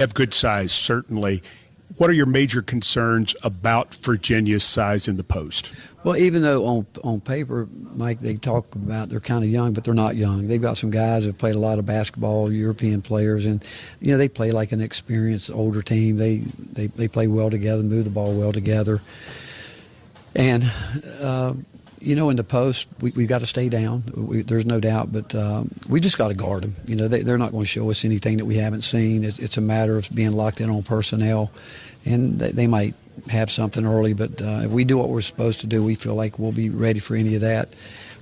Have good size, certainly. What are your major concerns about Virginia's size in the post? Well, even though on paper, Mike, they talk about they're kind of young, but they're not young. They've got some guys who have played a lot of basketball, European players, and they play like an experienced older team. They play well together, move the ball well together, and in the post we've got to stay down. There's no doubt, but we just got to guard them. They're not going to show us anything that we haven't seen. It's a matter of being locked in on personnel, and they might have something early, but if we do what we're supposed to do, we feel like we'll be ready for any of that.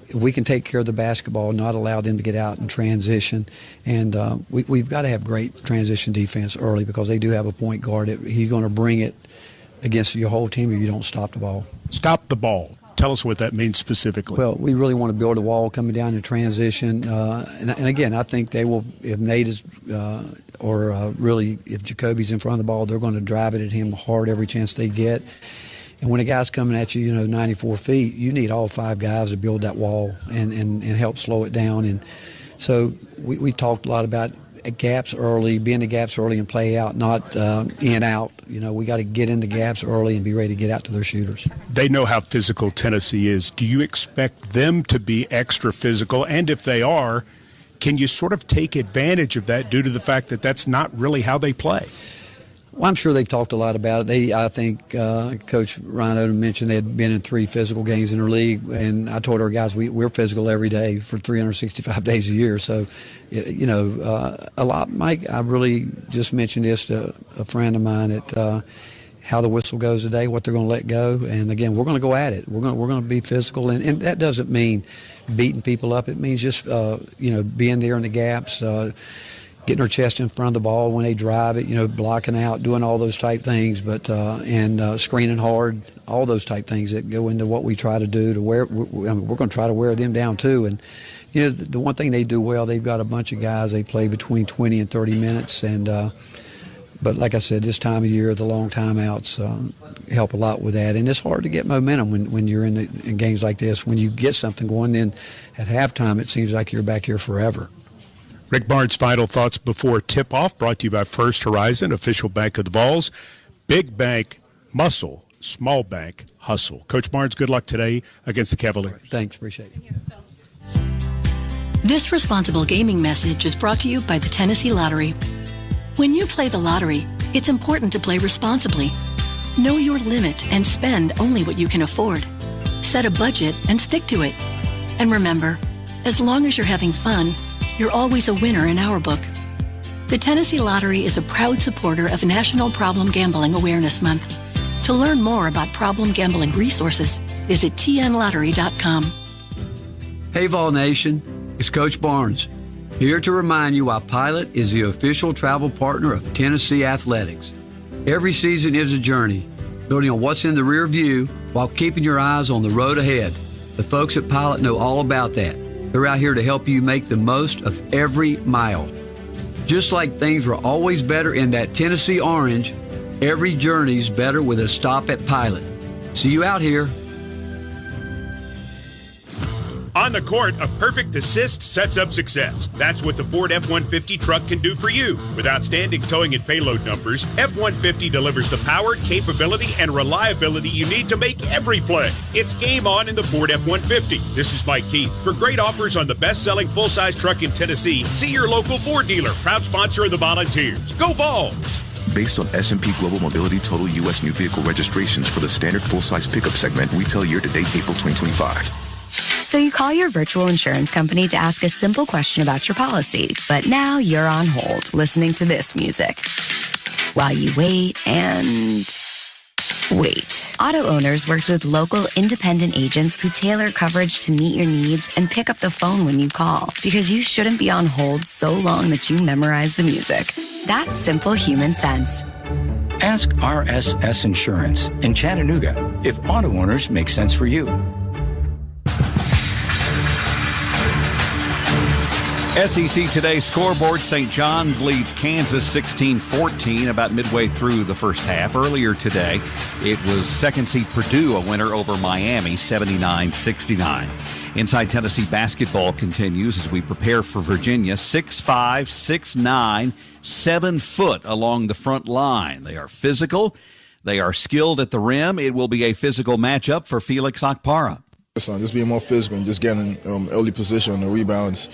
If we can take care of the basketball, not allow them to get out and transition, and we've got to have great transition defense early because they do have a point guard. He's going to bring it against your whole team if you don't stop the ball. Stop the ball. Tell us what that means specifically. Well, we really want to build a wall coming down in transition. And again, I think they will, if Nate is, really if Jacoby's in front of the ball, they're going to drive it at him hard every chance they get. And when a guy's coming at you, 94 feet, you need all five guys to build that wall and help slow it down. And so we talked a lot about gaps early, be in the gaps early and play out, not in out. We got to get in the gaps early and be ready to get out to their shooters. They know how physical Tennessee is. Do you expect them to be extra physical? And if they are, can you sort of take advantage of that due to the fact that that's not really how they play? Well, I'm sure they've talked a lot about it. I think Coach Ryan Odom mentioned they had been in 3 physical games in their league, and I told our guys we're physical every day for 365 days a year. So, a lot, Mike, I really just mentioned this to a friend of mine at how the whistle goes today, what they're going to let go, and again, we're going to go at it. We're going to be physical, and that doesn't mean beating people up. It means just being there in the gaps. Getting our chest in front of the ball when they drive it, blocking out, doing all those type things, but and screening hard, all those type things that go into what we try to do to wear. We're going to try to wear them down too. And the one thing they do well, they've got a bunch of guys. They play between 20 and 30 minutes, and but like I said, this time of year, the long timeouts help a lot with that. And it's hard to get momentum when you're in games like this. When you get something going, then at halftime, it seems like you're back here forever. Rick Barnes' final thoughts before tip-off, brought to you by First Horizon, official bank of the Vols. Big bank, muscle. Small bank, hustle. Coach Barnes, good luck today against the Cavaliers. Thanks, appreciate it. This responsible gaming message is brought to you by the Tennessee Lottery. When you play the lottery, it's important to play responsibly. Know your limit and spend only what you can afford. Set a budget and stick to it. And remember, as long as you're having fun, you're always a winner in our book. The Tennessee Lottery is a proud supporter of National Problem Gambling Awareness Month. To learn more about problem gambling resources, visit tnlottery.com. Hey, Vol Nation, it's Coach Barnes, here to remind you why Pilot is the official travel partner of Tennessee Athletics. Every season is a journey, building on what's in the rear view while keeping your eyes on the road ahead. The folks at Pilot know all about that. They're out here to help you make the most of every mile. Just like things were always better in that Tennessee orange, every journey's better with a stop at Pilot. See you out here. On the court, a perfect assist sets up success. That's what the Ford F-150 truck can do for you. With outstanding towing and payload numbers, F-150 delivers the power, capability, and reliability you need to make every play. It's game on in the Ford F-150. This is Mike Keith. For great offers on the best-selling full-size truck in Tennessee, see your local Ford dealer, proud sponsor of the Volunteers. Go Vols! Based on S&P Global Mobility total U.S. new vehicle registrations for the standard full-size pickup segment, retail year-to-date April 2025. So you call your virtual insurance company to ask a simple question about your policy, but now you're on hold listening to this music while you wait and wait. Auto Owners works with local independent agents who tailor coverage to meet your needs and pick up the phone when you call, because you shouldn't be on hold so long that you memorize the music. That's simple human sense. Ask RSS Insurance in Chattanooga if Auto Owners make sense for you. SEC Today scoreboard. St. John's leads Kansas 16-14 about midway through the first half. Earlier today, it was second seed Purdue, a winner over Miami 79-69. Inside Tennessee basketball continues as we prepare for Virginia. 6'5", 6'9", 7 foot along the front line. They are physical. They are skilled at the rim. It will be a physical matchup for Felix Okpara. Just being more physical and just getting early position on the rebounds.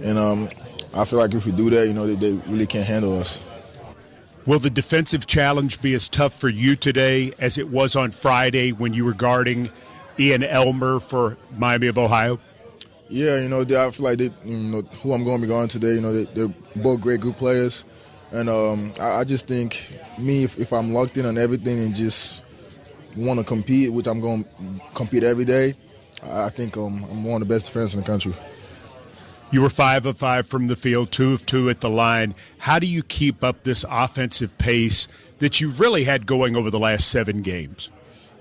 And I feel like if we do that, they really can't handle us. Will the defensive challenge be as tough for you today as it was on Friday when you were guarding Ian Elmer for Miami of Ohio? Yeah, I feel like who I'm going to be guarding today, they're both great group players. And I just think if I'm locked in on everything and just want to compete, which I'm going to compete every day, I think I'm one of the best defenders in the country. You were 5 of 5 from the field, 2 of 2 at the line. How do you keep up this offensive pace that you've really had going over the last 7 games?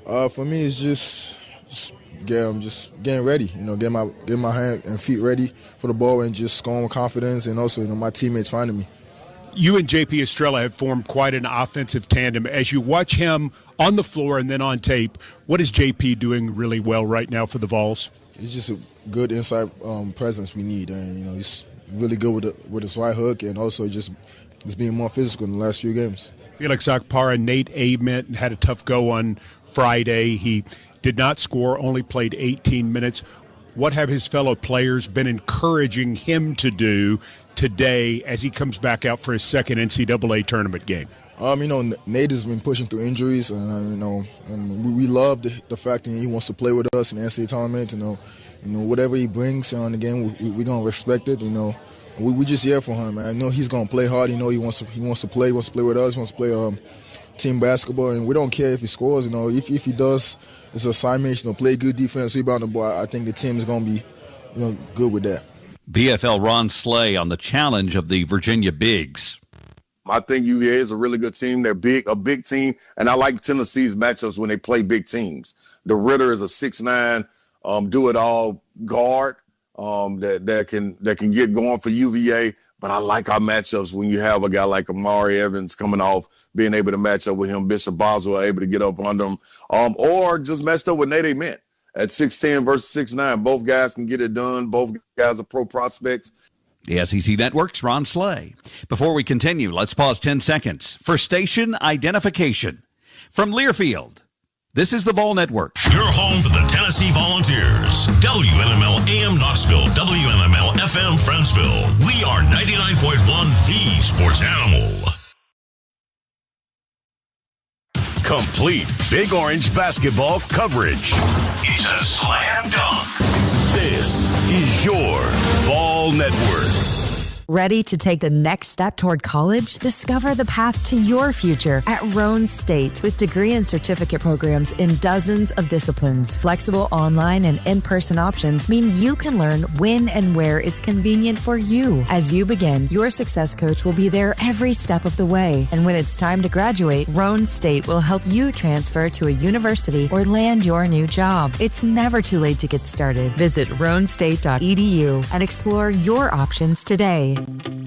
For me, it's just getting ready. Getting my hand and feet ready for the ball and just scoring with confidence, and also my teammates finding me. You and J.P. Estrella have formed quite an offensive tandem. As you watch him on the floor and then on tape, what is J.P. doing really well right now for the Vols? He's just a good inside presence we need, and he's really good with his right hook, and also just being more physical in the last few games. Felix Okpara, Nate Ament had a tough go on Friday. He did not score, only played 18 minutes. What have his fellow players been encouraging him to do today as he comes back out for his second NCAA tournament game? Nate has been pushing through injuries, and and we love the fact that he wants to play with us in the NCAA tournament. Whatever he brings on the game, we're gonna respect it. We just here for him. I know he's gonna play hard. He wants to play. He wants to play with us. He wants to play team basketball, and we don't care if he scores. If he does, it's an assignment. Play good defense, rebound the ball. I think the team is gonna be good with that. VFL Ron Slay on the challenge of the Virginia Bigs. I think UVA is a really good team. They're a big team, and I like Tennessee's matchups when they play big teams. The Ritter is a 6'9", do-it-all guard that can get going for UVA. But I like our matchups when you have a guy like Amari Evans coming off, being able to match up with him. Bishop Boswell able to get up under him, or just matched up with Nate Ament at 6'10" versus 6'9". Both guys can get it done. Both guys are pro prospects. The SEC Network's Ron Slay. Before we continue, let's pause 10 seconds for station identification. From Learfield, this is the Vol Network. Your home for the Tennessee Volunteers. WNML AM Knoxville, WNML FM Friendsville. We are 99.1 The Sports Animal. Complete Big Orange basketball coverage. It's a slam dunk. This is your Vol Network. Ready to take the next step toward college? Discover the path to your future at Roane State with degree and certificate programs in dozens of disciplines. Flexible online and in-person options mean you can learn when and where it's convenient for you. As you begin, your success coach will be there every step of the way. And when it's time to graduate, Roane State will help you transfer to a university or land your new job. It's never too late to get started. Visit roanstate.edu and explore your options today.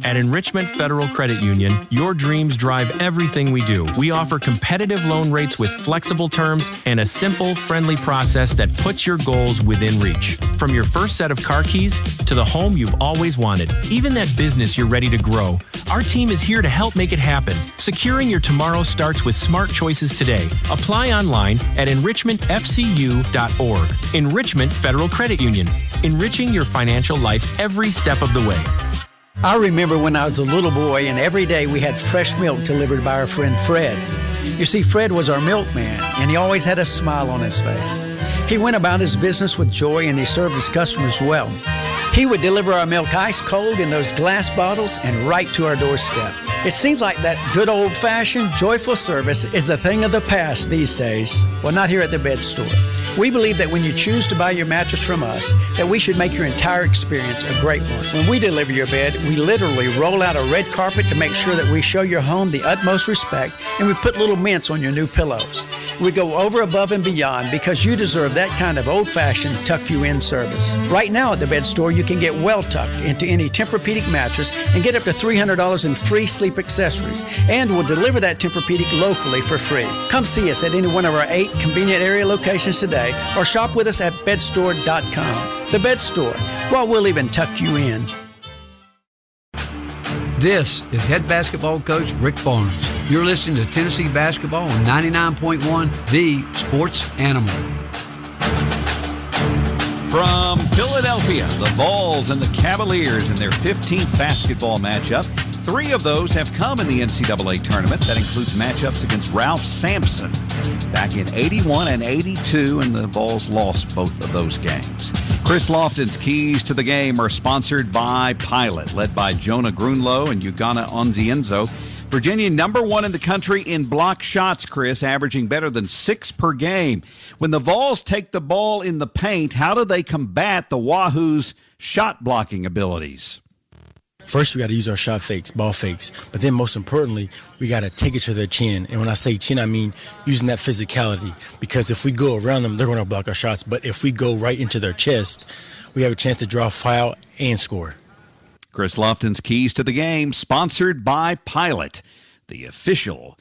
At Enrichment Federal Credit Union, your dreams drive everything we do. We offer competitive loan rates with flexible terms and a simple, friendly process that puts your goals within reach. From your first set of car keys to the home you've always wanted, even that business you're ready to grow, our team is here to help make it happen. Securing your tomorrow starts with smart choices today. Apply online at enrichmentfcu.org. Enrichment Federal Credit Union, enriching your financial life every step of the way. I remember when I was a little boy and every day we had fresh milk delivered by our friend Fred. You see, Fred was our milkman and he always had a smile on his face. He went about his business with joy and he served his customers well. He would deliver our milk ice cold in those glass bottles and right to our doorstep. It seems like that good old-fashioned, joyful service is a thing of the past these days. Well, not here at the Bed Store. We believe that when you choose to buy your mattress from us, that we should make your entire experience a great one. When we deliver your bed, we literally roll out a red carpet to make sure that we show your home the utmost respect, and we put little mints on your new pillows. We go over, above, and beyond because you deserve that kind of old-fashioned tuck-you-in service. Right now at the Bed Store, you can get well-tucked into any Tempur-Pedic mattress and get up to $300 in free sleep accessories, and we'll deliver that Tempur-Pedic locally for free. Come see us at any one of our 8 convenient area locations today. today or shop with us at bedstore.com. The Bed Store. Well, we'll even tuck you in. This is head basketball coach Rick Barnes. You're listening to Tennessee Basketball on 99.1, the Sports Animal. From Philadelphia, the Vols and the Cavaliers in their 15th basketball matchup. 3 of those have come in the NCAA tournament. That includes matchups against Ralph Sampson back in 81 and 82, and the Vols lost both of those games. Chris Lofton's keys to the game are sponsored by Pilot, led by Jonah Grunlow and Ugana Onzienzo. Virginia number 1 in the country in block shots, Chris, averaging better than 6 per game. When the Vols take the ball in the paint, how do they combat the Wahoos' shot blocking abilities? First, we got to use our shot fakes, ball fakes. But then most importantly, we got to take it to their chin. And when I say chin, I mean using that physicality. Because if we go around them, they're going to block our shots. But if we go right into their chest, we have a chance to draw a foul and score. Chris Lofton's keys to the game, sponsored by Pilot, the official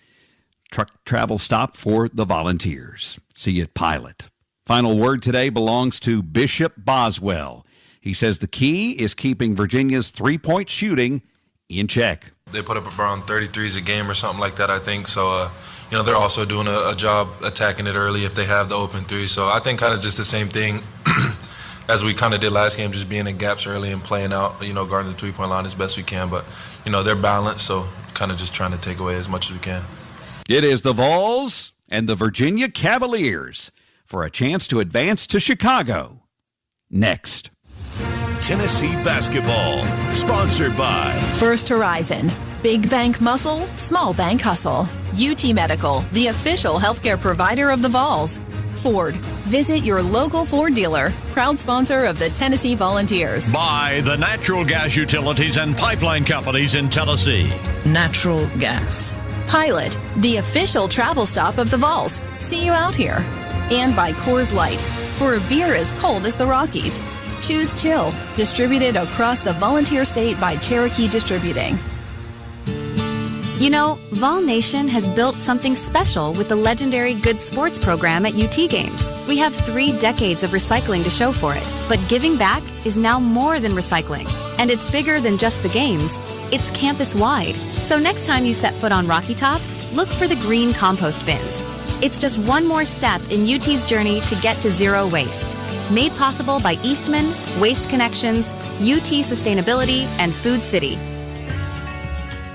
truck travel stop for the Volunteers. See you at Pilot. Final word today belongs to Bishop Boswell. He says the key is keeping Virginia's three-point shooting in check. They put up around 33s a game or something like that, I think. So, they're also doing a job attacking it early if they have the open three. So I think kind of just the same thing as we kind of did last game, just being in gaps early and playing out, guarding the three-point line as best we can. But, they're balanced, so kind of just trying to take away as much as we can. It is the Vols and the Virginia Cavaliers for a chance to advance to Chicago next. Tennessee Basketball, sponsored by First Horizon, Big Bank Muscle, Small Bank Hustle. UT Medical, the official healthcare provider of the Vols. Ford, visit your local Ford dealer, proud sponsor of the Tennessee Volunteers. By the natural gas utilities and pipeline companies in Tennessee. Natural gas. Pilot, the official travel stop of the Vols. See you out here. And by Coors Light, for a beer as cold as the Rockies. Choose chill, distributed across the Volunteer State by Cherokee Distributing. Vol Nation has built something special with the legendary Good Sports program at UT Games. We have 3 decades of recycling to show for it, but giving back is now more than recycling. And it's bigger than just the games, it's campus-wide. So next time you set foot on Rocky Top, look for the green compost bins. It's just one more step in UT's journey to get to zero waste. Made possible by Eastman, Waste Connections, UT Sustainability, and Food City.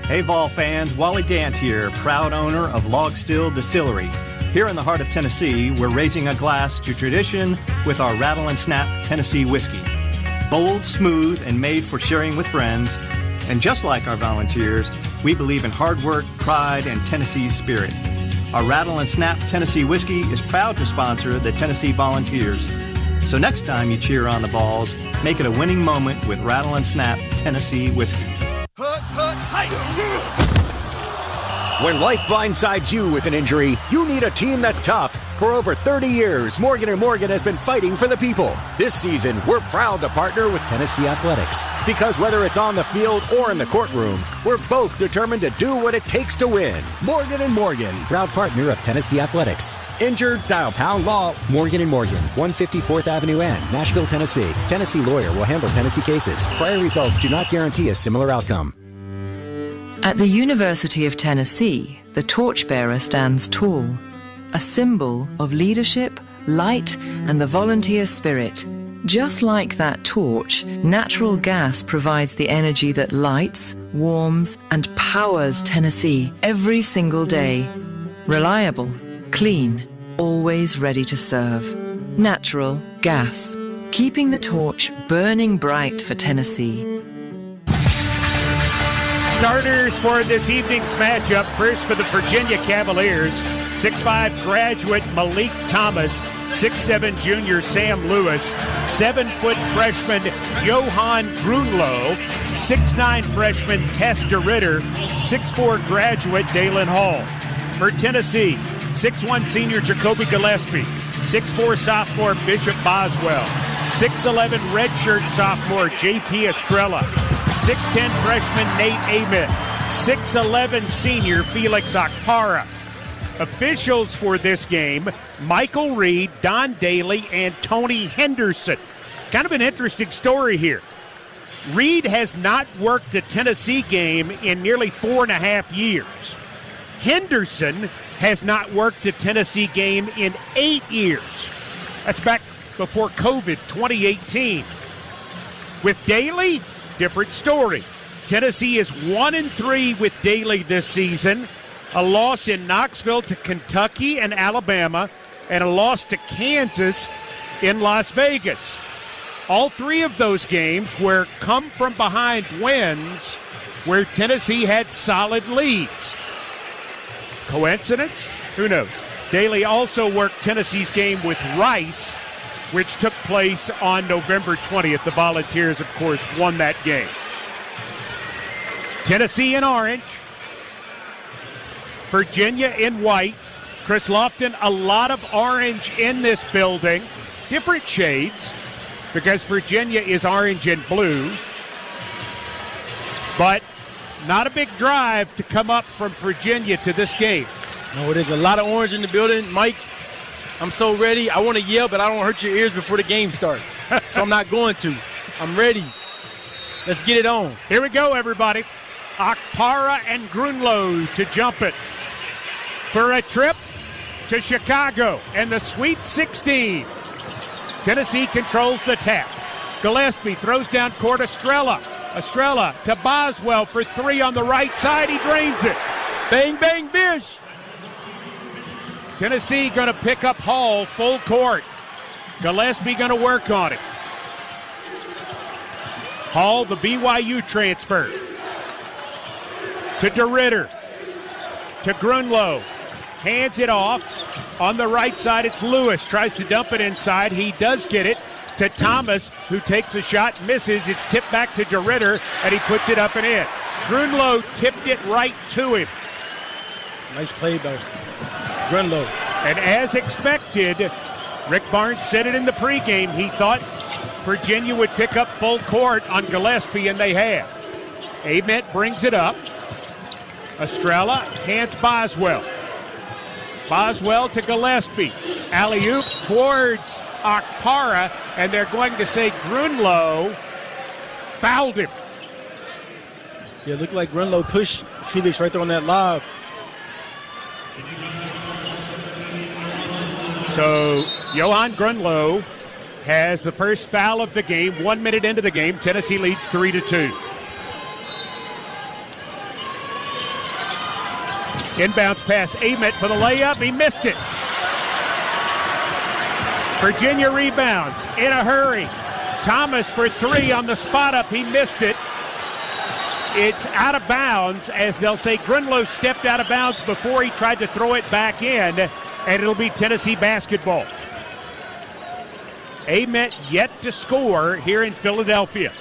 Hey Vol fans, Wally Dant here, proud owner of Log Still Distillery. Here in the heart of Tennessee, we're raising a glass to tradition with our Rattle and Snap Tennessee whiskey. Bold, smooth, and made for sharing with friends. And just like our volunteers, we believe in hard work, pride, and Tennessee spirit. Our Rattle and Snap Tennessee whiskey is proud to sponsor the Tennessee Volunteers. So next time you cheer on the Vols, make it a winning moment with Rattle and Snap Tennessee whiskey. When life blindsides you with an injury, you need a team that's tough. For over 30 years, Morgan & Morgan has been fighting for the people. This season, we're proud to partner with Tennessee Athletics. Because whether it's on the field or in the courtroom, we're both determined to do what it takes to win. Morgan & Morgan, proud partner of Tennessee Athletics. Injured? Dial Pound Law. Morgan & Morgan, 154th Avenue N, Nashville, Tennessee. Tennessee lawyer will handle Tennessee cases. Prior results do not guarantee a similar outcome. At the University of Tennessee, the torchbearer stands tall, a symbol of leadership, light, and the volunteer spirit. Just like that torch, natural gas provides the energy that lights, warms, and powers Tennessee every single day. Reliable, clean, always ready to serve. Natural gas, keeping the torch burning bright for Tennessee. Starters for this evening's matchup. First for the Virginia Cavaliers, 6'5 graduate Malik Thomas, 6'7 junior Sam Lewis, 7-foot freshman Johan Grunlow, 6'9 freshman Tester Ritter, 6'4 graduate Dalen Hall. For Tennessee, 6'1 senior Jacoby Gillespie, 6'4 sophomore Bishop Boswell, 6'11 redshirt sophomore J.P. Estrella, 6'10 freshman Nate Ament, 6'11 senior Felix Akpara. Officials for this game, Michael Reed, Don Daly, and Tony Henderson. Kind of an interesting story here. Reed has not worked a Tennessee game in nearly 4.5 years. Henderson has not worked a Tennessee game in 8 years. That's back before COVID, 2018. With Daly, different story. Tennessee is 1-3 with Daly this season. A loss in Knoxville to Kentucky and Alabama, and a loss to Kansas in Las Vegas. All three of those games were come-from-behind wins where Tennessee had solid leads. Coincidence? Who knows? Daly also worked Tennessee's game with Rice, which took place on November 20th. The Volunteers, of course, won that game. Tennessee in orange. Virginia in white. Chris Lofton, a lot of orange in this building. Different shades because Virginia is orange and blue. But not a big drive to come up from Virginia to this game. No, there's a lot of orange in the building. Mike, I'm so ready. I want to yell, but I don't want to hurt your ears before the game starts. So I'm not going to. I'm ready. Let's get it on. Here we go, everybody. Okpara and Grunlow to jump it for a trip to Chicago and the Sweet 16. Tennessee controls the tap. Gillespie throws down court Estrella. Estrella to Boswell for three on the right side. He drains it. Bang, bang, bish. Tennessee going to pick up Hall full court. Gillespie going to work on it. Hall, the BYU transfer. To DeRitter. To Grunlow. Hands it off. On the right side, it's Lewis. Tries to dump it inside. He does get it to Thomas, who takes a shot, misses. It's tipped back to DeRitter, and he puts it up and in. Grunlow tipped it right to him. Nice play by Grunlow. And as expected, Rick Barnes said it in the pregame. He thought Virginia would pick up full court on Gillespie, and they have. Ament brings it up. Estrella hands Boswell. Boswell to Gillespie. Alley-oop towards Okpara, and they're going to say Grunlow fouled him. Yeah, it looked like Grunlow pushed Felix right there on that lob. So Johan Grunlow has the first foul of the game. 1 minute into the game, Tennessee leads 3-2. Inbounds pass, Ament for the layup. He missed it. Virginia rebounds in a hurry. Thomas for three on the spot up. He missed it. It's out of bounds, as they'll say Grunlow stepped out of bounds before he tried to throw it back in, and it'll be Tennessee basketball. Ament yet to score here in Philadelphia.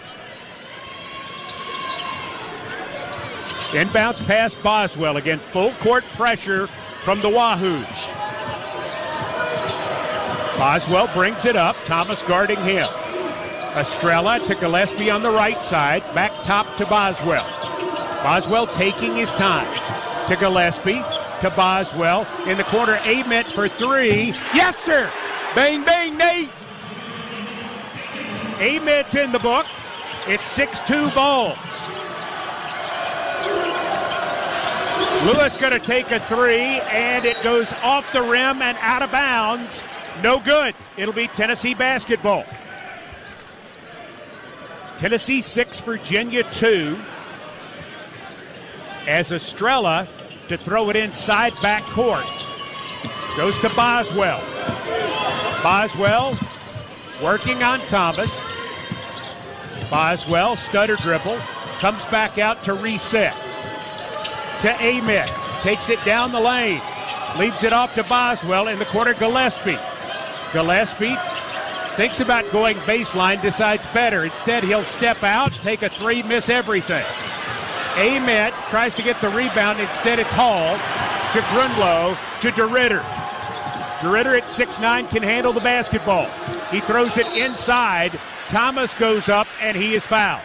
Inbounds pass Boswell. Again, full court pressure from the Wahoos. Boswell brings it up. Thomas guarding him. Estrella to Gillespie on the right side. Back top to Boswell. Boswell taking his time. To Gillespie. To Boswell. In the corner, Ament for three. Yes, sir! Bang, bang, Nate! Ament's in the book. It's 6-2 Vols. Lewis going to take a three, and it goes off the rim and out of bounds. No good. It'll be Tennessee basketball. Tennessee 6, Virginia 2. As Estrella to throw it inside back court. Goes to Boswell. Boswell working on Thomas. Boswell, stutter dribble, comes back out to reset. To Ament, takes it down the lane, leaves it off to Boswell in the corner. Gillespie thinks about going baseline, decides better. Instead, he'll step out, take a three, miss everything. Ament tries to get the rebound. Instead, it's Hall to Grunlow to DeRitter. DeRitter at 6'9" can handle the basketball. He throws it inside. Thomas goes up, and he is fouled.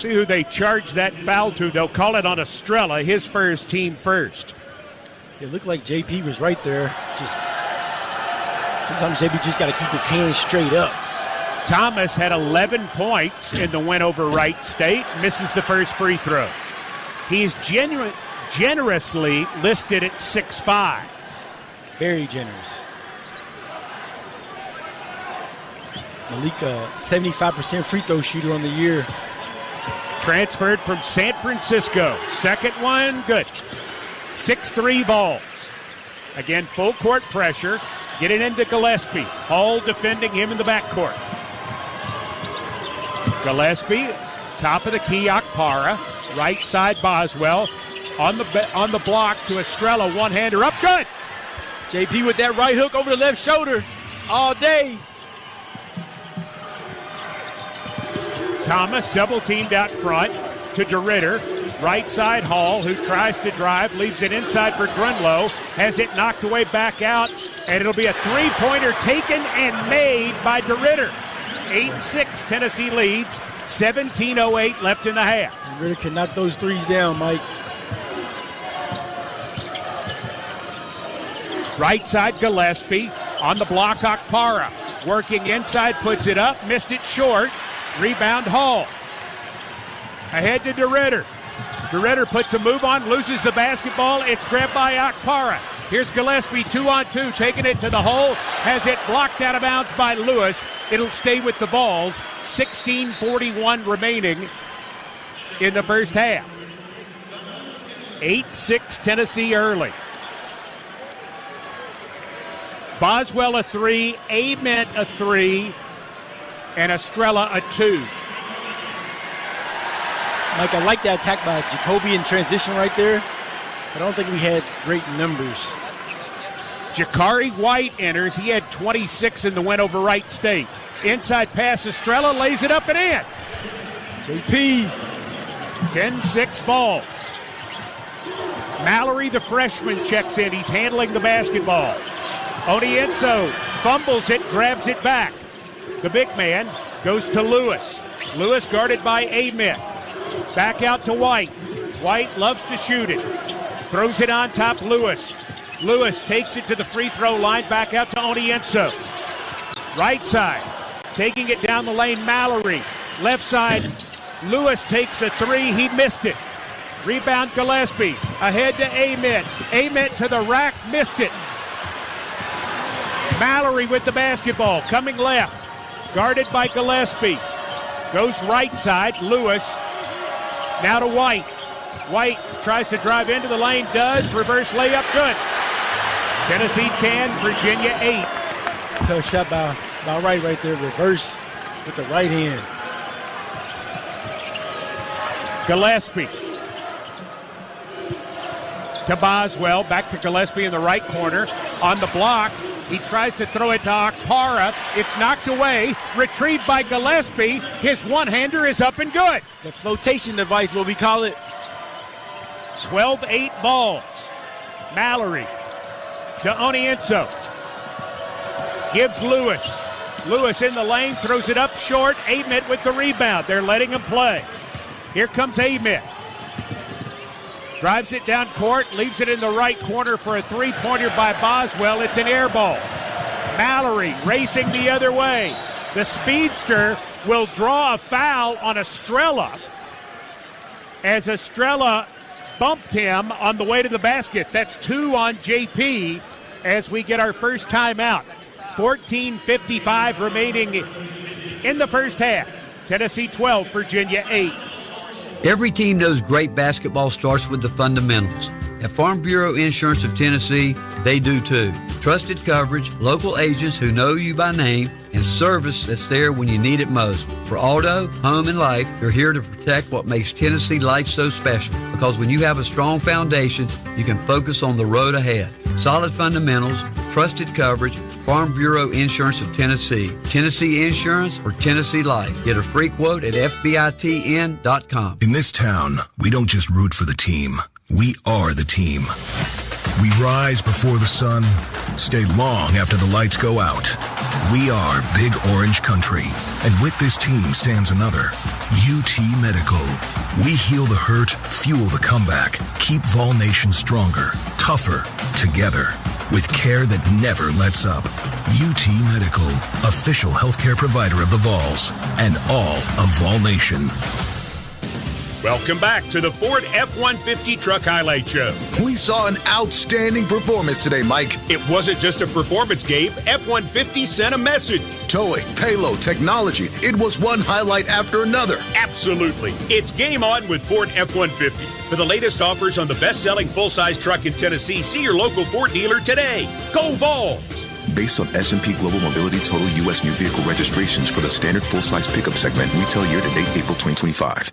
See who they charge that foul to. They'll call it on Estrella, his first, team first. It looked like JP was right there. Sometimes JP just got to keep his hands straight up. Thomas had 11 points in the win over Wright State. Misses the first free throw. He's generously listed at 6'5". Very generous. Malika, 75% free throw shooter on the year. Transferred from San Francisco. Second one, good. 6'3" Vols. Again, full court pressure. Getting into Gillespie. Hall defending him in the backcourt. Gillespie, top of the key, Akpara. Right side, Boswell. On the block to Estrella. One-hander up, good. JP with that right hook over the left shoulder all day. Thomas double-teamed out front to DeRitter. Right side, Hall, who tries to drive, leaves it inside for Grunlow, has it knocked away back out, and it'll be a three-pointer taken and made by DeRitter. 8-6, Tennessee leads, 17:08 left in the half. DeRitter can knock those threes down, Mike. Right side, Gillespie, on the block, Akpara. Working inside, puts it up, missed it short. Rebound, Hall. Ahead to DeRitter. DeRitter puts a move on, loses the basketball. It's grabbed by Akpara. Here's Gillespie, 2-on-2, taking it to the hole. Has it blocked out of bounds by Lewis. It'll stay with the Vols. 16:41 remaining in the first half. 8-6 Tennessee early. Boswell a 3, Ament a 3, and Estrella a 2. Mike, I like that attack by Jacoby in transition right there. I don't think we had great numbers. Jakari White enters. He had 26 in the win over Wright State. Inside pass, Estrella lays it up and in. JP. 10-6 Vols. Mallory, the freshman, checks in. He's handling the basketball. Onienso fumbles it, grabs it back. The big man goes to Lewis. Lewis guarded by Ament. Back out to White. White loves to shoot it. Throws it on top, Lewis. Lewis takes it to the free throw line, back out to Onienso. Right side, taking it down the lane, Mallory. Left side, Lewis takes a 3, he missed it. Rebound, Gillespie. Ahead to Ament. Ament to the rack, missed it. Mallory with the basketball, coming left. Guarded by Gillespie. Goes right side, Lewis. Now to White. White tries to drive into the lane, does. Reverse layup, good. Tennessee 10, Virginia 8. Tough shot by Wright right there. Reverse with the right hand. Gillespie. To Boswell, back to Gillespie in the right corner. On the block, he tries to throw it to Akpara. It's knocked away, retrieved by Gillespie. His one-hander is up and good. The flotation device, what we call it. 12-8 Vols. Mallory to Onienso. Gives Lewis. Lewis in the lane, throws it up short. Ament with the rebound. They're letting him play. Here comes Ament. Drives it down court, leaves it in the right corner for a three-pointer by Boswell. It's an air ball. Mallory racing the other way. The speedster will draw a foul on Estrella as Estrella bumped him on the way to the basket. That's 2 on JP as we get our first timeout. 14:55 remaining in the first half. Tennessee 12, Virginia 8. Every team knows great basketball starts with the fundamentals. At Farm Bureau Insurance of Tennessee, they do too. Trusted coverage, local agents who know you by name, and service that's there when you need it most. For auto, home, and life, they're here to protect what makes Tennessee life so special. Because when you have a strong foundation, you can focus on the road ahead. Solid fundamentals, trusted coverage, Farm Bureau Insurance of Tennessee. Tennessee Insurance or Tennessee Life. Get a free quote at FBITN.com. In this town, we don't just root for the team. We are the team. We rise before the sun, stay long after the lights go out. We are Big Orange Country, and with this team stands another, UT Medical. We heal the hurt, fuel the comeback, keep Vol Nation stronger, tougher, together, with care that never lets up. UT Medical, official healthcare provider of the Vols and all of Vol Nation. Welcome back to the Ford F-150 Truck Highlight Show. We saw an outstanding performance today, Mike. It wasn't just a performance, Gabe. F-150 sent a message. Towing, payload, technology. It was one highlight after another. Absolutely. It's game on with Ford F-150. For the latest offers on the best-selling full-size truck in Tennessee, see your local Ford dealer today. Go Vols! Based on S&P Global Mobility total U.S. new vehicle registrations for the standard full-size pickup segment, retail year-to-date April 2025.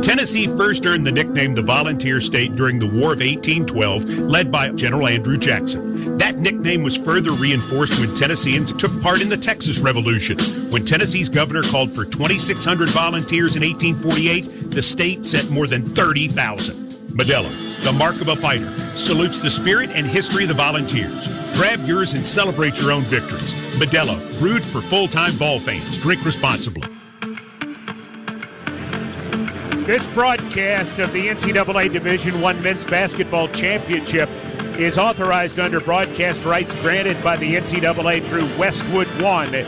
Tennessee first earned the nickname the Volunteer State during the War of 1812, led by General Andrew Jackson. That nickname was further reinforced when Tennesseans took part in the Texas Revolution. When Tennessee's governor called for 2,600 volunteers in 1848, the state sent more than 30,000. Modelo, the mark of a fighter, salutes the spirit and history of the Volunteers. Grab yours and celebrate your own victories. Modelo, brewed for full-time Vol fans. Drink responsibly. This broadcast of the NCAA Division I Men's Basketball Championship is authorized under broadcast rights granted by the NCAA through Westwood One. It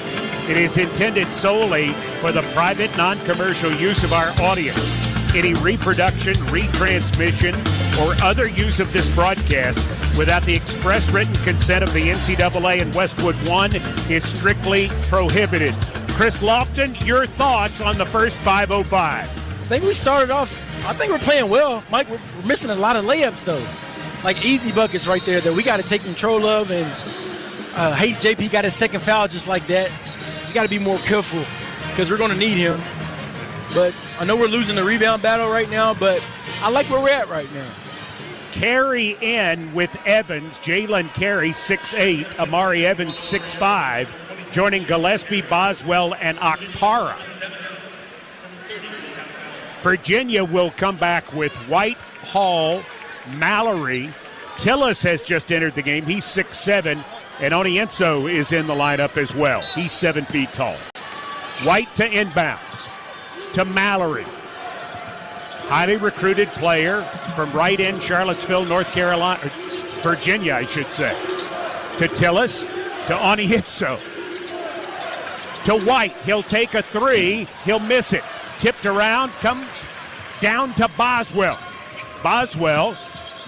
is intended solely for the private, non-commercial use of our audience. Any reproduction, retransmission, or other use of this broadcast without the express written consent of the NCAA and Westwood One is strictly prohibited. Chris Lofton, your thoughts on the first 5:05? I think we started off, I think we're playing well. Mike, we're missing a lot of layups, though. Like easy buckets right there that we got to take control of. And hate JP got his second foul just like that. He's got to be more careful because we're going to need him. But I know we're losing the rebound battle right now, but I like where we're at right now. Carey in with Evans. Jalen Carey, 6'8". Amari Evans, 6'5". Joining Gillespie, Boswell, and Okpara. Virginia will come back with White, Hall, Mallory. Tillis has just entered the game. He's 6'7", and Onienso is in the lineup as well. He's 7 feet tall. White to inbounds to Mallory. Highly recruited player from right in Charlottesville, North Carolina, Virginia, I should say. To Tillis, to Onienso. To White, he'll take a three, he'll miss it. Tipped around, comes down to Boswell. Boswell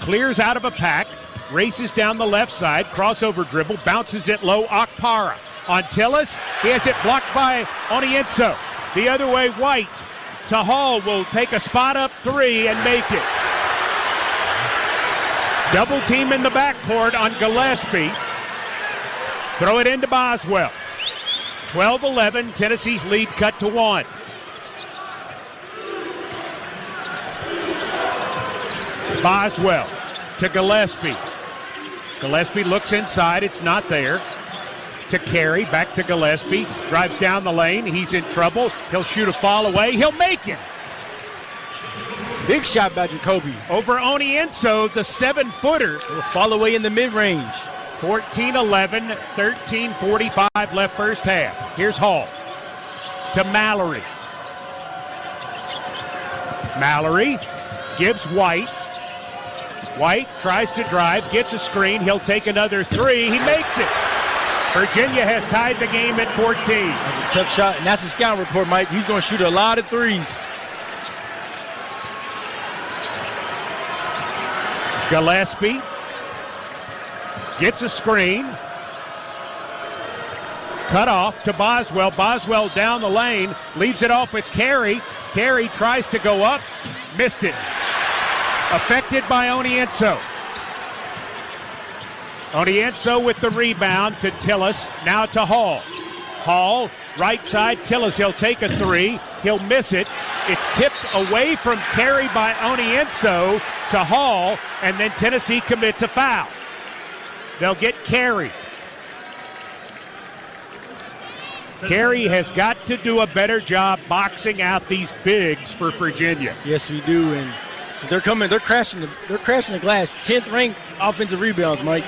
clears out of a pack, races down the left side, crossover dribble, bounces it low, Okpara. On Tillis, he has it blocked by Onienso. The other way, White to Hall will take a spot up three and make it. Double team in the backcourt on Gillespie. Throw it into Boswell. 12-11, Tennessee's lead cut to 1. Boswell to Gillespie. Gillespie looks inside. It's not there. To Carey. Back to Gillespie. Drives down the lane. He's in trouble. He'll shoot a fall away. He'll make it. Big shot by Jacoby. Over Onienso, the 7-footer. Will fall away in the mid-range. 14-11, 13:45 left first half. Here's Hall to Mallory. Mallory gives White. White tries to drive, gets a screen. He'll take another three. He makes it. Virginia has tied the game at 14. That's a tough shot, and that's the scout report, Mike. He's going to shoot a lot of threes. Gillespie gets a screen. Cut off to Boswell. Boswell down the lane, leaves it off with Carey. Carey tries to go up, missed it. Affected by Onienso. Onienso with the rebound to Tillis. Now to Hall. Hall, right side, Tillis. He'll take a three. He'll miss it. It's tipped away from Carey by Onienso to Hall, and then Tennessee commits a foul. They'll get Carey. Carey has got to do a better job boxing out these bigs for Virginia. Yes, we do, and They're coming. They're crashing the glass. 10th ranked offensive rebounds, Mike.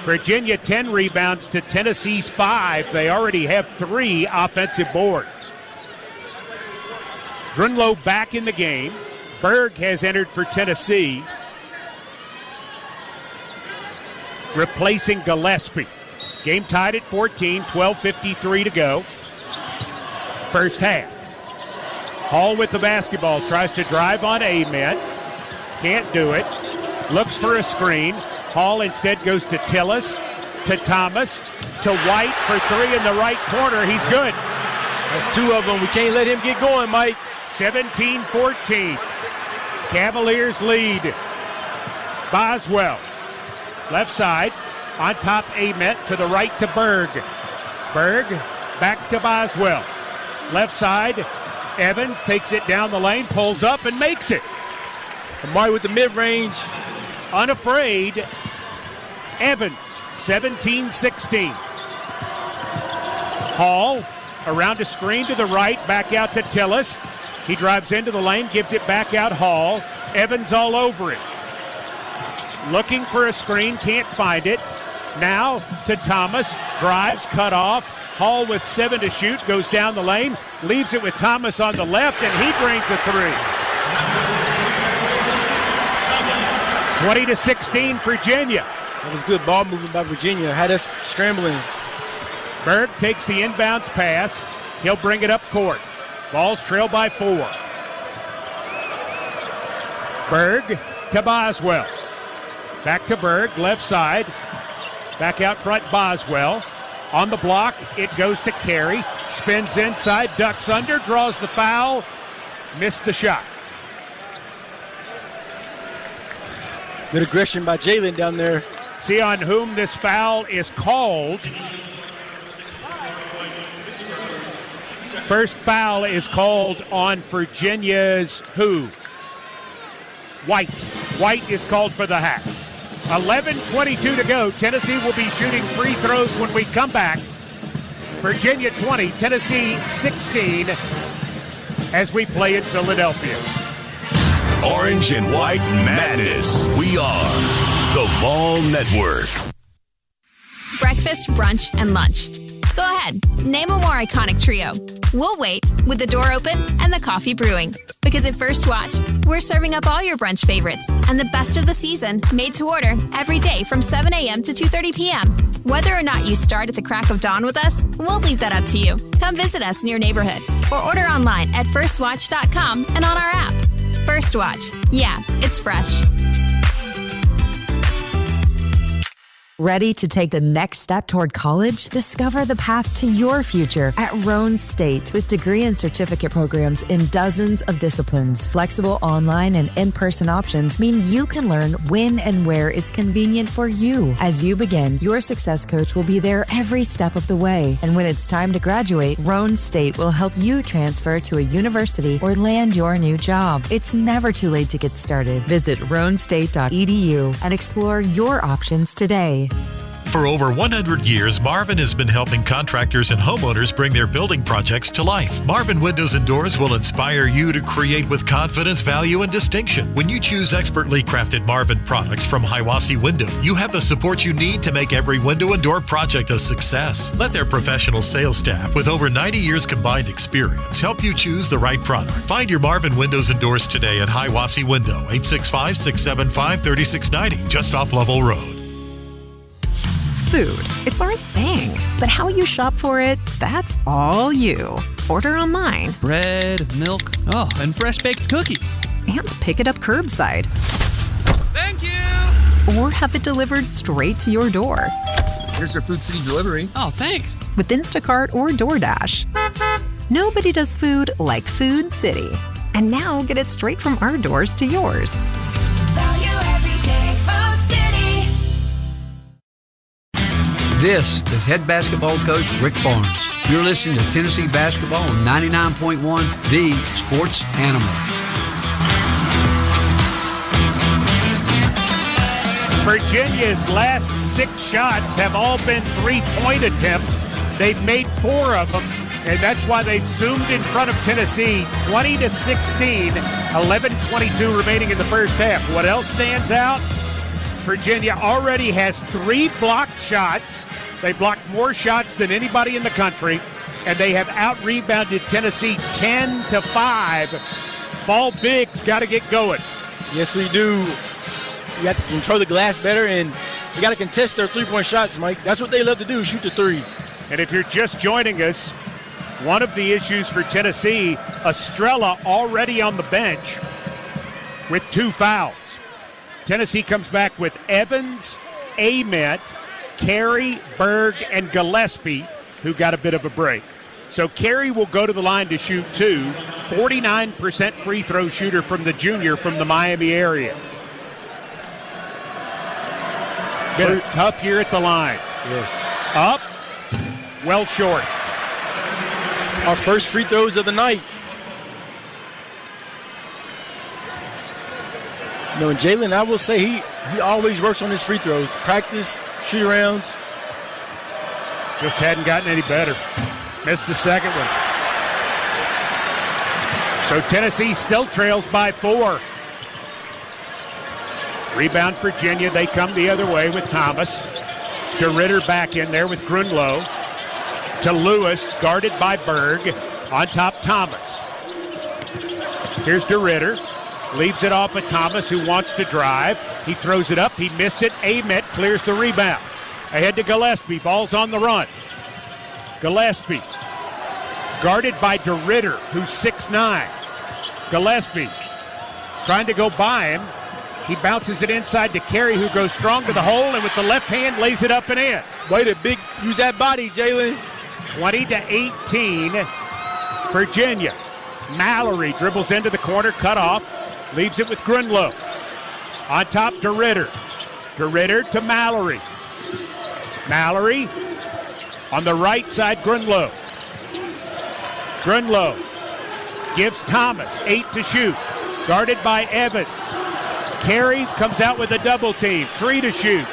Virginia 10 rebounds to Tennessee's 5. They already have 3 offensive boards. Grunlow back in the game. Berg has entered for Tennessee, replacing Gillespie. Game tied at 14, 12:53 to go. First half. Hall with the basketball, tries to drive on Ahmed. Can't do it. Looks for a screen. Hall instead goes to Tillis, to Thomas, to White for 3 in the right corner. He's good. That's 2 of them. We can't let him get going, Mike. 17-14. Cavaliers lead. Boswell, left side, on top Ahmed, to the right to Berg. Berg, back to Boswell. Left side, Evans takes it down the lane, pulls up and makes it. Amari with the mid-range. Unafraid. Evans, 17-16. Hall, around a screen to the right, back out to Tillis. He drives into the lane, gives it back out Hall. Evans all over it. Looking for a screen, can't find it. Now to Thomas, drives, cut off. Hall with 7 to shoot, goes down the lane, leaves it with Thomas on the left, and he drains a 3. 20-16, Virginia. That was good ball movement by Virginia. Had us scrambling. Berg takes the inbounds pass. He'll bring it up court. Ball's trailed by 4. Berg to Boswell. Back to Berg, left side. Back out front, Boswell. On the block, it goes to Carey. Spins inside, ducks under, draws the foul. Missed the shot. Good aggression by Jalen down there. See on whom this foul is called. First foul is called on Virginia's who? White. White is called for the half. 11:22 to go. Tennessee will be shooting free throws when we come back. Virginia 20, Tennessee 16 as we play in Philadelphia. Orange and White Madness. We are the Vol Network. Breakfast, brunch, and lunch. Go ahead, name a more iconic trio. We'll wait with the door open and the coffee brewing. Because at First Watch, we're serving up all your brunch favorites and the best of the season, made to order every day from 7 a.m. to 2:30 p.m. Whether or not you start at the crack of dawn with us, we'll leave that up to you. Come visit us in your neighborhood or order online at firstwatch.com and on our app. First Watch. Yeah, it's fresh. Ready to take the next step toward college? Discover the path to your future at Roan State with degree and certificate programs in dozens of disciplines. Flexible online and in-person options mean you can learn when and where it's convenient for you. As you begin, your success coach will be there every step of the way. And when it's time to graduate, Roan State will help you transfer to a university or land your new job. It's never too late to get started. Visit roanstate.edu and explore your options today. For over 100 years, Marvin has been helping contractors and homeowners bring their building projects to life. Marvin Windows and Doors will inspire you to create with confidence, value, and distinction. When you choose expertly crafted Marvin products from Hiwassee Window, you have the support you need to make every window and door project a success. Let their professional sales staff with over 90 years combined experience help you choose the right product. Find your Marvin Windows and Doors today at Hiwassee Window, 865-675-3690, just off Level Road. Food. It's our thing. But how you shop for it, that's all you. Order online. Bread, milk, and fresh baked cookies. And pick it up curbside. Thank you! Or have it delivered straight to your door. Here's our Food City delivery. Oh, thanks. With Instacart or DoorDash. Nobody does food like Food City. And now get it straight from our doors to yours. Value every day, Food City. This is head basketball coach Rick Barnes. You're listening to Tennessee Basketball on 99.1, the sports animal. Virginia's last 6 shots have all been three-point attempts. They've made 4 of them. And that's why they've zoomed in front of Tennessee 20-16, 11:22 remaining in the first half. What else stands out? Virginia already has 3 blocked shots. They blocked more shots than anybody in the country, and they have out-rebounded Tennessee 10-5. Ball big's got to get going. Yes, we do. You have to control the glass better, and you got to contest their three-point shots, Mike. That's what they love to do, shoot the three. And if you're just joining us, one of the issues for Tennessee, Estrella already on the bench with 2 fouls. Tennessee comes back with Evans, Ament, Carey, Berg, and Gillespie, who got a bit of a break. So Carey will go to the line to shoot 2, 49% free throw shooter from the junior from the Miami area. Been a tough year at the line. Yes. Up, well short. Our first free throws of the night. You know, Jalen, I will say he always works on his free throws. Practice, shoot-arounds. Just hadn't gotten any better. Missed the second one. So Tennessee still trails by 4. Rebound Virginia. They come the other way with Thomas. DeRitter back in there with Grunlow. To Lewis, guarded by Berg. On top, Thomas. Here's DeRitter. Leaves it off of Thomas, who wants to drive. He throws it up. He missed it. Ament clears the rebound. Ahead to Gillespie. Ball's on the run. Gillespie. Guarded by DeRitter, who's 6'9". Gillespie trying to go by him. He bounces it inside to Carey, who goes strong to the hole, and with the left hand lays it up and in. Way to use that body, Jalen. 20-18, Virginia. Mallory dribbles into the corner, cut off, leaves it with Grunlow. On top, DeRitter. DeRitter to Mallory. Mallory on the right side, Grunlow. Grunlow gives Thomas 8 to shoot, guarded by Evans. Carey comes out with a double team, 3 to shoot.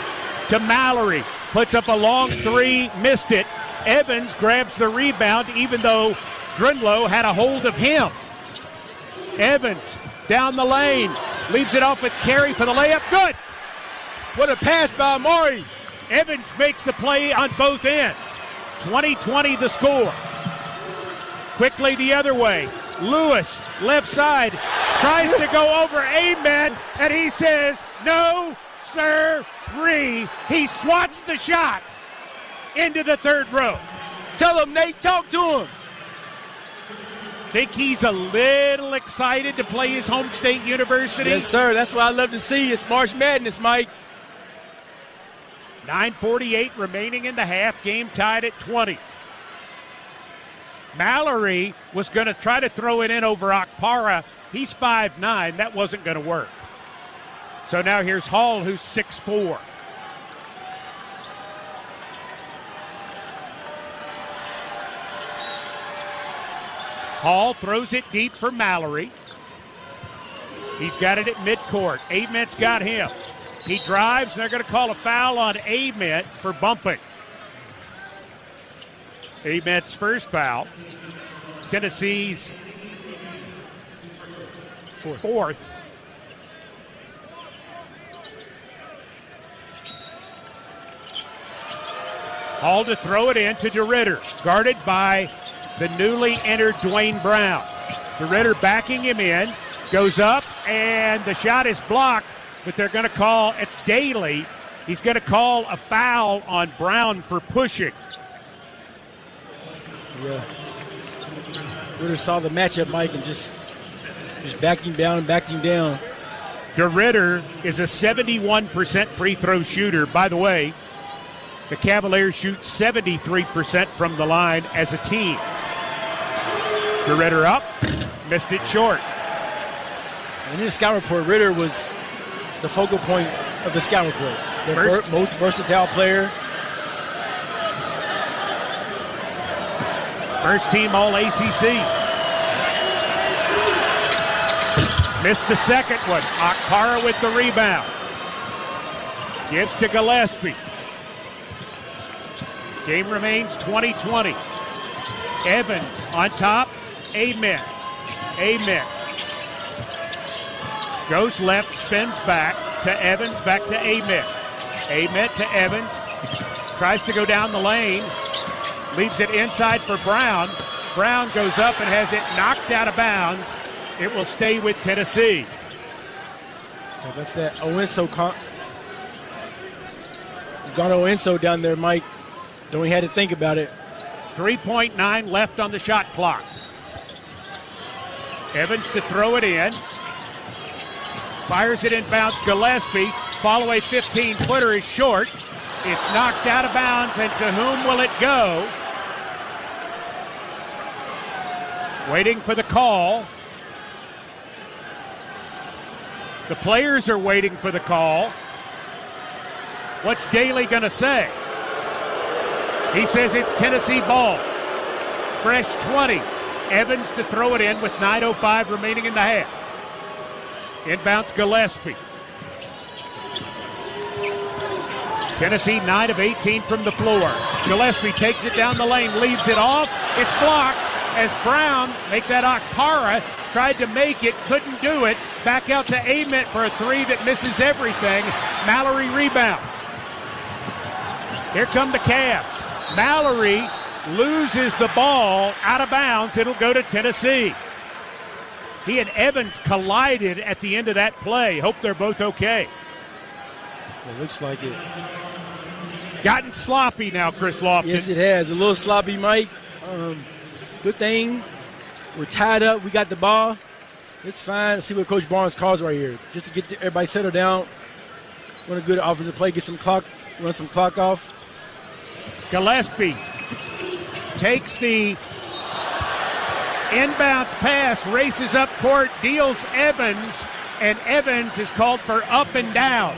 To Mallory, puts up a long 3, missed it. Evans grabs the rebound, even though Grunlow had a hold of him. Evans down the lane, leaves it off with Carey for the layup. Good. What a pass by Amari. Evans makes the play on both ends. 20-20 the score. Quickly the other way. Lewis, left side, tries to go over Ament, and he says, no, sir-ree. He swats the shot into the third row. Tell him, Nate, talk to him. Think he's a little excited to play his home state university? Yes, sir. That's what I love to see. It's March Madness, Mike. 9:48 remaining in the half. Game tied at 20. Mallory was going to try to throw it in over Okpara. He's 5'9". That wasn't going to work. So now here's Hall, who's 6'4". Hall throws it deep for Mallory. He's got it at midcourt. Ament's got him. He drives, and they're going to call a foul on Ament for bumping. Ament's first foul. Tennessee's fourth. Hall to throw it in to DeRitter, guarded by the newly entered Dwayne Brown. DeRitter backing him in, goes up, and the shot is blocked, but they're going to call, it's Daly. He's going to call a foul on Brown for pushing. Yeah. DeRitter saw the matchup, Mike, and just backed him down and backed him down. DeRitter is a 71% free throw shooter. By the way, the Cavaliers shoot 73% from the line as a team. DeRitter up, missed it short. And in the scout report, Ritter was the focal point of the scout report. The most versatile player. First team All-ACC. Missed the second one. Okpara with the rebound. Gives to Gillespie. Game remains 20-20. Evans on top. Amen. Goes left, spins back to Evans, back to Amen. Amen to Evans. Tries to go down the lane. Leaves it inside for Brown. Brown goes up and has it knocked out of bounds. It will stay with Tennessee. Yeah, that's that Owenso. You got Owenso down there, Mike. Don't we had to think about it. 3.9 left on the shot clock. Evans to throw it in. Fires it inbounds. Gillespie. Follow-away 15-footer is short. It's knocked out of bounds, and to whom will it go? Waiting for the call. The players are waiting for the call. What's Daly going to say? He says it's Tennessee ball. Fresh 20. Evans to throw it in with 9:05 remaining in the half. Inbounds Gillespie. Tennessee 9 of 18 from the floor. Gillespie takes it down the lane, leaves it off. It's blocked as Brown, make that Okpara, tried to make it, couldn't do it. Back out to Ament for a three that misses everything. Mallory rebounds. Here come the Cavs. Mallory loses the ball out of bounds. It'll go to Tennessee. He and Evans collided at the end of that play. Hope they're both okay. It looks like it. Gotten sloppy now, Chris Lofton. Yes, it has. A little sloppy, Mike. Good thing. We're tied up. We got the ball. It's fine. Let's see what Coach Barnes calls right here. Just to get everybody settled down. Run a good offensive play. Get some clock. Run some clock off. Gillespie takes the inbounds pass, races up court, deals Evans, and Evans is called for up and down.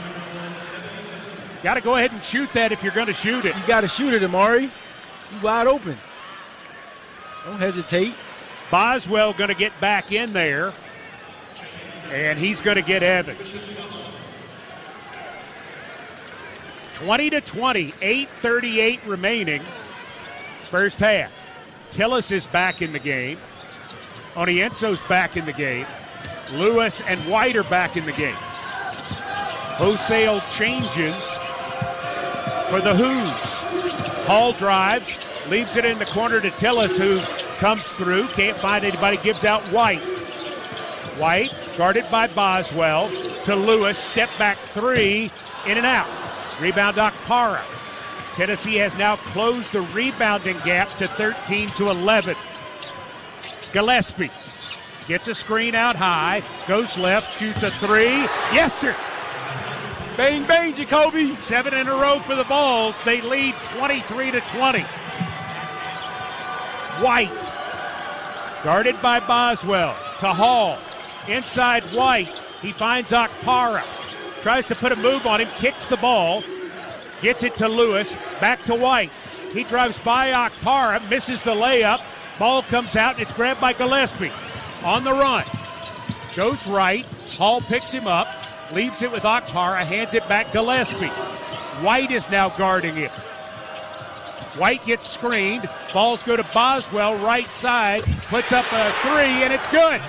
Got to go ahead and shoot that if you're going to shoot it. You got to shoot it, Amari. You wide open. Don't hesitate. Boswell going to get back in there, and he's going to get Evans. 20-20, 8:38 remaining. First half. Tillis is back in the game. Onienso's back in the game. Lewis and White are back in the game. Wholesale changes for the Hoos. Hall drives, leaves it in the corner to Tillis, who comes through, can't find anybody, gives out White. White, guarded by Boswell, to Lewis, step back three, in and out. Rebound Okpara. Tennessee has now closed the rebounding gap to 13-11. Gillespie gets a screen out high, goes left, shoots a three. Yes, sir. Bang, bang, Jacoby. 7 in a row for the Vols. They lead 23-20. White, guarded by Boswell, to Hall. Inside White, he finds Okpara. Tries to put a move on him, kicks the ball, gets it to Lewis, back to White. He drives by Okpara, misses the layup. Ball comes out, and it's grabbed by Gillespie. On the run. Goes right. Hall picks him up, leaves it with Okpara, hands it back Gillespie. White is now guarding him. White gets screened. Balls go to Boswell, right side. Puts up a three, and it's good.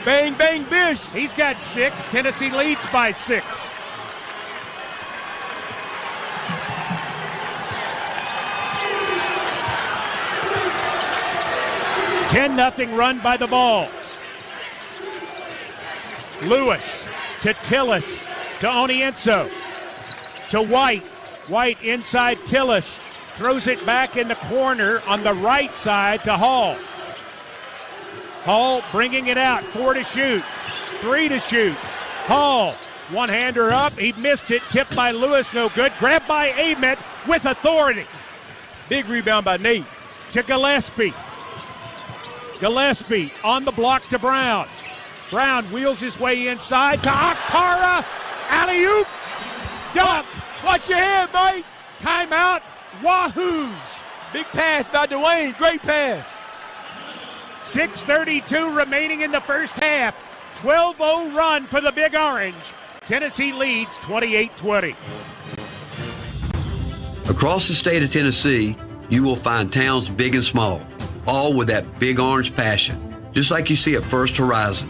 Bang, bang, Bish. He's got 6. Tennessee leads by 6. (10-0) run by the Vols. Lewis to Tillis to Onienso to White. White inside Tillis. Throws it back in the corner on the right side to Hall. Hall bringing it out. 4 to shoot. 3 to shoot. Hall, one-hander up. He missed it. Tipped by Lewis. No good. Grabbed by Ament with authority. Big rebound by Nate. To Gillespie. Gillespie on the block to Brown. Brown wheels his way inside to Okpara. Alley-oop. Dunk. Watch your head, Mike. Timeout. Wahoos. Big pass by Dwayne. Great pass. 6:32 remaining in the first half. 12-0 run for the Big Orange. Tennessee leads 28-20. Across the state of Tennessee, you will find towns big and small, all with that big orange passion, just like you see at First Horizon,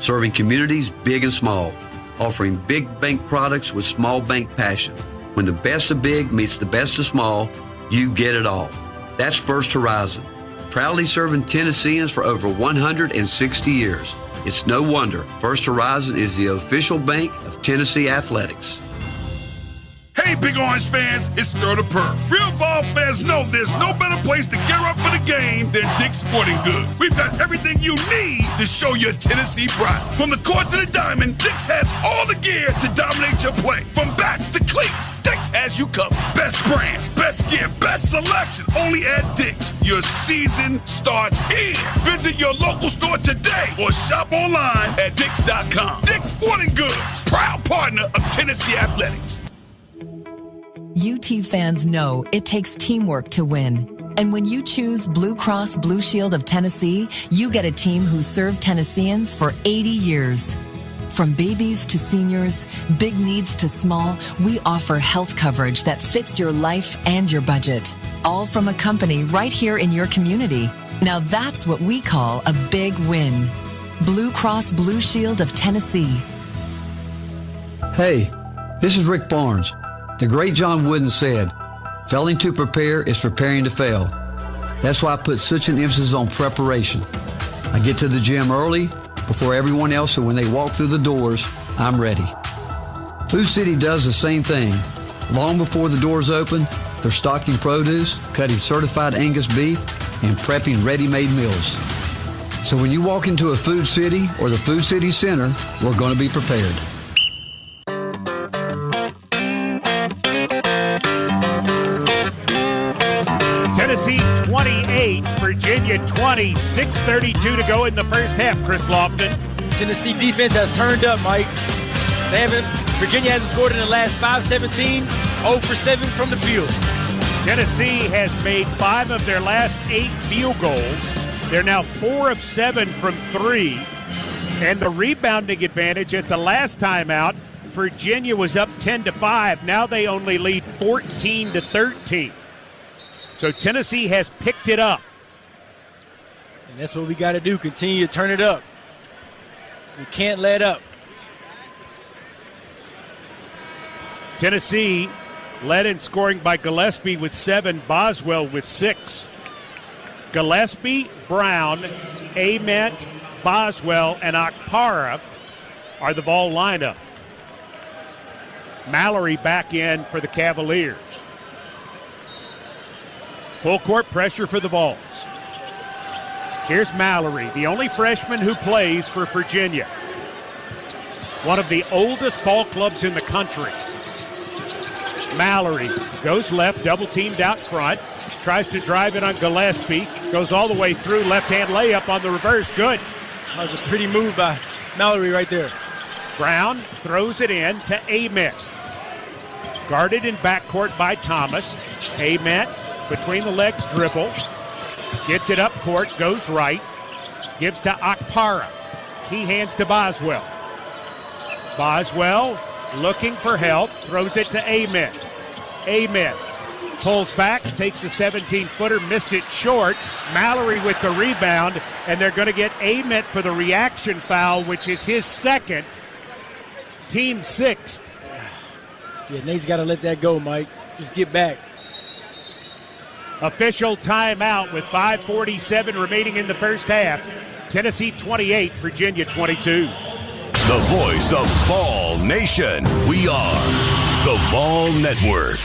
serving communities big and small, offering big bank products with small bank passion. When the best of big meets the best of small, you get it all. That's First Horizon, proudly serving Tennesseans for over 160 years. It's no wonder First Horizon is the official bank of Tennessee Athletics. Hey, Big Orange fans, it's Stir the Perk. Real ball fans know there's no better place to gear up for the game than Dick's Sporting Goods. We've got everything you need to show your Tennessee pride. From the court to the diamond, Dick's has all the gear to dominate your play. From bats to cleats, Dick's has you covered. Best brands, best gear, best selection, only at Dick's. Your season starts here. Visit your local store today or shop online at Dicks.com. Dick's Sporting Goods, proud partner of Tennessee Athletics. UT fans know it takes teamwork to win. And when you choose Blue Cross Blue Shield of Tennessee, you get a team who served Tennesseans for 80 years. From babies to seniors, big needs to small, we offer health coverage that fits your life and your budget. All from a company right here in your community. Now that's what we call a big win. Blue Cross Blue Shield of Tennessee. Hey, this is Rick Barnes. The great John Wooden said, failing to prepare is preparing to fail. That's why I put such an emphasis on preparation. I get to the gym early, before everyone else, so when they walk through the doors, I'm ready. Food City does the same thing. Long before the doors open, they're stocking produce, cutting certified Angus beef, and prepping ready-made meals. So when you walk into a Food City or the Food City Center, we're going to be prepared. Tennessee 28, Virginia 20, 6:32 to go in the first half. Chris Lofton. Tennessee defense has turned up, Mike. Virginia hasn't scored in the last 5-17, 0 for 7 from the field. Tennessee has made 5 of their last 8 field goals. They're now 4 of 7 from 3. And the rebounding advantage at the last time out, Virginia was up 10-5. Now they only lead 14-13. So Tennessee has picked it up. And that's what we got to do, continue to turn it up. We can't let up. Tennessee led in scoring by Gillespie with 7, Boswell with 6. Gillespie, Brown, Ament, Boswell, and Okpara are the ball lineup. Mallory back in for the Cavaliers. Full court pressure for the Vols. Here's Mallory, the only freshman who plays for Virginia. One of the oldest ball clubs in the country. Mallory goes left, double teamed out front, tries to drive it on Gillespie, goes all the way through, left-hand layup on the reverse, good. That was a pretty move by Mallory right there. Brown throws it in to Ament. Guarded in backcourt by Thomas. Ament between the legs dribble. Gets it up court, goes right. Gives to Okpara. He hands to Boswell. Boswell looking for help. Throws it to Ament. Ament pulls back, takes a 17-footer, missed it short. Mallory with the rebound, and they're going to get Ament for the reaction foul, which is his second. Team 6th. Yeah, Nate's got to let that go, Mike. Just get back. Official timeout with 5:47 remaining in the first half. Tennessee 28, Virginia 22. The voice of Vol Nation. We are the Vol Network.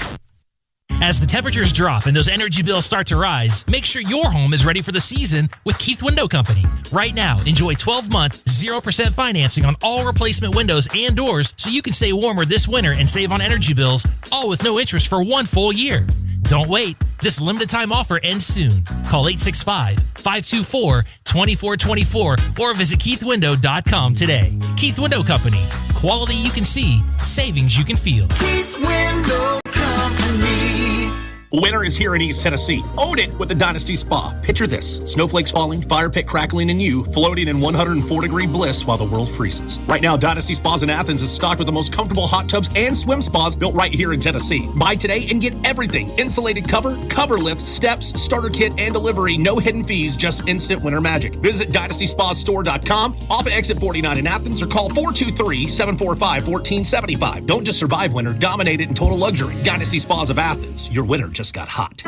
As the temperatures drop and those energy bills start to rise, make sure your home is ready for the season with Keith Window Company. Right now, enjoy 12-month, 0% financing on all replacement windows and doors so you can stay warmer this winter and save on energy bills, all with no interest for 1 full year. Don't wait. This limited time offer ends soon. Call 865-524-2424 or visit KeithWindow.com today. Keith Window Company. Quality you can see, savings you can feel. Keith Window Company. Winter is here in East Tennessee. Own it with the Dynasty Spa. Picture this. Snowflakes falling, fire pit crackling, and you floating in 104-degree bliss while the world freezes. Right now, Dynasty Spas in Athens is stocked with the most comfortable hot tubs and swim spas built right here in Tennessee. Buy today and get everything. Insulated cover lift, steps, starter kit, and delivery. No hidden fees, just instant winter magic. Visit DynastySpaStore.com, off of exit 49 in Athens, or call 423-745-1475. Don't just survive winter, dominate it in total luxury. Dynasty Spas of Athens. Your winter just got hot.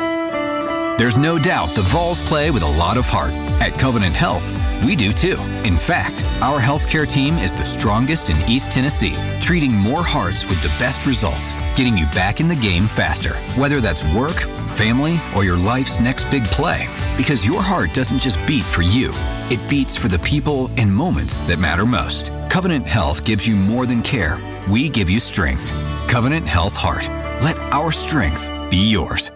There's no doubt the Vols play with a lot of heart. At Covenant Health, we do too. In fact, our healthcare team is the strongest in East Tennessee, treating more hearts with the best results, getting you back in the game faster. Whether that's work, family, or your life's next big play. Because your heart doesn't just beat for you, it beats for the people and moments that matter most. Covenant Health gives you more than care. We give you strength. Covenant Health Heart. Let our strength be yours.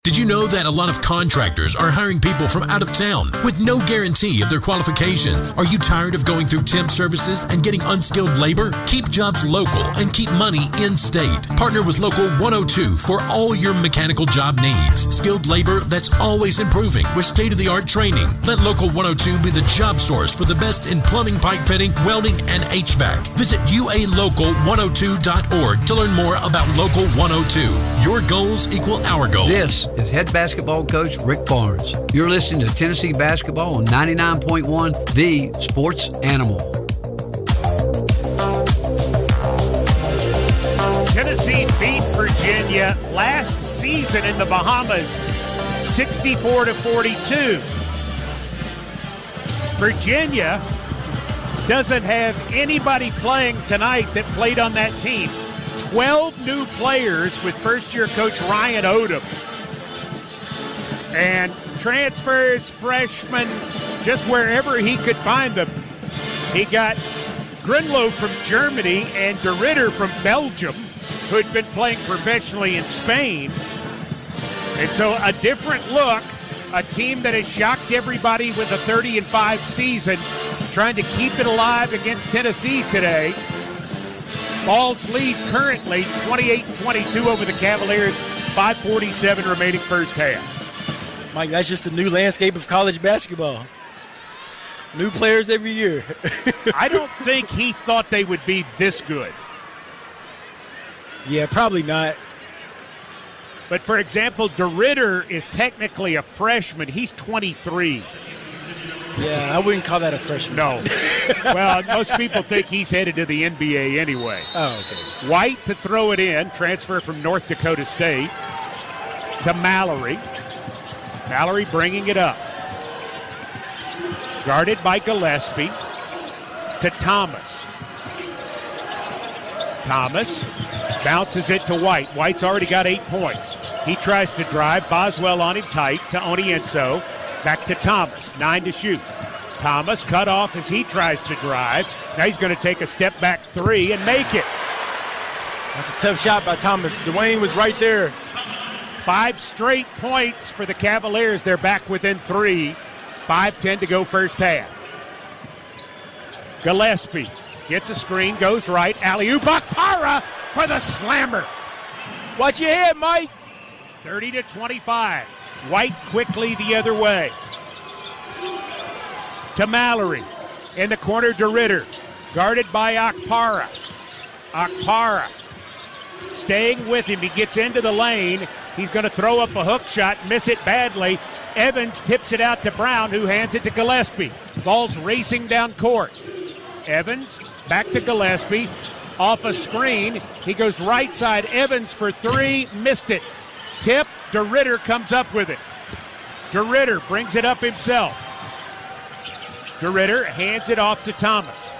Did you know that a lot of contractors are hiring people from out of town with no guarantee of their qualifications? Are you tired of going through temp services and getting unskilled labor? Keep jobs local and keep money in-state. Partner with Local 102 for all your mechanical job needs. Skilled labor that's always improving with state-of-the-art training. Let Local 102 be the job source for the best in plumbing, pipe fitting, welding, and HVAC. Visit ualocal102.org to learn more about Local 102. Your goals equal our goals. This is head basketball coach Rick Barnes. You're listening to Tennessee Basketball on 99.1, the sports animal. Tennessee beat Virginia last season in the Bahamas 64-42. Virginia doesn't have anybody playing tonight that played on that team. 12 new players with first-year coach Ryan Odom. And transfers, freshmen, just wherever he could find them. He got Grinlow from Germany and De Ridder from Belgium, who had been playing professionally in Spain. And so a different look, a team that has shocked everybody with a 30-5 season, trying to keep it alive against Tennessee today. Vols lead currently 28-22 over the Cavaliers, 5:47 remaining first half. Mike, that's just the new landscape of college basketball. New players every year. I don't think he thought they would be this good. Yeah, probably not. But, for example, De Ridder is technically a freshman. He's 23. Yeah, I wouldn't call that a freshman. No. Well, most people think he's headed to the NBA anyway. Oh, okay. White to throw it in, transfer from North Dakota State to Mallory. Mallory bringing it up. Guarded by Gillespie to Thomas. Thomas bounces it to White. White's already got 8 points. He tries to drive. Boswell on him tight to Onienso. Back to Thomas. 9 to shoot. Thomas cut off as he tries to drive. Now he's going to take a step back three and make it. That's a tough shot by Thomas. Dwayne was right there. 5 straight points for the Cavaliers. They're back within 3. 5:10 to go first half. Gillespie gets a screen, goes right. Alley-oop, Akpara for the slammer. Watch your head, Mike. 30-25. White quickly the other way. To Mallory. In the corner, De Ridder. Guarded by Akpara. Akpara staying with him. He gets into the lane. He's going to throw up a hook shot, miss it badly. Evans tips it out to Brown, who hands it to Gillespie. Ball's racing down court. Evans back to Gillespie. Off a screen. He goes right side. Evans for 3. Missed it. Tip. De Ridder comes up with it. De Ridder brings it up himself. De Ridder hands it off to Thomas.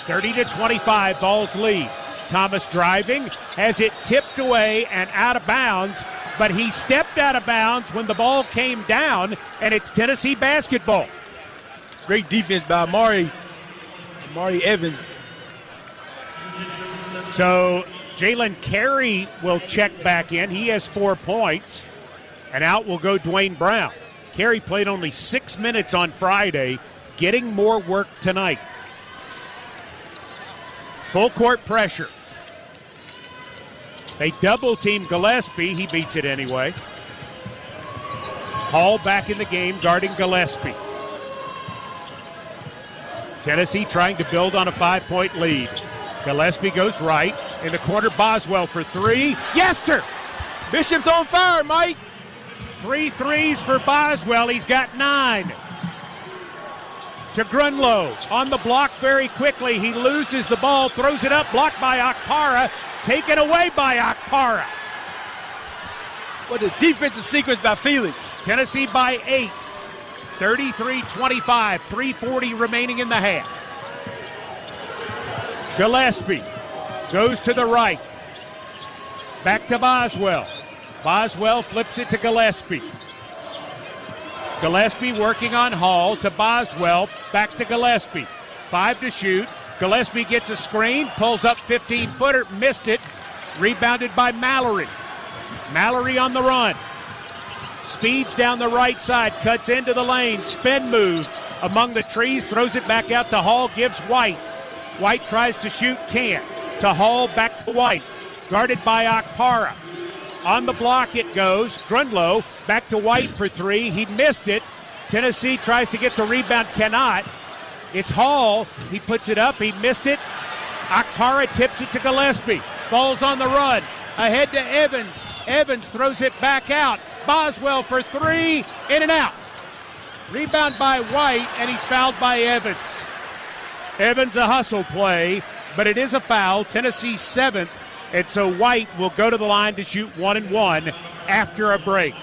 30-25, Vols lead. Thomas driving, has it tipped away and out of bounds, but he stepped out of bounds when the ball came down, and it's Tennessee basketball. Great defense by Amari Evans. So Jalen Carey will check back in. He has 4 points, and out will go Dwayne Brown. Carey played only 6 minutes on Friday, getting more work tonight. Full court pressure. They double team Gillespie. He beats it anyway. Hall back in the game guarding Gillespie. Tennessee trying to build on a 5-point lead. Gillespie goes right. In the corner, Boswell for three. Yes, sir! Bishop's on fire, Mike. 3 threes for Boswell. He's got 9. To Grunlow. On the block very quickly. He loses the ball, throws it up, blocked by Okpara. Taken away by Okpara. What a defensive sequence by Felix. Tennessee by 8. 33-25. 3:40 remaining in the half. Gillespie goes to the right. Back to Boswell. Boswell flips it to Gillespie. Gillespie working on Hall to Boswell. Back to Gillespie. 5 to shoot. Gillespie gets a screen. Pulls up 15-footer. Missed it. Rebounded by Mallory. Mallory on the run. Speeds down the right side. Cuts into the lane. Spin move among the trees. Throws it back out to Hall. Gives White. White tries to shoot. Can't. To Hall. Back to White. Guarded by Okpara. On the block it goes. Grunlow back to White for 3. He missed it. Tennessee tries to get the rebound. Cannot. It's Hall. He puts it up. He missed it. Okpara tips it to Gillespie. Ball's on the run. Ahead to Evans. Evans throws it back out. Boswell for 3. In and out. Rebound by White, and he's fouled by Evans. Evans a hustle play, but it is a foul. Tennessee 7th. And so White will go to the line to shoot 1-1 after a break.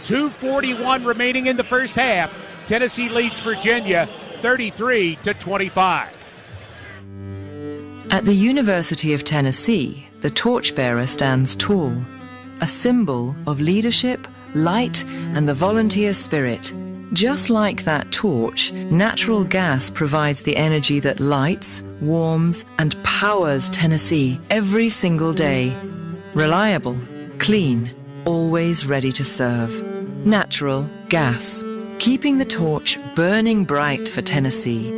2:41 remaining in the first half. Tennessee leads Virginia 33-25. At the University of Tennessee, the torchbearer stands tall, a symbol of leadership, light, and the volunteer spirit. Just like that torch, natural gas provides the energy that lights, warms, and powers Tennessee every single day. Reliable, clean, always ready to serve. Natural gas, keeping the torch burning bright for Tennessee.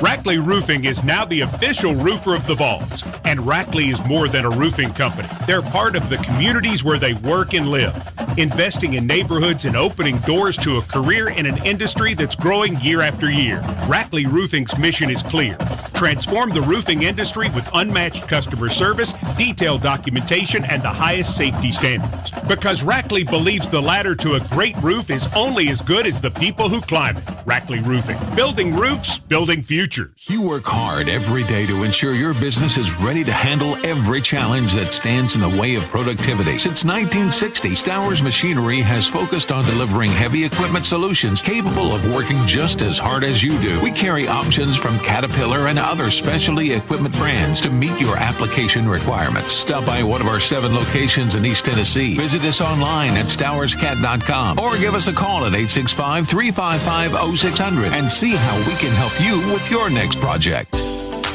Rackley Roofing is now the official roofer of the Vols, and Rackley is more than a roofing company. They're part of the communities where they work and live, investing in neighborhoods and opening doors to a career in an industry that's growing year after year. Rackley Roofing's mission is clear: transform the roofing industry with unmatched customer service, detailed documentation, and the highest safety standards. Because Rackley believes the ladder to a great roof is only as good as the people who climb it. Rackley Roofing, building roofs, building futures. You work hard every day to ensure your business is ready to handle every challenge that stands in the way of productivity. Since 1960, Stowers Machinery has focused on delivering heavy equipment solutions capable of working just as hard as you do. We carry options from Caterpillar and other specialty equipment brands to meet your application requirements. Stop by one of our 7 locations in East Tennessee. Visit us online at StowersCat.com or give us a call at 865-355-0600 and see how we can help you with your next project.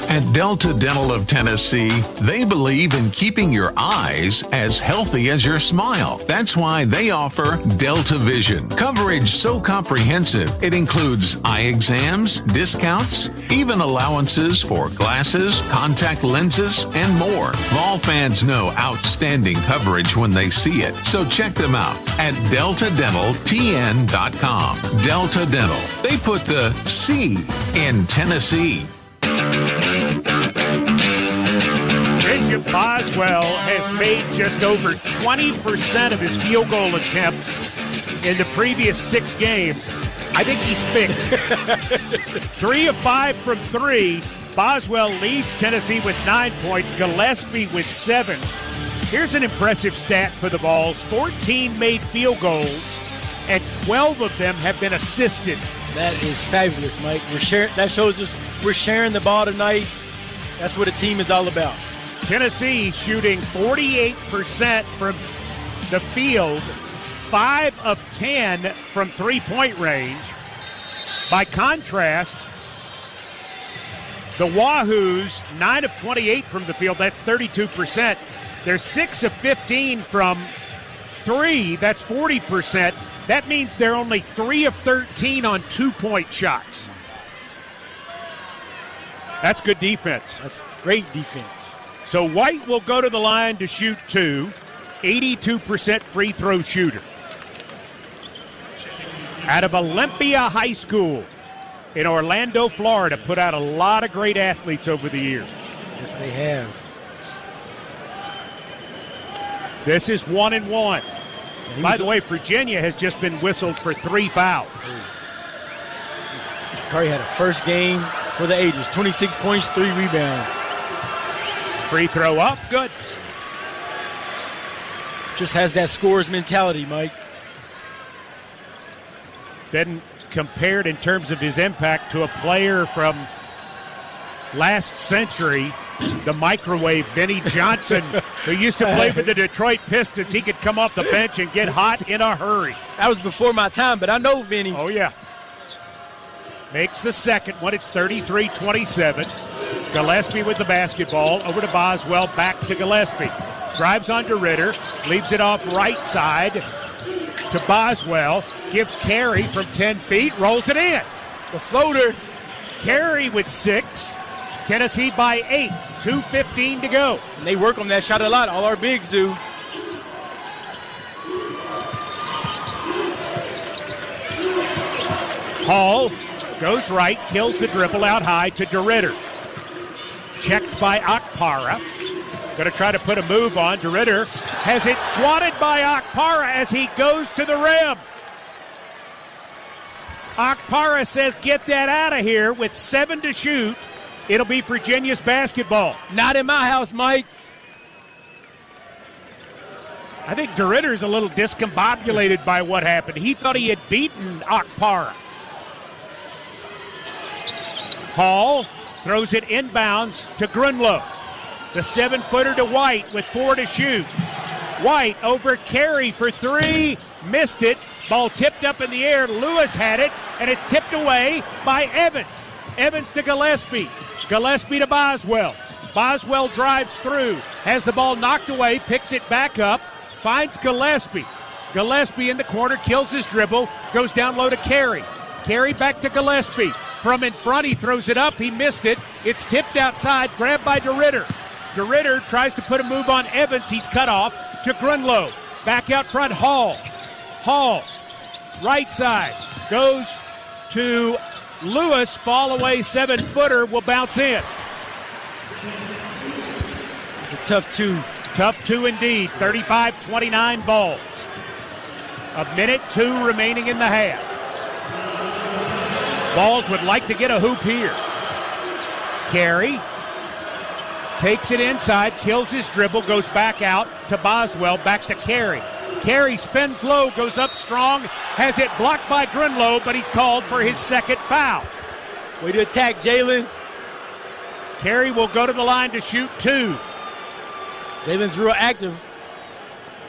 At Delta Dental of Tennessee, they believe in keeping your eyes as healthy as your smile. That's why they offer Delta Vision. Coverage so comprehensive, it includes eye exams, discounts, even allowances for glasses, contact lenses, and more. Vol fans know outstanding coverage when they see it, so check them out at DeltaDentalTN.com. Delta Dental. They put the C in Tennessee. Bishop Boswell has made just over 20% of his field goal attempts in the previous 6 games. I think he's fixed. 3 of 5 from 3. Boswell leads Tennessee with 9 points. Gillespie with 7. Here's an impressive stat for the Vols. 14 made field goals, and 12 of them have been assisted. That is fabulous, Mike. That shows us we're sharing the ball tonight. That's what a team is all about. Tennessee shooting 48% from the field, 5 of 10 from three-point range. By contrast, the Wahoos, 9 of 28 from the field, that's 32%. They're 6 of 15 from 3, that's 40%. That means they're only 3 of 13 on 2-point shots. That's good defense. That's great defense. So White will go to the line to shoot 2, 82% free throw shooter. out of Olympia High School in Orlando, Florida. Put out a lot of great athletes over the years. Yes, they have. This is 1-1. By the way, Virginia has just been whistled for 3 fouls. Curry had a first game for the ages. 26 points, 3 rebounds. Free throw up, good. Just has that scorer's mentality, Mike. Been compared in terms of his impact to a player from last century, the microwave Benny Johnson, who used to play for the Detroit Pistons. He could come off the bench and get hot in a hurry. That was before my time, but I know Benny. Oh, yeah. Makes the second one. It's 33-27. Gillespie with the basketball. Over to Boswell. Back to Gillespie. Drives on to Ritter. Leaves it off right side to Boswell. Gives Carey from 10 feet. Rolls it in. The floater. Carey with 6. Tennessee by 8. 2:15 to go. And they work on that shot a lot. All our bigs do. Hall goes right, kills the dribble out high to DeRitter. Checked by Akpara. Going to try to put a move on. DeRitter has it swatted by Akpara as he goes to the rim. Akpara says, get that out of here with 7 to shoot. It'll be Virginia's basketball. Not in my house, Mike. I think DeRitter's a little discombobulated by what happened. He thought he had beaten Akpara. Hall throws it inbounds to Grunlow. The 7-footer to White with 4 to shoot. White over Carey for 3. Missed it. Ball tipped up in the air. Lewis had it, and it's tipped away by Evans. Evans to Gillespie. Gillespie to Boswell. Boswell drives through. Has the ball knocked away. Picks it back up. Finds Gillespie. Gillespie in the corner. Kills his dribble. Goes down low to Carey. Carey back to Gillespie. From in front, he throws it up. He missed it. It's tipped outside. Grabbed by DeRitter. DeRitter tries to put a move on Evans. He's cut off to Grunlow. Back out front, Hall. Hall, right side. Goes to Lewis. Fall away 7-footer. Will bounce in. It's a tough 2. Tough 2 indeed. 35-29 balls. 1:02 remaining in the half. Balls would like to get a hoop here. Carey takes it inside, kills his dribble, goes back out to Boswell, back to Carey. Carey spins low, goes up strong, has it blocked by Grunlow, but he's called for his second foul. Way to attack, Jalen. Carey will go to the line to shoot 2. Jalen's real active.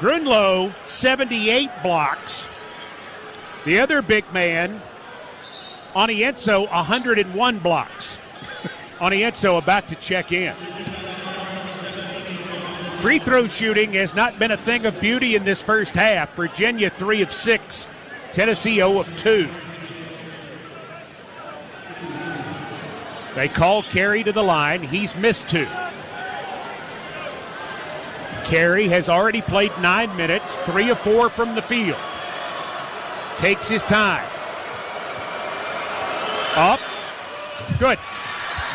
Grunlow, 78 blocks. The other big man, Onienso, 101 blocks. Onienso about to check in. Free throw shooting has not been a thing of beauty in this first half. Virginia 3 of 6. Tennessee 0 of 2. They call Carey to the line. He's missed 2. Carey has already played 9 minutes, 3 of 4 from the field. Takes his time. Up. Good.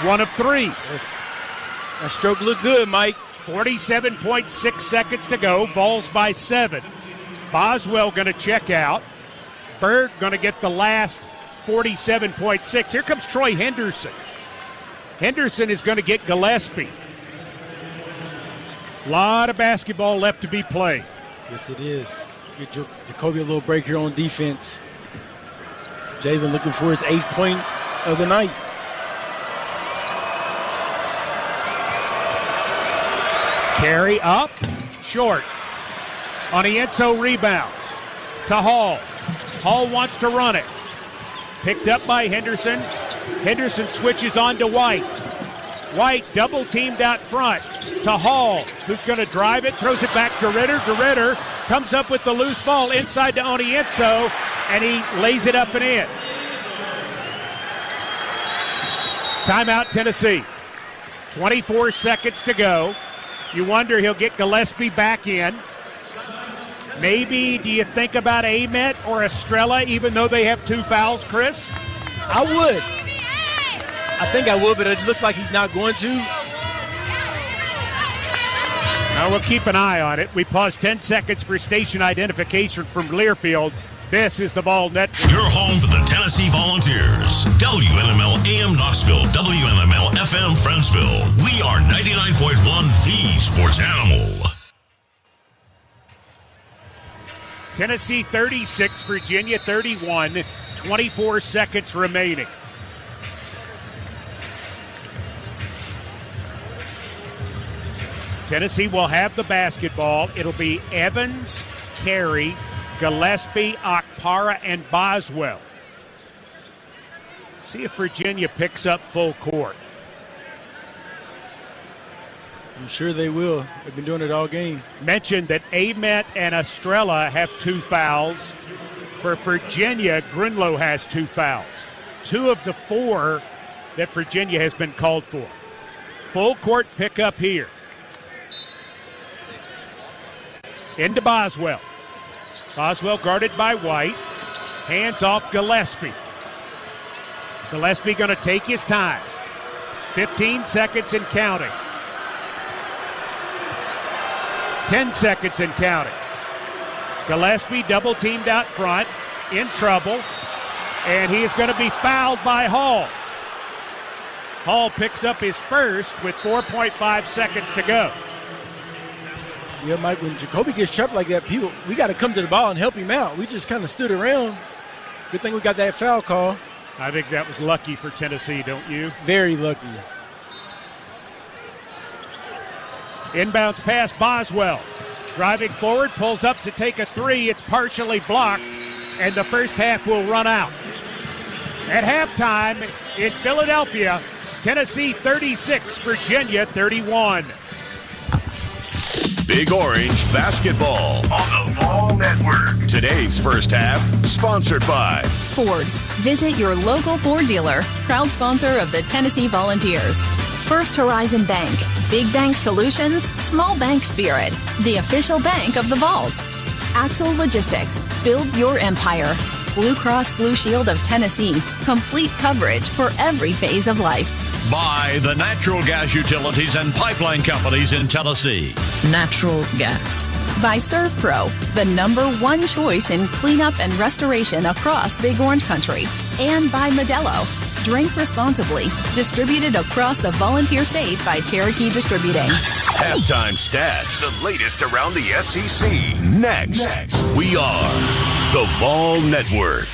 1 of 3. That stroke looked good, Mike. 47.6 seconds to go. Vols by 7. Boswell going to check out. Berg going to get the last 47.6. Here comes Troy Henderson. Henderson is going to get Gillespie. A lot of basketball left to be played. Yes, it is. Get Jacoby a little break here on defense. Jalen looking for his 8th point of the night. Carey up, short. Onienso rebounds to Hall. Hall wants to run it. Picked up by Henderson. Henderson switches on to White. White double teamed out front to Hall, who's going to drive it, throws it back to Ritter. DeRitter comes up with the loose ball inside to Onienso, and he lays it up and in. Timeout, Tennessee. 24 seconds to go. You wonder he'll get Gillespie back in. Maybe, do you think about Amet or Estrella, even though they have 2 fouls, Chris? I would. I think I would, but it looks like he's not going to. Now we'll keep an eye on it. We pause 10 seconds for station identification from Learfield. This is the Vol Network. Your home for the Tennessee Volunteers. WNML AM Knoxville, WNML FM Friendsville. We are 99.1 The Sports Animal. Tennessee 36, Virginia 31, 24 seconds remaining. Tennessee will have the basketball. It'll be Evans, Carey, Gillespie, Okpara, and Boswell. See if Virginia picks up full court. I'm sure they will. They've been doing it all game. Mentioned that Amet and Estrella have 2 fouls. For Virginia, Grunlow has 2 fouls. 2 of the 4 that Virginia has been called for. Full court pickup here. Into Boswell. Boswell guarded by White. Hands off Gillespie. Gillespie going to take his time. 15 seconds and counting. 10 seconds and counting. Gillespie double teamed out front. In trouble. And he is going to be fouled by Hall. Hall picks up his first with 4.5 seconds to go. Yeah, Mike, when Jacoby gets trapped like that, we got to come to the ball and help him out. We just kind of stood around. Good thing we got that foul call. I think that was lucky for Tennessee, don't you? Very lucky. Inbounds pass, Boswell. Driving forward, pulls up to take a 3. It's partially blocked, and the first half will run out. At halftime in Philadelphia, Tennessee 36, Virginia 31. Big Orange Basketball on the Vol Network. Today's first half, sponsored by Ford. Visit your local Ford dealer, proud sponsor of the Tennessee Volunteers. First Horizon Bank, big bank solutions, small bank spirit, the official bank of the Vols. Axel Logistics, build your empire. Blue Cross Blue Shield of Tennessee, complete coverage for every phase of life. By the natural gas utilities and pipeline companies in Tennessee. Natural gas. By ServPro, the #1 choice in cleanup and restoration across Big Orange Country. And by Modelo. Drink responsibly. Distributed across the Volunteer State by Cherokee Distributing. Halftime stats. The latest around the SEC. Next. We are the Vol Network.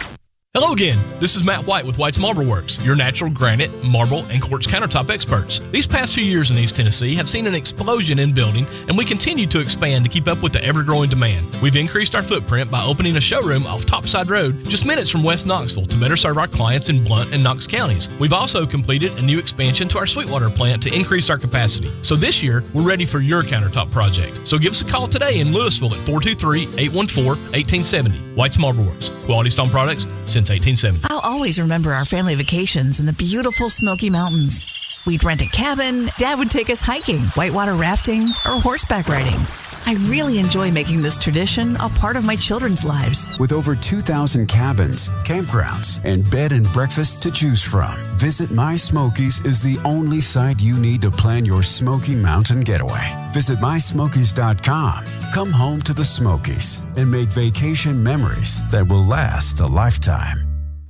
Hello again. This is Matt White with White's Marble Works, your natural granite, marble, and quartz countertop experts. These past 2 years in East Tennessee have seen an explosion in building, and we continue to expand to keep up with the ever-growing demand. We've increased our footprint by opening a showroom off Topside Road, just minutes from West Knoxville, to better serve our clients in Blount and Knox counties. We've also completed a new expansion to our Sweetwater plant to increase our capacity. So this year, we're ready for your countertop project. So give us a call today in Louisville at 423-814-1870. White's Marble Works, quality stone products since 1870. I'll always remember our family vacations in the beautiful Smoky Mountains. We'd rent a cabin, Dad would take us hiking, whitewater rafting, or horseback riding. I really enjoy making this tradition a part of my children's lives. With over 2,000 cabins, campgrounds, and bed and breakfast to choose from, Visit My Smokies is the only site you need to plan your Smoky Mountain getaway. Visit mysmokies.com. Come home to the Smokies and make vacation memories that will last a lifetime.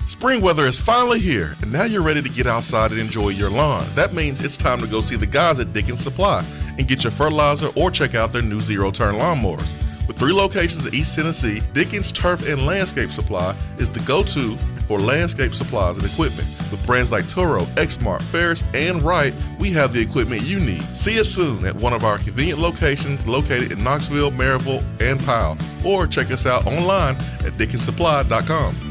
Spring weather is finally here, and now you're ready to get outside and enjoy your lawn. That means it's time to go see the guys at Dickens Supply and get your fertilizer or check out their new zero-turn lawnmowers. With 3 locations in East Tennessee, Dickens Turf and Landscape Supply is the go-to for landscape supplies and equipment. With brands like Toro, Exmark, Ferris, and Wright, we have the equipment you need. See us soon at one of our convenient locations located in Knoxville, Maryville, and Powell, or check us out online at dickensupply.com.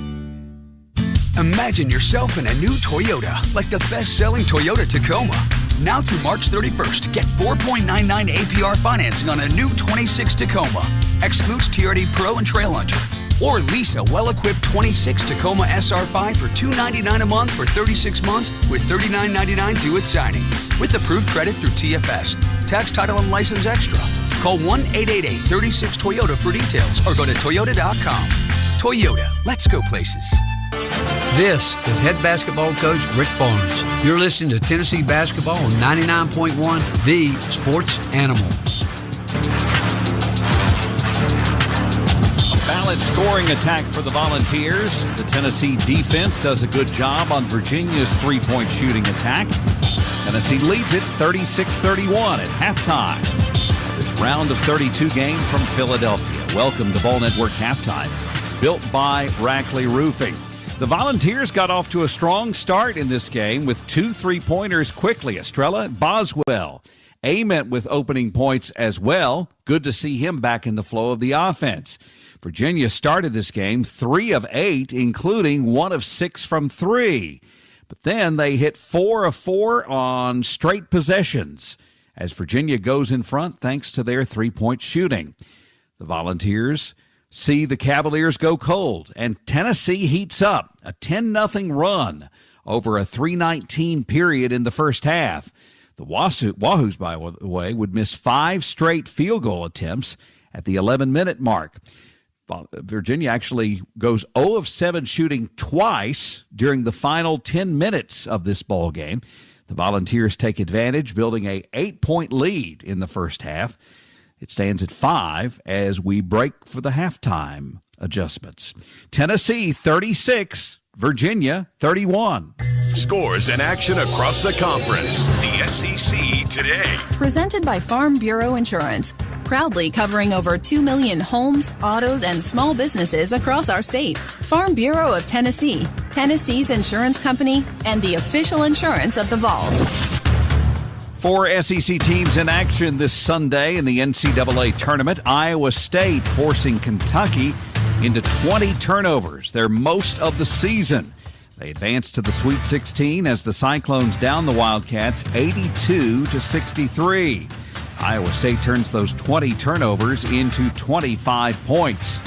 Imagine yourself in a new Toyota, like the best-selling Toyota Tacoma. Now through March 31st, get 4.99 APR financing on a new 26 Tacoma. Excludes TRD Pro and Trail Hunter. Or lease a well-equipped 26 Tacoma SR5 for $299 a month for 36 months with $39.99 due at signing. with approved credit through TFS. Tax, title, and license extra. Call 1-888-36-TOYOTA for details or go to Toyota.com. Toyota, let's go places. This is head basketball coach Rick Barnes. You're listening to Tennessee Basketball on 99.1, the Sports Animal. Balanced scoring attack for the Volunteers. The Tennessee defense does a good job on Virginia's three-point shooting attack. Tennessee leads it 36-31 at halftime. This round of 32 game from Philadelphia. Welcome to Ball Network Halftime, built by Rackley Roofing. The Volunteers got off to a strong start in this game with 2 3-pointers quickly. Estrella Boswell. Ament with opening points as well. Good to see him back in the flow of the offense. Virginia started this game 3 of 8, including 1 of 6 from 3. But then they hit 4 of 4 on straight possessions as Virginia goes in front thanks to their 3-point shooting. The Volunteers see the Cavaliers go cold, and Tennessee heats up. A 10-0 run over a 3:19 period in the first half. The Wahoos, by the way, would miss 5 straight field goal attempts at the 11-minute mark. Virginia actually goes 0 of 7 shooting twice during the final 10 minutes of this ball game. The Volunteers take advantage, building a 8-point lead in the first half. It stands at 5 as we break for the halftime adjustments. Tennessee 36, Virginia 31. Scores and action across the conference. The SEC today. Presented by Farm Bureau Insurance. Proudly covering over 2 million homes, autos, and small businesses across our state. Farm Bureau of Tennessee, Tennessee's insurance company, and the official insurance of the Vols. 4 SEC teams in action this Sunday in the NCAA tournament. Iowa State forcing Kentucky into 20 turnovers, their most of the season. They advance to the Sweet 16 as the Cyclones down the Wildcats 82-63. Iowa State turns those 20 turnovers into 25 points.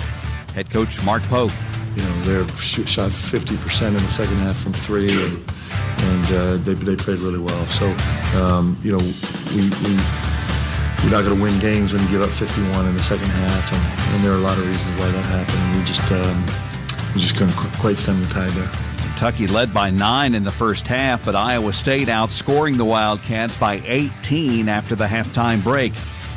Head coach Mark Pope. They shot 50% in the second half from 3, and they played really well. So, we're not going to win games when you give up 51 in the second half, and there are a lot of reasons why that happened. We just couldn't quite stem the tide there. Kentucky led by 9 in the first half, but Iowa State outscoring the Wildcats by 18 after the halftime break.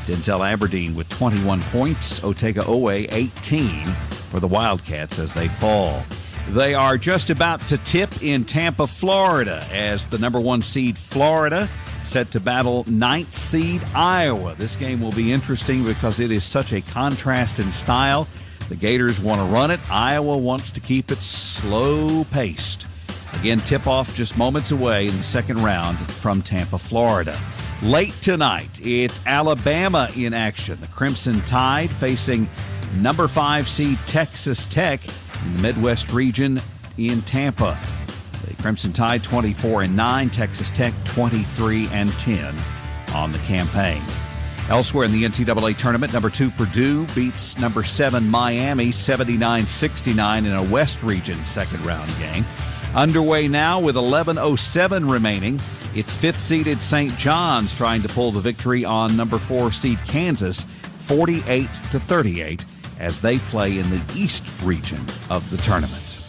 Denzel Aberdeen with 21 points, Otega Owe 18 for the Wildcats as they fall. They are just about to tip in Tampa, Florida, as the number 1 seed Florida set to battle 9th seed Iowa. This game will be interesting because it is such a contrast in style. The Gators want to run it. Iowa wants to keep it slow-paced. Again, tip-off just moments away in the second round from Tampa, Florida. Late tonight, it's Alabama in action. The Crimson Tide facing number 5 seed Texas Tech in the Midwest region in Tampa. The Crimson Tide 24-9, Texas Tech 23-10 on the campaign. Elsewhere in the NCAA tournament, number 2 Purdue beats number 7 Miami 79-69 in a West region second-round game. Underway now with 11:07 remaining. It's 5th-seeded St. John's trying to pull the victory on number 4 seed Kansas 48-38 as they play in the East region of the tournament.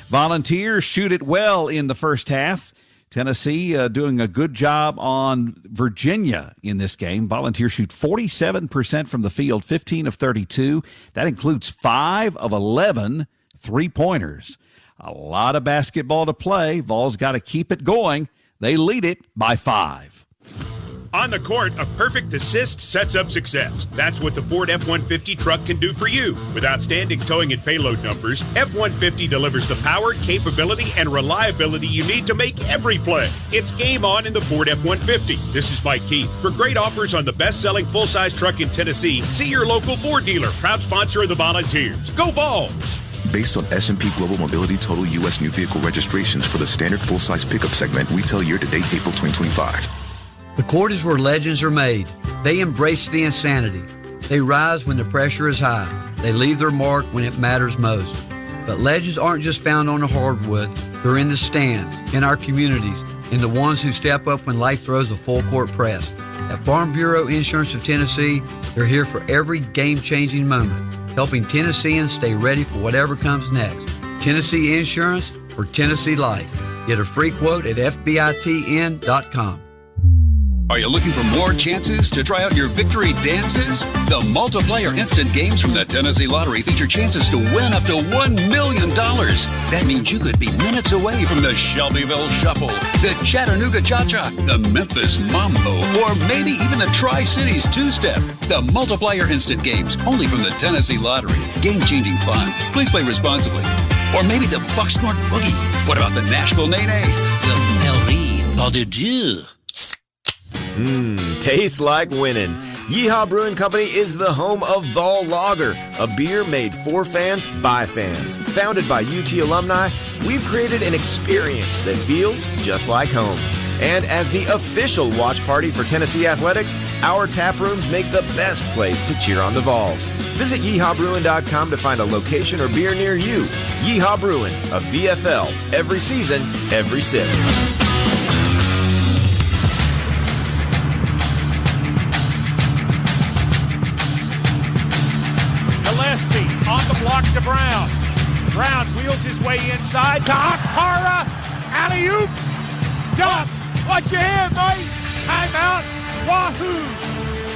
Volunteers shoot it well in the first half. Tennessee doing a good job on Virginia in this game. Volunteers shoot 47% from the field, 15 of 32. That includes 5 of 11 3-pointers. A lot of basketball to play. Vols got to keep it going. They lead it by 5. On the court, a perfect assist sets up success. That's what the Ford F-150 truck can do for you. With outstanding towing and payload numbers, F-150 delivers the power, capability, and reliability you need to make every play. It's game on in the Ford F-150. This is Mike Keith. For great offers on the best-selling full-size truck in Tennessee, see your local Ford dealer, proud sponsor of the Volunteers. Go Vols! Based on S&P Global Mobility total U.S. new vehicle registrations for the standard full-size pickup segment, retail year-to-date April 2025. The court is where legends are made. They embrace the insanity. They rise when the pressure is high. They leave their mark when it matters most. But legends aren't just found on the hardwood. They're in the stands, in our communities, and the ones who step up when life throws a full-court press. At Farm Bureau Insurance of Tennessee, they're here for every game-changing moment, helping Tennesseans stay ready for whatever comes next. Tennessee Insurance for Tennessee Life. Get a free quote at FBITN.com. Are you looking for more chances to try out your victory dances? The multiplayer instant games from the Tennessee Lottery feature chances to win up to $1 million. That means you could be minutes away from the Shelbyville Shuffle, the Chattanooga Cha-Cha, the Memphis Mambo, or maybe even the Tri-Cities Two-Step. The multiplayer instant games only from the Tennessee Lottery. Game-changing fun. Please play responsibly. Or maybe the Bucksnort Boogie. What about the Nashville Nae Nae? The Paris Pas de Dieu. Tastes like winning. Yeehaw Brewing Company is the home of Vol Lager, a beer made for fans by fans. Founded by UT alumni, we've created an experience that feels just like home. And as the official watch party for Tennessee Athletics, our tap rooms make the best place to cheer on the Vols. Visit yeehawbrewing.com to find a location or beer near you. Yeehaw Brewing, a VFL, every season, every sip. On the block to Brown. Brown wheels his way inside to Akpara. Alley-oop. Dunk. Watch your hand, Mike. Timeout. Wahoo.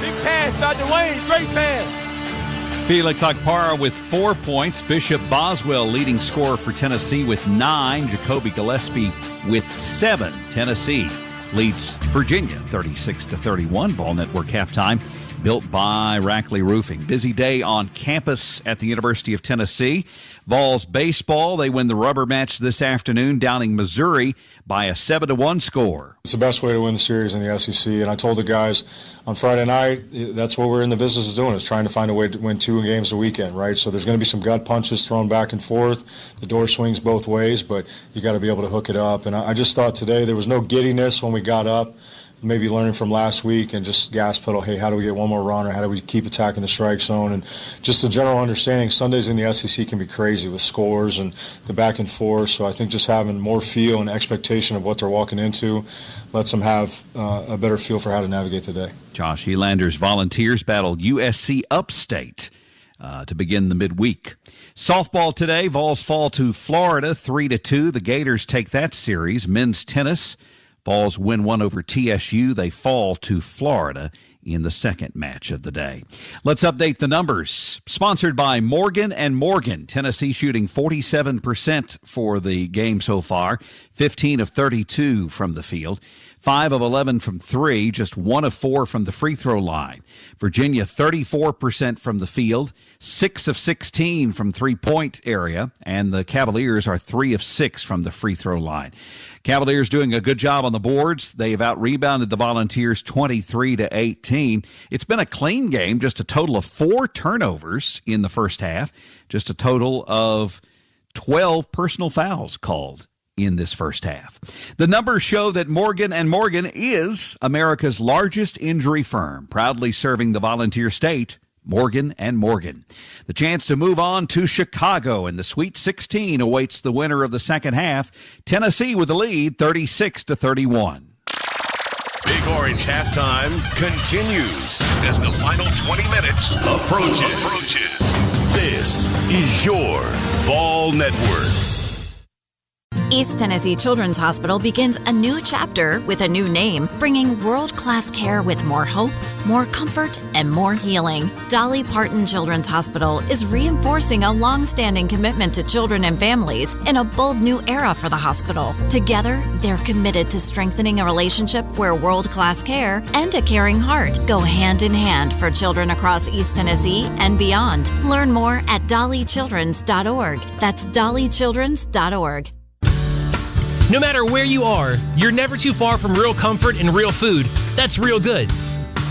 Big pass by Dwayne. Great pass. Felix Akpara with 4 points. Bishop Boswell leading scorer for Tennessee with 9. Jacoby Gillespie with 7. Tennessee leads Virginia 36-31. Vol Network halftime. Built by Rackley Roofing. Busy day on campus at the University of Tennessee. Vols baseball, they win the rubber match this afternoon, downing Missouri by a 7-1 score. It's the best way to win the series in the SEC, and I told the guys on Friday night, that's what we're in the business of doing, is trying to find a way to win 2 games a weekend, right? So there's going to be some gut punches thrown back and forth. The door swings both ways, but you got to be able to hook it up. And I just thought today there was no giddiness when we got up. Maybe learning from last week and just gas pedal, hey, how do we get one more run, or how do we keep attacking the strike zone? And just the general understanding, Sundays in the SEC can be crazy with scores and the back and forth. So I think just having more feel and expectation of what they're walking into lets them have a better feel for how to navigate the day. Josh Elander's Volunteers battle USC Upstate to begin the midweek. Softball today, Vols fall to Florida 3-2. The Gators take that series. Men's tennis, Vols win 1 over TSU. They fall to Florida in the second match of the day. Let's update the numbers. Sponsored by Morgan & Morgan. Tennessee shooting 47% for the game so far. 15 of 32 from the field. 5 of 11 from 3. Just 1 of 4 from the free throw line. Virginia 34% from the field. 6 of 16 from three-point area. And the Cavaliers are 3 of 6 from the free throw line. Cavaliers doing a good job on the boards. They've out-rebounded the Volunteers 23-18. It's been a clean game, just a total of 4 turnovers in the first half, just a total of 12 personal fouls called in this first half. The numbers show that Morgan & Morgan is America's largest injury firm, proudly serving the Volunteer State. Morgan & Morgan. The chance to move on to Chicago in the Sweet 16 awaits the winner of the second half. Tennessee with the lead, 36-31. Big Orange halftime continues as the final 20 minutes approaches. This is your Vol Network. East Tennessee Children's Hospital begins a new chapter with a new name, bringing world-class care with more hope, more comfort, and more healing. Dolly Parton Children's Hospital is reinforcing a long-standing commitment to children and families in a bold new era for the hospital. Together, they're committed to strengthening a relationship where world-class care and a caring heart go hand in hand for children across East Tennessee and beyond. Learn more at dollychildrens.org. That's dollychildrens.org. No matter where you are, you're never too far from real comfort and real food. That's real good.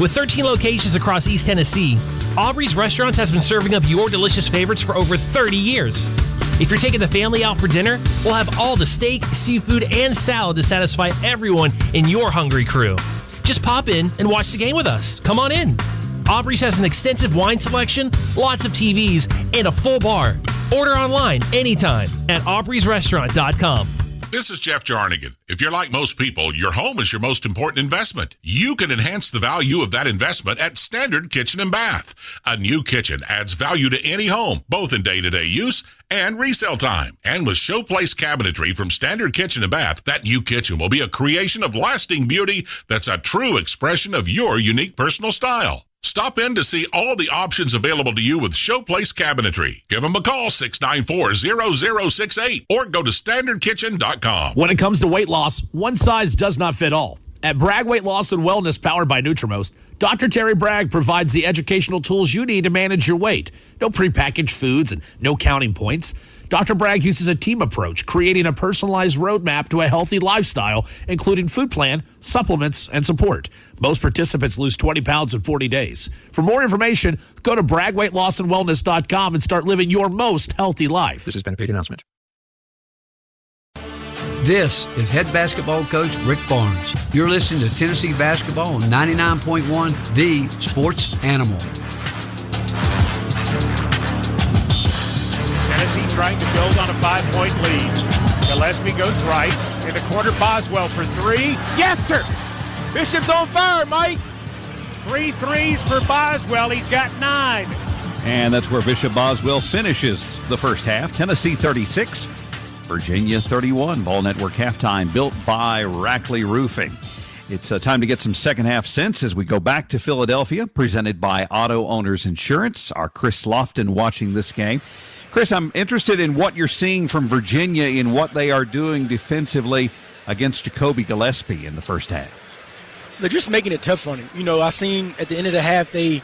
With 13 locations across East Tennessee, Aubrey's Restaurants has been serving up your delicious favorites for over 30 years. If you're taking the family out for dinner, we'll have all the steak, seafood, and salad to satisfy everyone in your hungry crew. Just pop in and watch the game with us. Come on in. Aubrey's has an extensive wine selection, lots of TVs, and a full bar. Order online anytime at aubreysrestaurant.com. This is Jeff Jarnigan. If you're like most people, your home is your most important investment. You can enhance the value of that investment at Standard Kitchen and Bath. A new kitchen adds value to any home, both in day-to-day use and resale time. And with Showplace Cabinetry from Standard Kitchen and Bath, that new kitchen will be a creation of lasting beauty that's a true expression of your unique personal style. Stop in to see all the options available to you with Showplace Cabinetry. Give them a call, 694-0068, or go to standardkitchen.com. When it comes to weight loss, one size does not fit all. At Bragg Weight Loss and Wellness, powered by Nutrimost, Dr. Terry Bragg provides the educational tools you need to manage your weight. No prepackaged foods and no counting points. Dr. Bragg uses a team approach, creating a personalized roadmap to a healthy lifestyle, including food plan, supplements, and support. Most participants lose 20 pounds in 40 days. For more information, go to BraggWeightLossAndWellness.com and start living your most healthy life. This has been a paid announcement. This is head basketball coach Rick Barnes. You're listening to Tennessee Basketball on 99.1, The Sports Animal. Tennessee trying to build on a 5-point lead. Gillespie goes right. In the corner, Boswell for three. Yes, sir! Bishop's on fire, Mike. 3 threes for Boswell. He's got 9. And that's where Bishop Boswell finishes the first half. Tennessee 36, Virginia 31. Ball Network halftime built by Rackley Roofing. It's time to get some second half sense as we go back to Philadelphia, presented by Auto Owners Insurance. Our Chris Lofton watching this game. Chris, I'm interested in what you're seeing from Virginia in what they are doing defensively against Jacoby Gillespie in the first half. They're just making it tough on him. You know, I seen at the end of the half they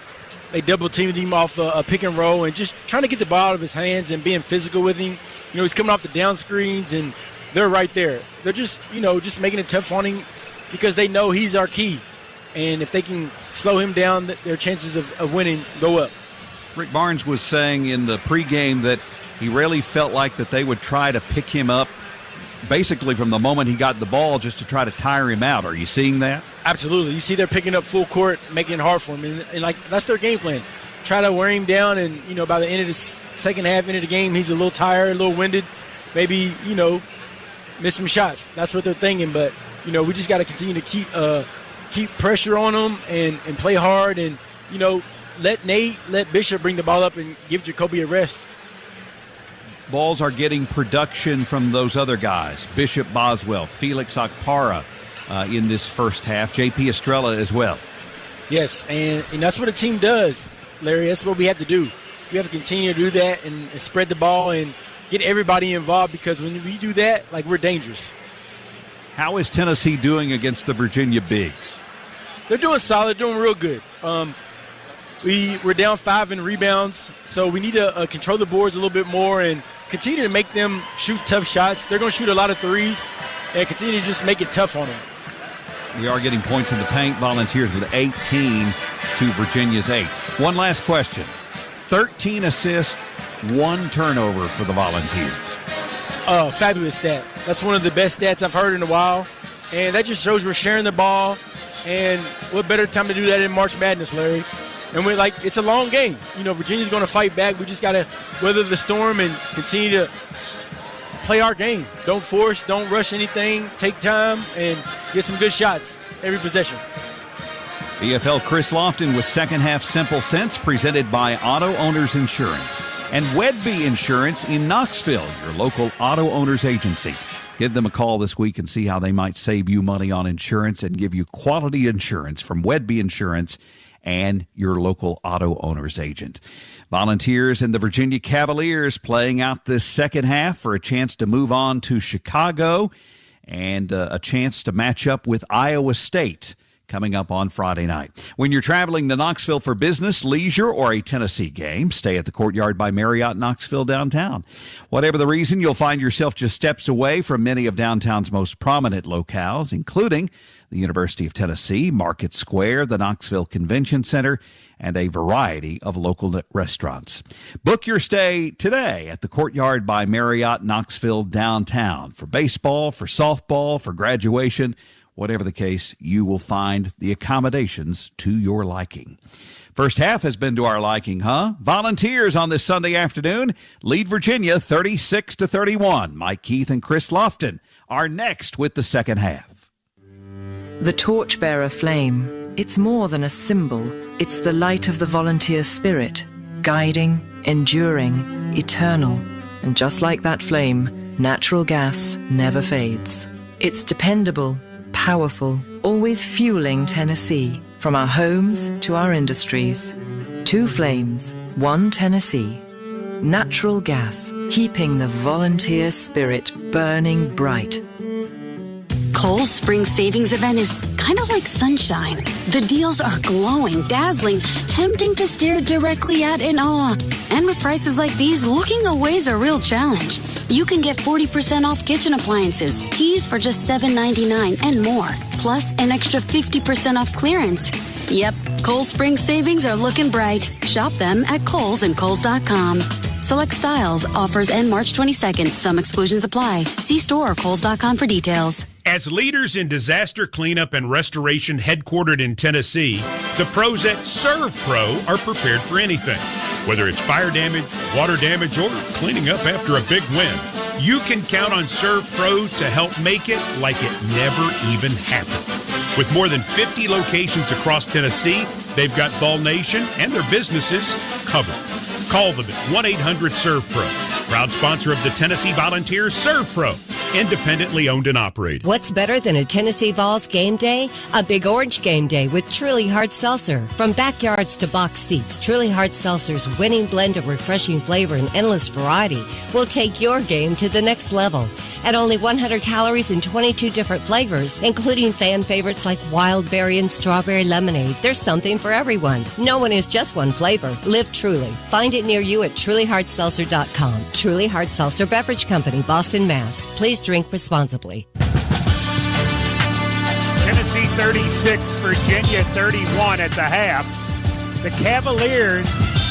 double teamed him off a pick and roll and just trying to get the ball out of his hands and being physical with him. You know, he's coming off the down screens and they're right there. They're just, just making it tough on him because they know he's our key. And if they can slow him down, their chances of winning go up. Rick Barnes was saying in the pregame that he really felt like that they would try to pick him up basically from the moment he got the ball just to try to tire him out. Are you seeing that? Absolutely. You see they're picking up full court, making it hard for him. And like, that's their game plan. Try to wear him down, and, by the end of the second half, end of the game, he's a little tired, a little winded, maybe, miss some shots. That's what they're thinking. But, we just got to continue to keep pressure on them and play hard and, let Bishop bring the ball up and give Jacoby a rest. Balls are getting production from those other guys. Bishop Boswell, Felix Okpara in this first half. J.P. Estrella as well. Yes, and that's what a team does, Larry. That's what we have to do. We have to continue to do that and spread the ball and get everybody involved because when we do that, we're dangerous. How is Tennessee doing against the Virginia Bigs? They're doing solid, doing real good. We're down 5 in rebounds, so we need to control the boards a little bit more and continue to make them shoot tough shots. They're going to shoot a lot of threes and continue to just make it tough on them. We are getting points in the paint. Volunteers with 18 to Virginia's 8. One last question. 13 assists, 1 turnover for the Volunteers. Fabulous stat. That's one of the best stats I've heard in a while. And that just shows we're sharing the ball. And what better time to do that in March Madness, Larry? And it's a long game. Virginia's going to fight back. We just got to weather the storm and continue to play our game. Don't force, don't rush anything. Take time and get some good shots every possession. EFL Chris Lofton with second half Simple Sense, presented by Auto Owners Insurance and Wedby Insurance in Knoxville, your local auto owners agency. Give them a call this week and see how they might save you money on insurance and give you quality insurance from Wedby Insurance and your local auto owner's agent. Volunteers and the Virginia Cavaliers playing out this second half for a chance to move on to Chicago and a chance to match up with Iowa State coming up on Friday night. When you're traveling to Knoxville for business, leisure, or a Tennessee game, stay at the Courtyard by Marriott Knoxville downtown. Whatever the reason, you'll find yourself just steps away from many of downtown's most prominent locales, including the University of Tennessee, Market Square, the Knoxville Convention Center, and a variety of local restaurants. Book your stay today at the Courtyard by Marriott Knoxville downtown for baseball, for softball, for graduation, Whatever the case, you will find the accommodations to your liking. First half has been to our liking, huh? Volunteers on this Sunday afternoon lead Virginia 36-31. Mike Keith and Chris Lofton are next with the second half. The torchbearer flame, it's more than a symbol. It's the light of the volunteer spirit, guiding, enduring, eternal. And just like that flame, natural gas never fades. It's dependable, powerful, always fueling Tennessee, from our homes to our industries. 2 flames, 1 Tennessee. Natural gas, keeping the volunteer spirit burning bright. Kohl's Spring Savings Event is kind of like sunshine. The deals are glowing, dazzling, tempting to stare directly at in awe. And with prices like these, looking away is a real challenge. You can get 40% off kitchen appliances, teas for just $7.99 and more, plus an extra 50% off clearance. Yep, Kohl's Spring Savings are looking bright. Shop them at Kohl's and Kohl's.com. Select styles, offers end March 22nd. Some exclusions apply. See store or Kohl's.com for details. As leaders in disaster cleanup and restoration headquartered in Tennessee, the pros at Serve Pro are prepared for anything. Whether it's fire damage, water damage, or cleaning up after a big win, you can count on Serve Pro to help make it like it never even happened. With more than 50 locations across Tennessee, they've got Vol Nation and their businesses covered. Call them at 1-800-SERVE-PRO. Proud sponsor of the Tennessee Volunteers, Serve Pro, independently owned and operated. What's better than a Tennessee Vols game day? A Big Orange game day with Truly Hard Seltzer. From backyards to box seats, Truly Hard Seltzer's winning blend of refreshing flavor and endless variety will take your game to the next level. At only 100 calories and 22 different flavors, including fan favorites like wild berry and strawberry lemonade, there's something for everyone. No one is just one flavor. Live Truly. Find it near you at trulyhardseltzer.com. Truly Hard Seltzer Beverage Company, Boston, Mass. Please drink responsibly. Tennessee 36, Virginia 31 at the half. The Cavaliers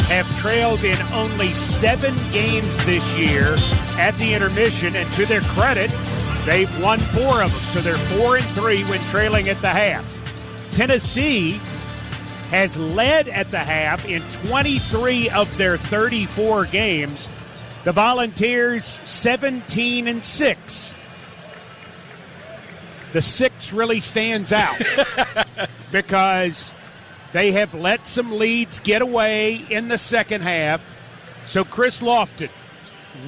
have trailed in only 7 games this year at the intermission, and to their credit, they've won 4 of them. So they're 4-3 when trailing at the half. Tennessee has led at the half in 23 of their 34 games. The Volunteers 17-6. The 6 really stands out because they have let some leads get away in the second half. So Chris Lofton,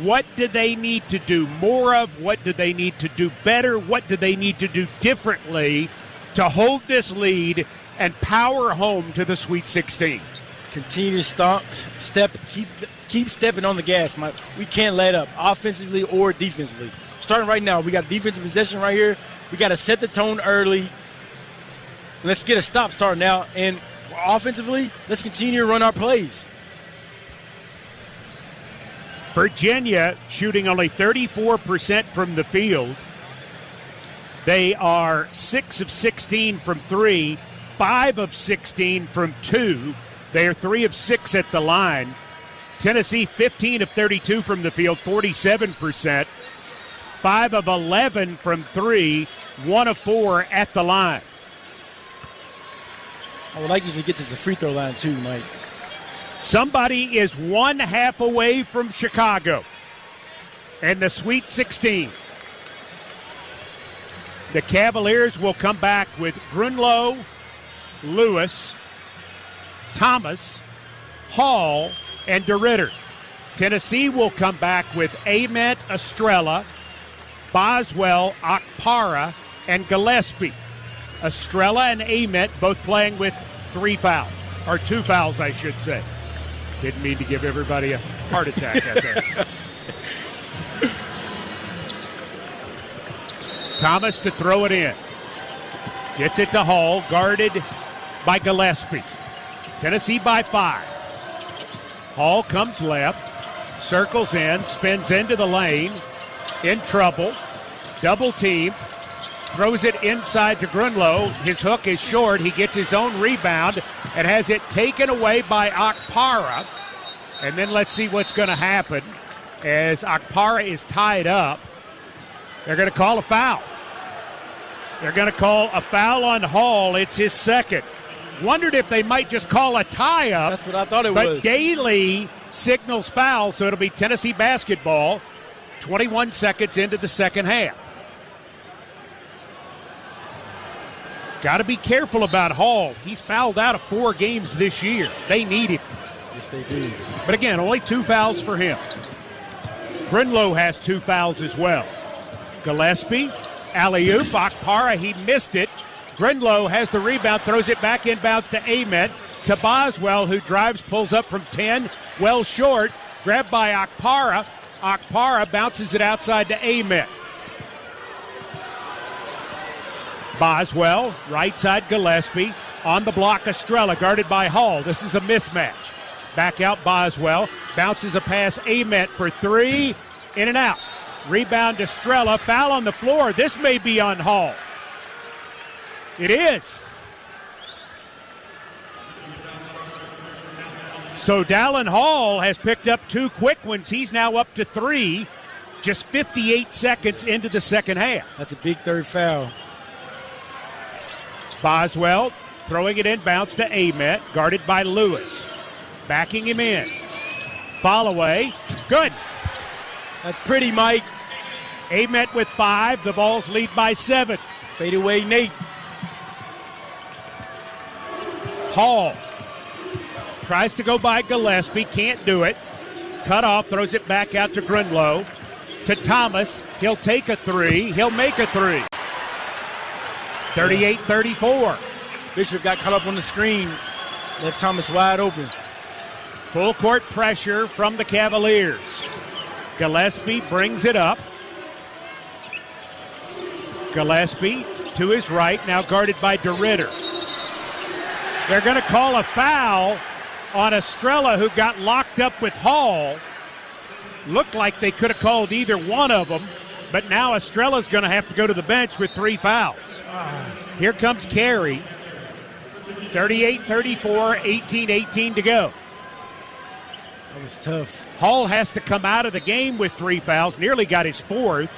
what do they need to do more of? What do they need to do better? What do they need to do differently to hold this lead and power home to the Sweet 16? Continue to keep stepping on the gas. We can't let up, offensively or defensively. Starting right now, we got defensive possession right here. We got to set the tone early. Let's get a stop start now. And offensively, let's continue to run our plays. Virginia shooting only 34% from the field. They are 6 of 16 from 3, 5 of 16 from 2. They are 3 of 6 at the line. Tennessee 15 of 32 from the field, 47%. 5 of 11 from 3, 1 of 4 at the line. I would like to get to the free throw line too, Mike. Somebody is 1 half away from Chicago and the Sweet 16. The Cavaliers will come back with Grunlow, Lewis, Thomas, Hall, and DeRitter. Tennessee will come back with Ament, Estrella, Boswell, Okpara, and Gillespie. Estrella and Ament both playing with 3 fouls, or 2 fouls, I should say. Didn't mean to give everybody a heart attack out there. Thomas to throw it in. Gets it to Hall, guarded by Gillespie. Tennessee by 5. Hall comes left, circles in, spins into the lane, in trouble, double team, throws it inside to Grunlow. His hook is short. He gets his own rebound and has it taken away by Okpara. And then let's see what's going to happen as Okpara is tied up. They're going to call a foul. They're going to call a foul on Hall. It's his second. Wondered if they might just call a tie-up. That's what I thought it was. But Daly signals foul, so it'll be Tennessee basketball 21 seconds into the second half. Got to be careful about Hall. He's fouled out of 4 games this year. They need him. Yes, they do. But again, only 2 fouls for him. Grinlow has 2 fouls as well. Gillespie, alley-oop, Akpara, he missed it. Grinlow has the rebound, throws it back inbounds to Ament, to Boswell, who drives, pulls up from 10, well short, grabbed by Akpara. Akpara bounces it outside to Ament. Boswell, right side Gillespie, on the block Estrella, guarded by Hall. This is a mismatch. Back out Boswell, bounces a pass Ament for 3, in and out. Rebound Estrella, foul on the floor. This may be on Hall. It is. So Dallin Hall has picked up 2 quick ones. He's now up to 3, just 58 seconds into the second half. That's a big third foul. Boswell throwing it inbounds to Ament, guarded by Lewis. Backing him in. Follow-away. Good. That's pretty, Mike. Ament with 5. The Vols lead by 7. Fade away, Nate. Hall tries to go by Gillespie. Can't do it. Cut off. Throws it back out to Grinlow. To Thomas. He'll take a 3. He'll make a 3. 38-34. Bishop got caught up on the screen. Left Thomas wide open. Full court pressure from the Cavaliers. Gillespie brings it up. Gillespie to his right, now guarded by DeRitter. They're going to call a foul on Estrella, who got locked up with Hall. Looked like they could have called either one of them, but now Estrella's going to have to go to the bench with 3 fouls. Here comes Carey. 38-34, 18-18 to go. That was tough. Hall has to come out of the game with 3 fouls. Nearly got his 4th,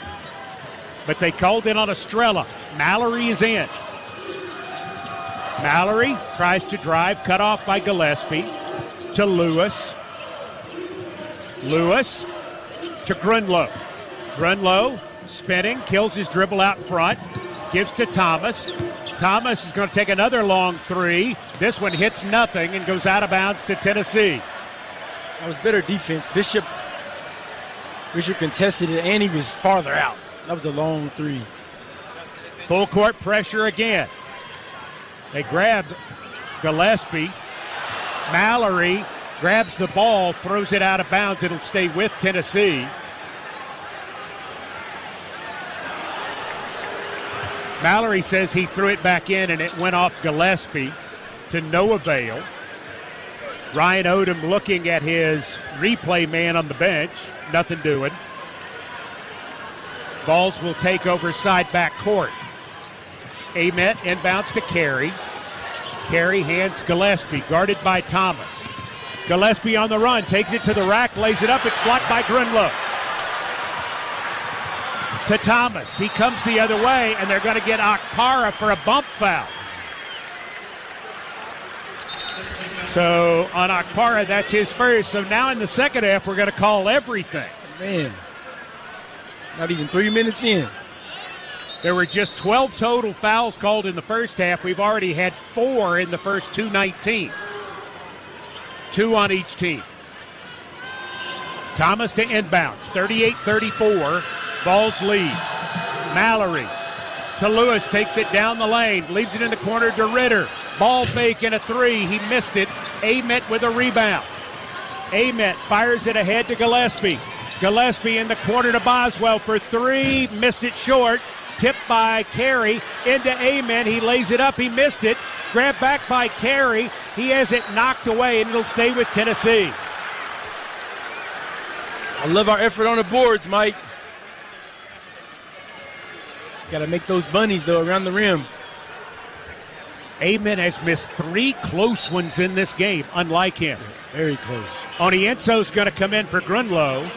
but they called it on Estrella. Mallory is in. Mallory tries to drive, cut off by Gillespie. To Lewis. Lewis to Grinlow. Grinlow spinning, kills his dribble out front. Gives to Thomas. Thomas is going to take another long 3. This one hits nothing and goes out of bounds to Tennessee. That was better defense. Bishop contested it, and he was farther out. That was a long 3. Full court pressure again. They grab Gillespie. Mallory grabs the ball, throws it out of bounds. It'll stay with Tennessee. Mallory says he threw it back in and it went off Gillespie to no avail. Ryan Odom looking at his replay man on the bench. Nothing doing. Vols will take over side back court. Ament inbounds to Carey. Carey hands Gillespie, guarded by Thomas. Gillespie on the run, takes it to the rack, lays it up. It's blocked by Grinlow. To Thomas. He comes the other way, and they're going to get Akpara for a bump foul. So on Akpara, that's his first. So now in the second half, we're going to call everything. Man, not even 3 minutes in. There were just 12 total fouls called in the first half. We've already had 4 in the first 2:19. 2 on each team. Thomas to inbounds. 38-34. Vols lead. Mallory to Lewis, takes it down the lane, leaves it in the corner to Ritter. Ball fake and a 3. He missed it. Ament with a rebound. Ament fires it ahead to Gillespie. Gillespie in the corner to Boswell for 3. Missed it short. Tipped by Carey into Ament. He lays it up. He missed it. Grabbed back by Carey. He has it knocked away, and it'll stay with Tennessee. I love our effort on the boards, Mike. Got to make those bunnies, though, around the rim. Ament has missed 3 close ones in this game, unlike him. Very close. Onienso's going to come in for Grinlow.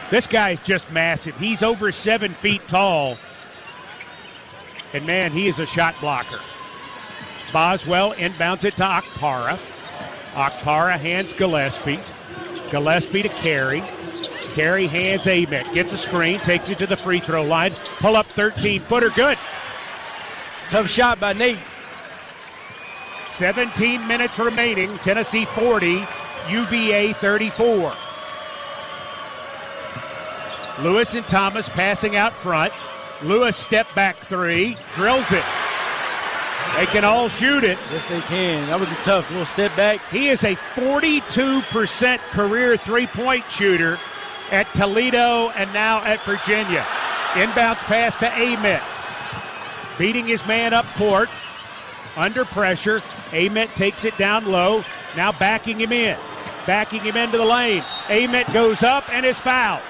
This guy's just massive. He's over 7 feet tall. And, man, he is a shot blocker. Boswell inbounds it to Okpara. Okpara hands Gillespie. Gillespie to Carey. Carey hands Ament. Gets a screen, takes it to the free throw line. Pull up 13-footer, good. Tough shot by Nate. 17 minutes remaining. Tennessee 40, UVA 34. Lewis and Thomas passing out front. Lewis step back three, drills it. They can all shoot it. Yes, they can. That was a tough little step back. He is a 42% career three-point shooter at Toledo and now at Virginia. Inbounds pass to Ament. Beating his man up court. Under pressure. Ament takes it down low. Now backing him in. Backing him into the lane. Ament goes up and is fouled.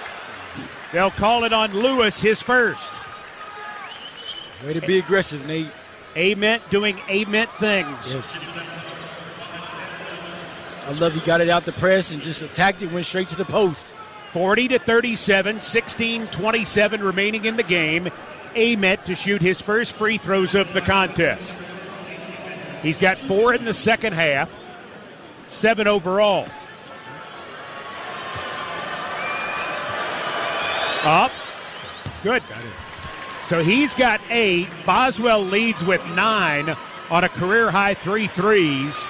They'll call it on Lewis, his first. Way to be aggressive, Nate. Ament doing Ament things. Yes. I love he got it out the press and just attacked it, went straight to the post. 40-37, 16:27 remaining in the game. Ament to shoot his first free throws of the contest. He's got 4 in the second half, 7 overall. Up. Good. So he's got 8. Boswell leads with 9 on a career-high 3 threes.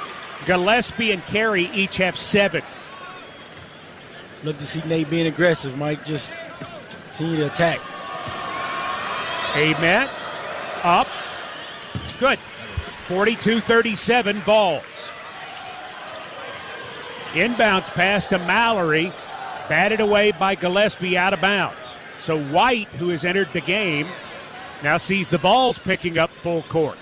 Gillespie and Carey each have 7. Love to see Nate being aggressive, Mike. Just continue to attack. Ament. Up. Good. 42-37, Vols. Inbounds pass to Mallory. Batted away by Gillespie out of bounds. So White, who has entered the game, now sees the Vols picking up full court.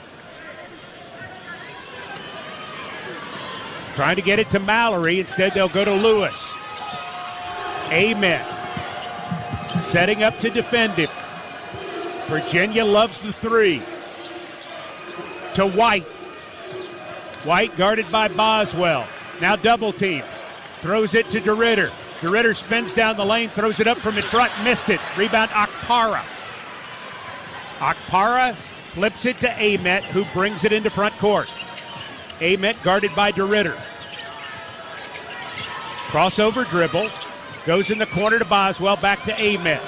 Trying to get it to Mallory. Instead, they'll go to Lewis. Ament. Setting up to defend him. Virginia loves the 3. To White. White guarded by Boswell. Now double team. Throws it to DeRitter. DeRitter spins down the lane, throws it up from in front, missed it. Rebound Okpara. Okpara flips it to Ament, who brings it into front court. Ament guarded by DeRitter. Crossover dribble. Goes in the corner to Boswell, back to Ament.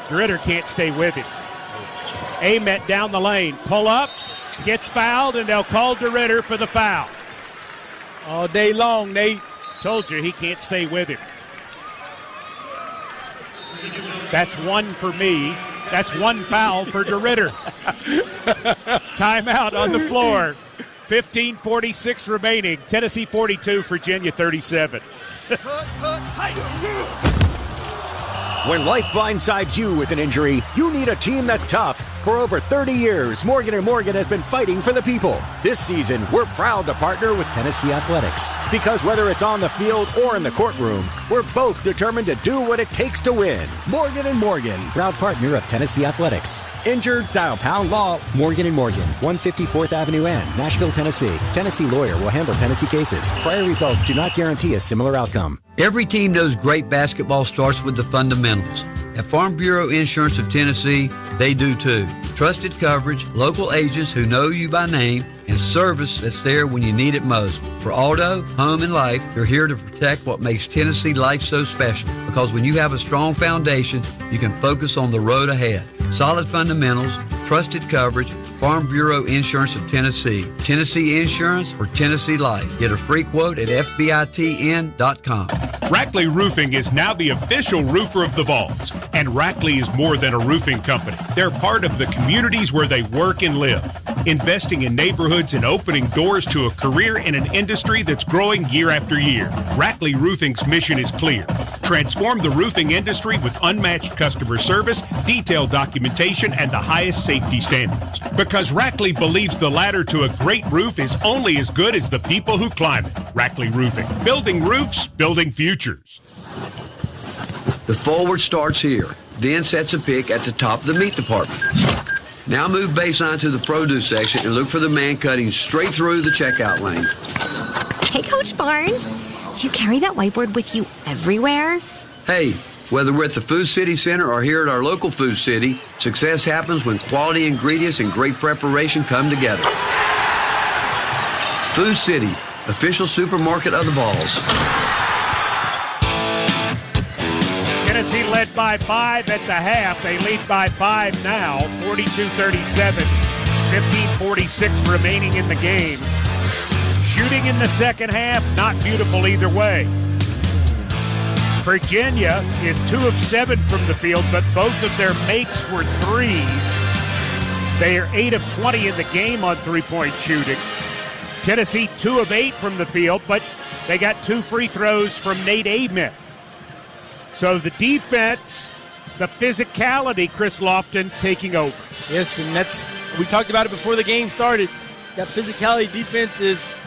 DeRitter can't stay with him. Ament down the lane. Pull up, gets fouled, and they'll call DeRitter for the foul. All day long, Nate. Told you he can't stay with him. That's 1 for me. That's 1 foul for DeRitter. Timeout on the floor. 15:46 remaining. Tennessee 42, Virginia 37. When life blindsides you with an injury, you need a team that's tough. For over 30 years, Morgan & Morgan has been fighting for the people. This season, we're proud to partner with Tennessee Athletics. Because whether it's on the field or in the courtroom, we're both determined to do what it takes to win. Morgan & Morgan, proud partner of Tennessee Athletics. Injured? Dial Pound Law. Morgan & Morgan, 154th Avenue N, Nashville, Tennessee. Tennessee lawyer will handle Tennessee cases. Prior results do not guarantee a similar outcome. Every team knows great basketball starts with the fundamentals. At Farm Bureau Insurance of Tennessee, they do too. Trusted coverage, local agents who know you by name, and service that's there when you need it most. For auto, home, and life, you're here to protect what makes Tennessee life so special. Because when you have a strong foundation, you can focus on the road ahead. Solid fundamentals, trusted coverage, Farm Bureau Insurance of Tennessee. Tennessee Insurance or Tennessee Life. Get a free quote at FBITN.com. Rackley Roofing is now the official roofer of the Vols. And Rackley is more than a roofing company. They're part of the communities where they work and live, investing in neighborhoods and opening doors to a career in an industry that's growing year after year. Rackley Roofing's mission is clear. Transform the roofing industry with unmatched customer service, detailed documentation, and the highest safety standards. Because Rackley believes the ladder to a great roof is only as good as the people who climb it. Rackley Roofing. Building roofs, building futures. The forward starts here, then sets a pick at the top of the meat department. Now move baseline to the produce section and look for the man cutting straight through the checkout lane. Hey, Coach Barnes, do you carry that whiteboard with you everywhere? Hey, Whether we're at the Food City Center or here at our local Food City, success happens when quality ingredients and great preparation come together. Food City, official supermarket of the Vols. Tennessee led by 5 at the half. They lead by 5 now, 42-37, 15:46 remaining in the game. Shooting in the second half, not beautiful either way. Virginia is 2 of 7 from the field, but both of their makes were threes. They are 8 of 20 in the game on three-point shooting. Tennessee 2 of 8 from the field, but they got 2 free throws from Nate Ament. So the defense, the physicality, Chris Lofton taking over. Yes, and we talked about it before the game started. That physicality defense is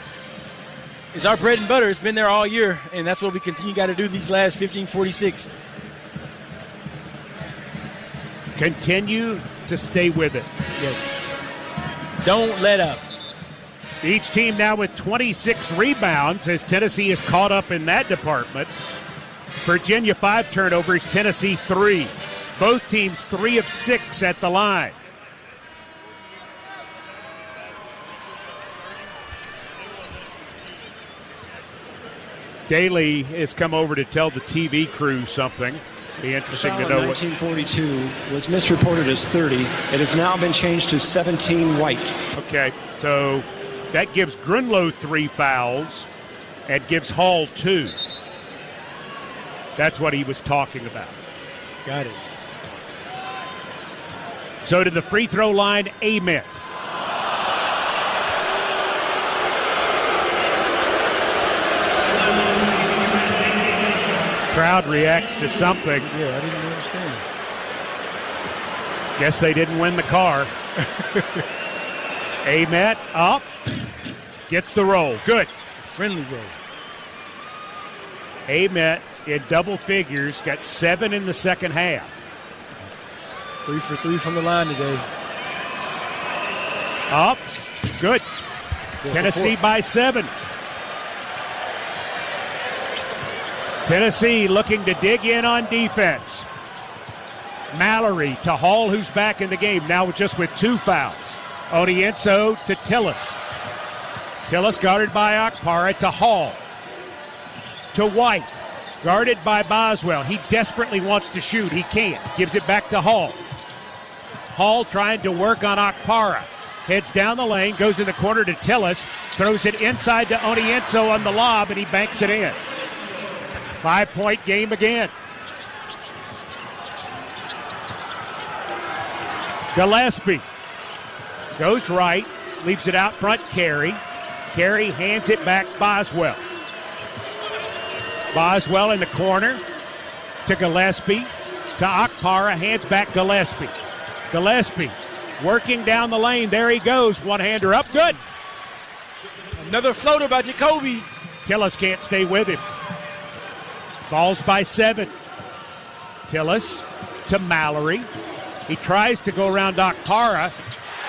our bread and butter. It's been there all year, and that's what we got to do these last 15:46. Continue to stay with it. Yes. Don't let up. Each team now with 26 rebounds as Tennessee is caught up in that department. Virginia 5 turnovers, Tennessee 3. Both teams 3 of 6 at the line. Daly has come over to tell the TV crew something. Be interesting to know. 1942 was misreported as 30. It has now been changed to 17 white. Okay, so that gives Grunlow 3 fouls and gives Hall 2. That's what he was talking about. Got it. So to the free throw line, Ament. Crowd reacts to something. Yeah, I didn't understand. Guess they didn't win the car. Ament up. Gets the roll. Good. Friendly roll. Ament in double figures. Got 7 in the second half. 3 for 3 from the line today. Up. Good. Tennessee by 7. Tennessee looking to dig in on defense. Mallory to Hall, who's back in the game, now just with 2 fouls. Onienso to Tillis. Tillis guarded by Akpara to Hall. To White, guarded by Boswell. He desperately wants to shoot. He can't. Gives it back to Hall. Hall trying to work on Akpara. Heads down the lane, goes in the corner to Tillis. Throws it inside to Onienso on the lob, and he banks it in. 5-point game again. Gillespie goes right, leaves it out front, Carey. Carey hands it back, Boswell. Boswell in the corner to Gillespie, to Akpara, hands back Gillespie. Gillespie working down the lane, there he goes, one-hander up, good. Another floater by Jacoby. Tillis can't stay with him. Falls by 7. Tillis to Mallory. He tries to go around Akpara.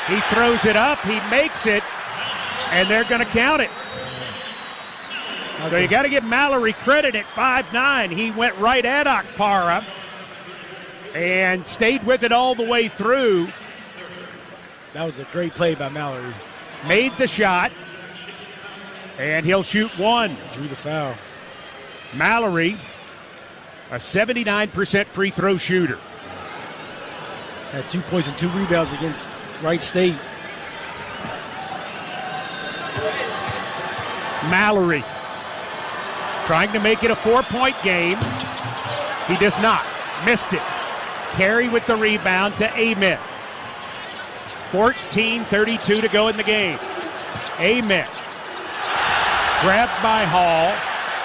He throws it up. He makes it. And they're going to count it. So you got to give Mallory credit at 5'9". He went right at Akpara and stayed with it all the way through. That was a great play by Mallory. Made the shot. And he'll shoot 1. Drew the foul. Mallory, a 79% free throw shooter. Had 2 points and 2 rebounds against Wright State. Mallory trying to make it a 4-point game. He does not. Missed it. Carey with the rebound to Ament. 14:32 to go in the game. Ament grabbed by Hall.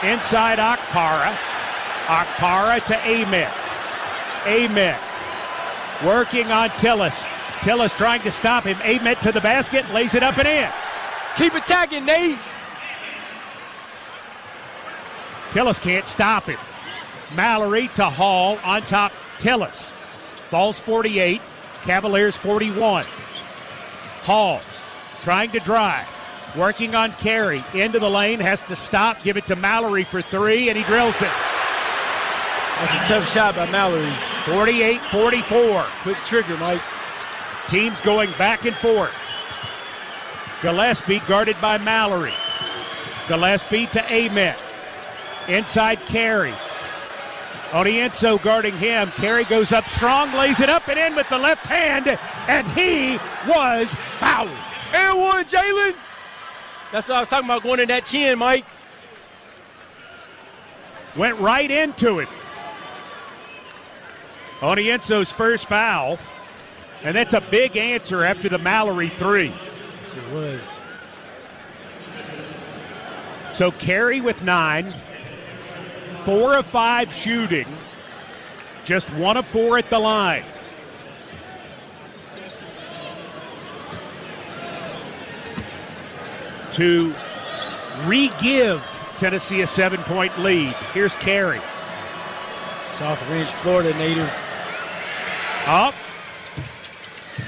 Inside Akpara. Akpara to Ament. Ament working on Tillis. Tillis trying to stop him. Ament to the basket, lays it up and in. Keep attacking, Nate. Tillis can't stop him. Mallory to Hall on top. Tillis. Vols 48, Cavaliers 41. Hall trying to drive. Working on Carey. Into the lane, has to stop, give it to Mallory for 3, and he drills it. That's a tough shot by Mallory. 48-44. Quick trigger, Mike. Teams going back and forth. Gillespie guarded by Mallory. Gillespie to Ament. Inside Carey. Onienso guarding him. Carey goes up strong, lays it up and in with the left hand, and he was fouled. And one, Jalen. That's what I was talking about, going in that chin, Mike. Went right into it. Onienso's first foul, and that's a big answer after the Mallory three. Yes, it was. So Carey with 9, 4 of 5 shooting, just 1 of 4 at the line. To re-give Tennessee a 7-point lead. Here's Carey. South Ranch, Florida native. Up.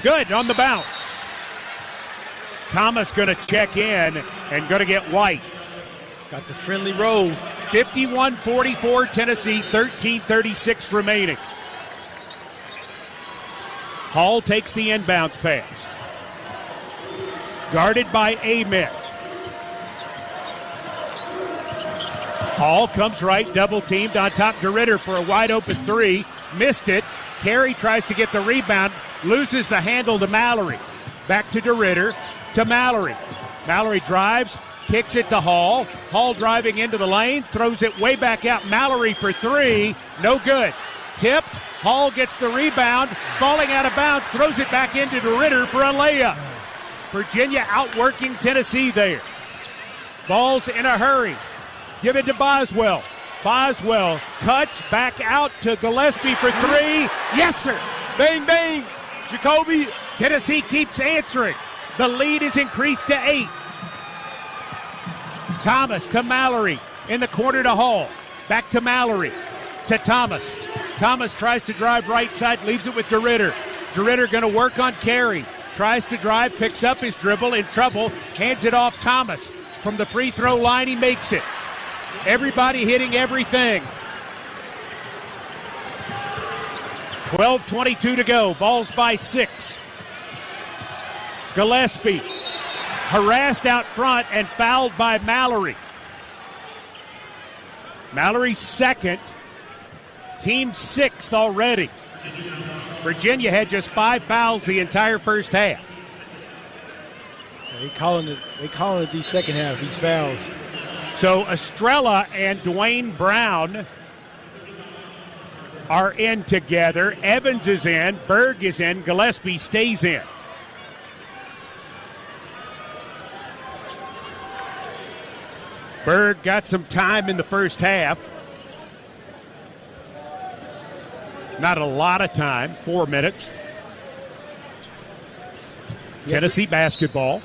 Good on the bounce. Thomas going to check in and going to get White. Got the friendly roll. 51-44 Tennessee, 13:36 remaining. Hall takes the inbounds pass. Guarded by Ament. Hall comes right, double teamed on top to Ritter for a wide open three. Missed it. Carey tries to get the rebound, loses the handle to Mallory. Back to DeRitter, to Mallory. Mallory drives, kicks it to Hall. Hall driving into the lane, throws it way back out. Mallory for three, no good. Tipped, Hall gets the rebound, falling out of bounds, throws it back into DeRitter for a layup. Virginia outworking Tennessee there. Ball's in a hurry. Give it to Boswell. Boswell cuts back out to Gillespie for three. Yes, sir. Bang, bang. Jacoby. Tennessee keeps answering. The lead is increased to 8. Thomas to Mallory. In the corner to Hall. Back to Mallory. To Thomas. Thomas tries to drive right side. Leaves it with DeRitter. DeRitter going to work on Carey. Tries to drive. Picks up his dribble. In trouble. Hands it off Thomas. From the free throw line, he makes it. Everybody hitting everything. 12:22 to go. Ball's by 6. Gillespie harassed out front and fouled by Mallory. Mallory's second. Team 6th already. Virginia had just 5 fouls the entire first half. They calling it the second half, these fouls. So Estrella and Dwayne Brown are in together. Evans is in. Berg is in. Gillespie stays in. Berg got some time in the first half. Not a lot of time, 4 minutes. Yes, Tennessee basketball.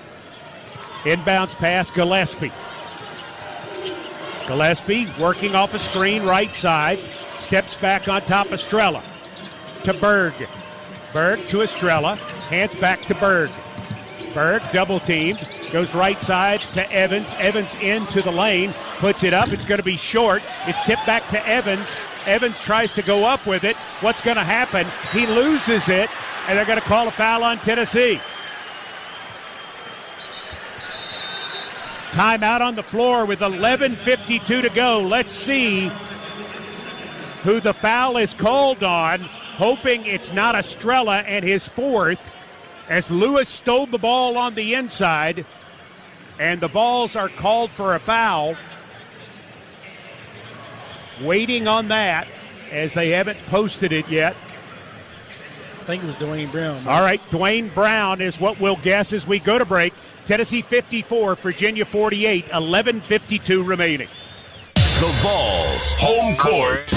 Inbounds pass, Gillespie. Gillespie working off a screen right side. Steps back on top of Estrella. To Berg. Berg to Estrella. Hands back to Berg. Berg double teamed. Goes right side to Evans. Evans into the lane. Puts it up. It's going to be short. It's tipped back to Evans. Evans tries to go up with it. What's going to happen? He loses it, and they're going to call a foul on Tennessee. Timeout on the floor with 11:52 to go. Let's see who the foul is called on, hoping it's not Estrella and his 4th, as Lewis stole the ball on the inside, and the balls are called for a foul. Waiting on that, as they haven't posted it yet. I think it was Dwayne Brown. All right, Dwayne Brown is what we'll guess as we go to break. Tennessee 54, Virginia 48, 11:52 remaining. The Vols home court.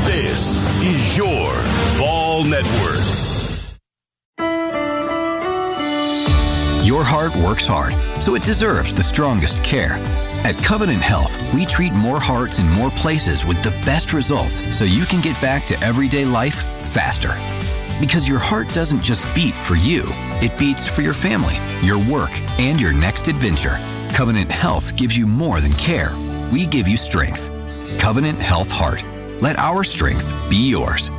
This is your Vol Network. Your heart works hard, so it deserves the strongest care. At Covenant Health, we treat more hearts in more places with the best results so you can get back to everyday life faster. Because your heart doesn't just beat for you, it beats for your family, your work, and your next adventure. Covenant Health gives you more than care. We give you strength. Covenant Health Heart. Let our strength be yours.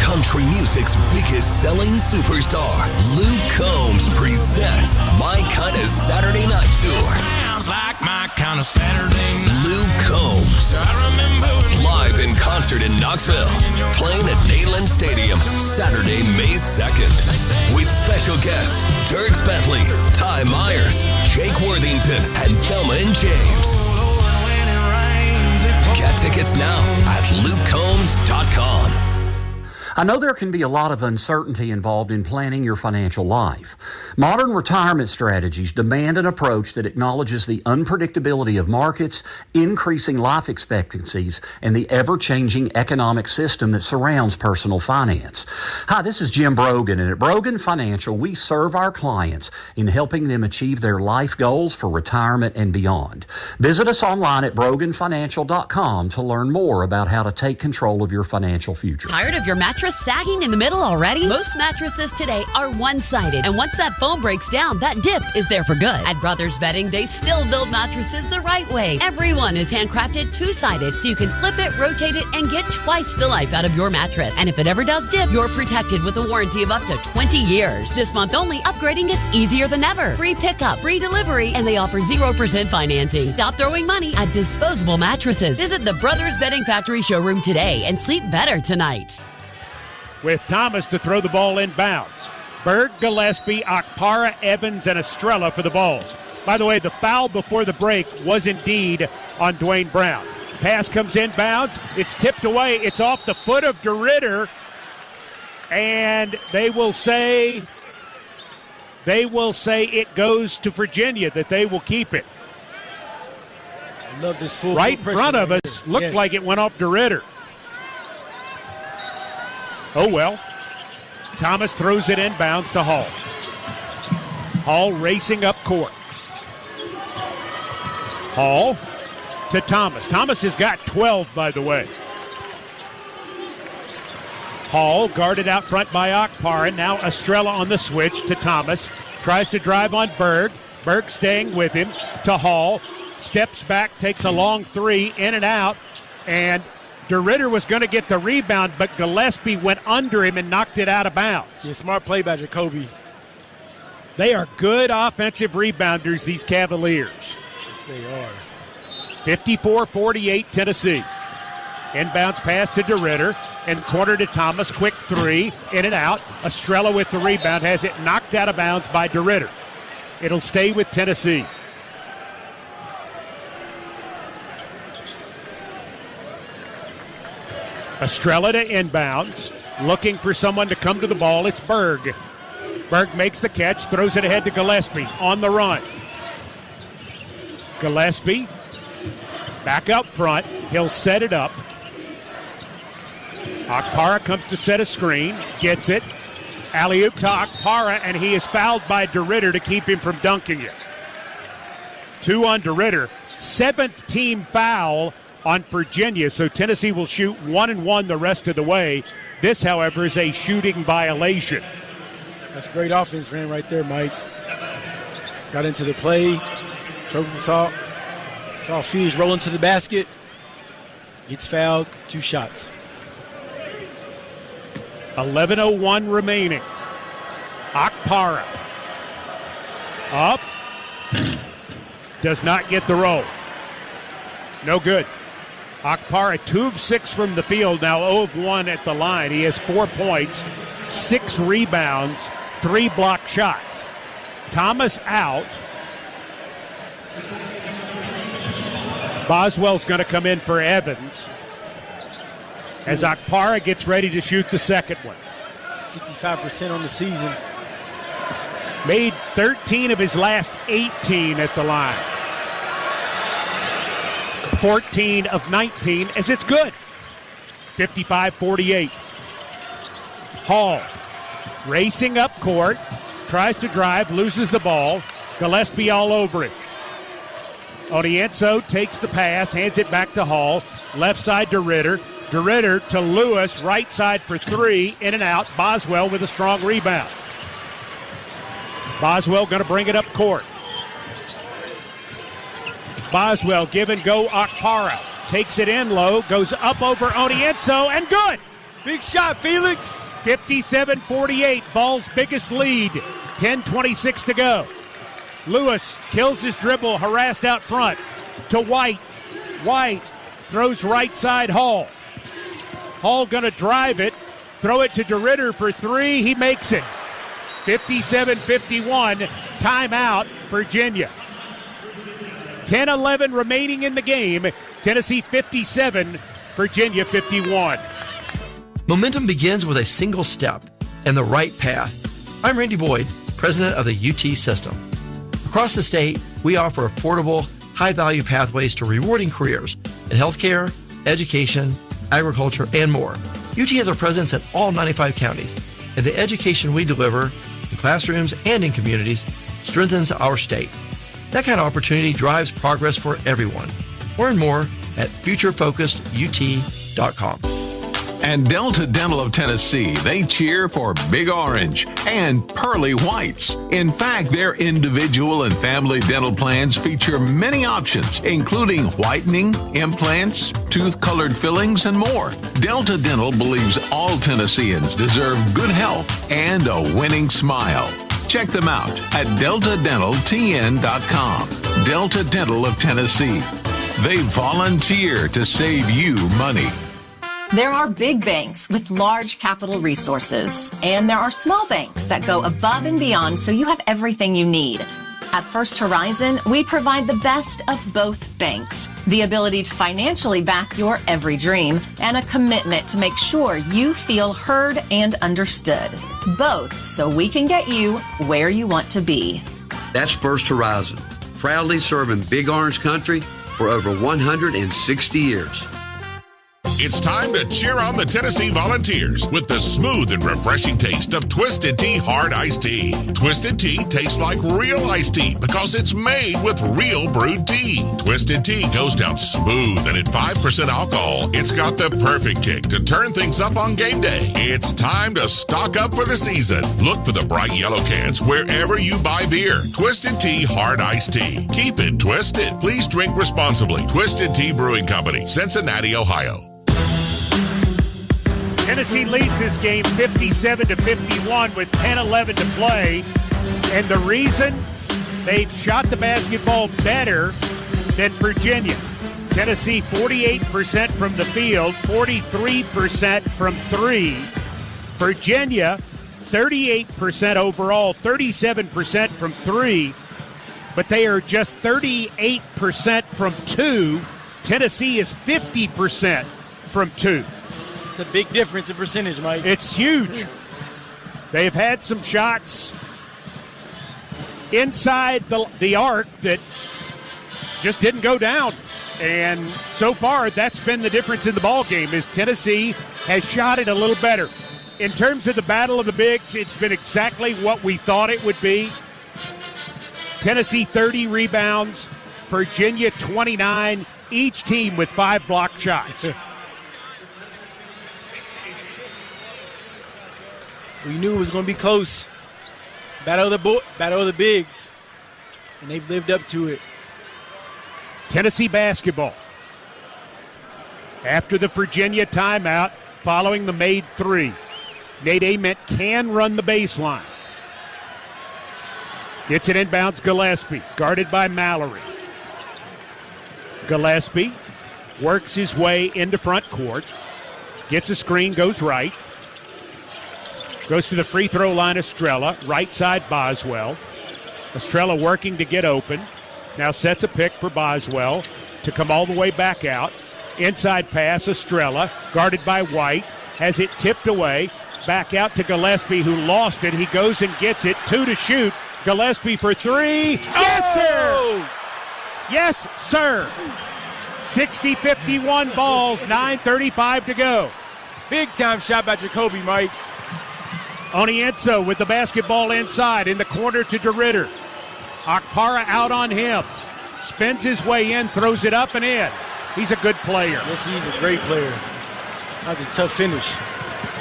Country music's biggest selling superstar, Luke Combs presents My Kind of Saturday Night Tour. Sounds like my kind of Saturday night. Luke Combs. Live in concert in Knoxville. Playing at Neyland Stadium, Saturday, May 2nd. With special guests, Dierks Bentley, Ty Myers, Jake Worthington, and Thelma and James. Get tickets now at lukecombs.com. I know there can be a lot of uncertainty involved in planning your financial life. Modern retirement strategies demand an approach that acknowledges the unpredictability of markets, increasing life expectancies, and the ever-changing economic system that surrounds personal finance. Hi, this is Jim Brogan, and at Brogan Financial, we serve our clients in helping them achieve their life goals for retirement and beyond. Visit us online at broganfinancial.com to learn more about how to take control of your financial future. Tired of your mattress sagging in the middle already? Most mattresses today are one-sided, and once that foam breaks down, that dip is there for good. At Brothers Bedding, they still build mattresses the right way. Everyone is handcrafted two-sided, so you can flip it, rotate it, and get twice the life out of your mattress. And if it ever does dip, you're protected with a warranty of up to 20 years. This month only, upgrading is easier than ever. Free pickup, free delivery, and they offer 0% financing. Stop throwing money at disposable mattresses. Visit the Brothers Bedding Factory showroom today and sleep better tonight. With Thomas to throw the ball inbounds. Berg, Gillespie, Okpara, Evans, and Estrella for the balls. By the way, the foul before the break was indeed on Dwayne Brown. Pass comes inbounds. It's tipped away. It's off the foot of DeRitter. And they will say it goes to Virginia, that they will keep it. I love this full right in front of us. Looked like it went off DeRitter. Oh, well. Thomas throws it inbounds to Hall. Hall racing up court. Hall to Thomas. Thomas has got 12, by the way. Hall guarded out front by Okpara. Now Estrella on the switch to Thomas. Tries to drive on Berg. Berg staying with him to Hall. Steps back, takes a long three, in and out. And DeRitter was going to get the rebound, but Gillespie went under him and knocked it out of bounds. Yeah, smart play by Jacoby. They are good offensive rebounders, these Cavaliers. Yes, they are. 54-48 Tennessee. Inbounds pass to DeRitter and corner to Thomas. Quick three, in and out. Estrella with the rebound, has it knocked out of bounds by DeRitter. It'll stay with Tennessee. Estrella to inbounds, looking for someone to come to the ball. It's Berg. Berg makes the catch, throws it ahead to Gillespie on the run. Gillespie back up front. He'll set it up. Okpara comes to set a screen, gets it. Alley-oop to Okpara, and he is fouled by DeRitter to keep him from dunking it. 2 on DeRitter. 7th team foul on Virginia, so Tennessee will shoot 1-1 the rest of the way. This, however, is a shooting violation. That's great offense for him right there, Mike. Got into the play. Saw Fields roll into the basket. Gets fouled, 2 shots. 11:01 remaining. Okpara up. Does not get the roll. No good. Okpara 2 of 6 from the field, now 0 of 1 at the line. He has 4 points, 6 rebounds, 3 block shots. Thomas out. Boswell's going to come in for Evans as Okpara gets ready to shoot the second one. 65% on the season. Made 13 of his last 18 at the line. 14 of 19 as it's good. 55-48. Hall racing up court, tries to drive, loses the ball. Gillespie all over it. Onienso takes the pass, hands it back to Hall. Left side to Ritter. DeRitter to Lewis, right side for 3, in and out. Boswell with a strong rebound. Boswell going to bring it up court. Boswell give and go. Okpara takes it in low, goes up over Onienso, and good. Big shot, Felix. 57-48, Vols' biggest lead. 10:26 to go. Lewis kills his dribble, harassed out front to White. White throws right side Hall. Hall gonna drive it, throw it to DeRitter for three. He makes it. 57-51, timeout, Virginia. 10-11 remaining in the game. Tennessee 57, Virginia 51. Momentum begins with a single step and the right path. I'm Randy Boyd, president of the UT system. Across the state, we offer affordable, high-value pathways to rewarding careers in healthcare, education, agriculture, and more. UT has a presence in all 95 counties, and the education we deliver in classrooms and in communities strengthens our state. That kind of opportunity drives progress for everyone. Learn more at futurefocusedut.com. And Delta Dental of Tennessee, they cheer for Big Orange and Pearly Whites. In fact, their individual and family dental plans feature many options, including whitening, implants, tooth-colored fillings, and more. Delta Dental believes all Tennesseans deserve good health and a winning smile. Check them out at deltadentaltn.com. Delta Dental of Tennessee. They volunteer to save you money. There are big banks with large capital resources, and there are small banks that go above and beyond so you have everything you need. At First Horizon, we provide the best of both banks, the ability to financially back your every dream, and a commitment to make sure you feel heard and understood. Both so we can get you where you want to be. That's First Horizon, proudly serving Big Orange Country for over 160 years. It's time to cheer on the Tennessee Volunteers with the smooth and refreshing taste of Twisted Tea Hard Iced Tea. Twisted Tea tastes like real iced tea because it's made with real brewed tea. Twisted Tea goes down smooth, and at 5% alcohol, it's got the perfect kick to turn things up on game day. It's time to stock up for the season. Look for the bright yellow cans wherever you buy beer. Twisted Tea Hard Iced Tea. Keep it twisted. Please drink responsibly. Twisted Tea Brewing Company, Cincinnati, Ohio. Tennessee leads this game 57-51 with 10-11 to play. And the reason, they've shot the basketball better than Virginia. Tennessee 48% from the field, 43% from three. Virginia 38% overall, 37% from three. But they are just 38% from two. Tennessee is 50% from two. It's a big difference in percentage, Mike. It's huge. They've had some shots inside the arc that just didn't go down. And so far, that's been the difference in the ball game, is Tennessee has shot it a little better. In terms of the battle of the bigs, it's been exactly what we thought it would be. Tennessee 30 rebounds, Virginia 29, each team with 5 blocked shots. We knew it was going to be close. Battle of the bigs. And they've lived up to it. Tennessee basketball. After the Virginia timeout, following the made three, Nate Ament can run the baseline. Gets it inbounds, Gillespie, guarded by Mallory. Gillespie works his way into front court. Gets a screen, goes right. Goes to the free throw line, Estrella. Right side, Boswell. Estrella working to get open. Now sets a pick for Boswell to come all the way back out. Inside pass, Estrella, guarded by White. Has it tipped away. Back out to Gillespie, who lost it. He goes and gets it. 2 to shoot. Gillespie for 3. Yes, sir! Yes, sir! 60-51 Vols, 9:35 to go. Big time shot by Jacoby, Mike. Onienso with the basketball inside in the corner to DeRitter. Okpara out on him. Spins his way in, throws it up and in. He's a good player. Yes, he's a great player. That's a tough finish.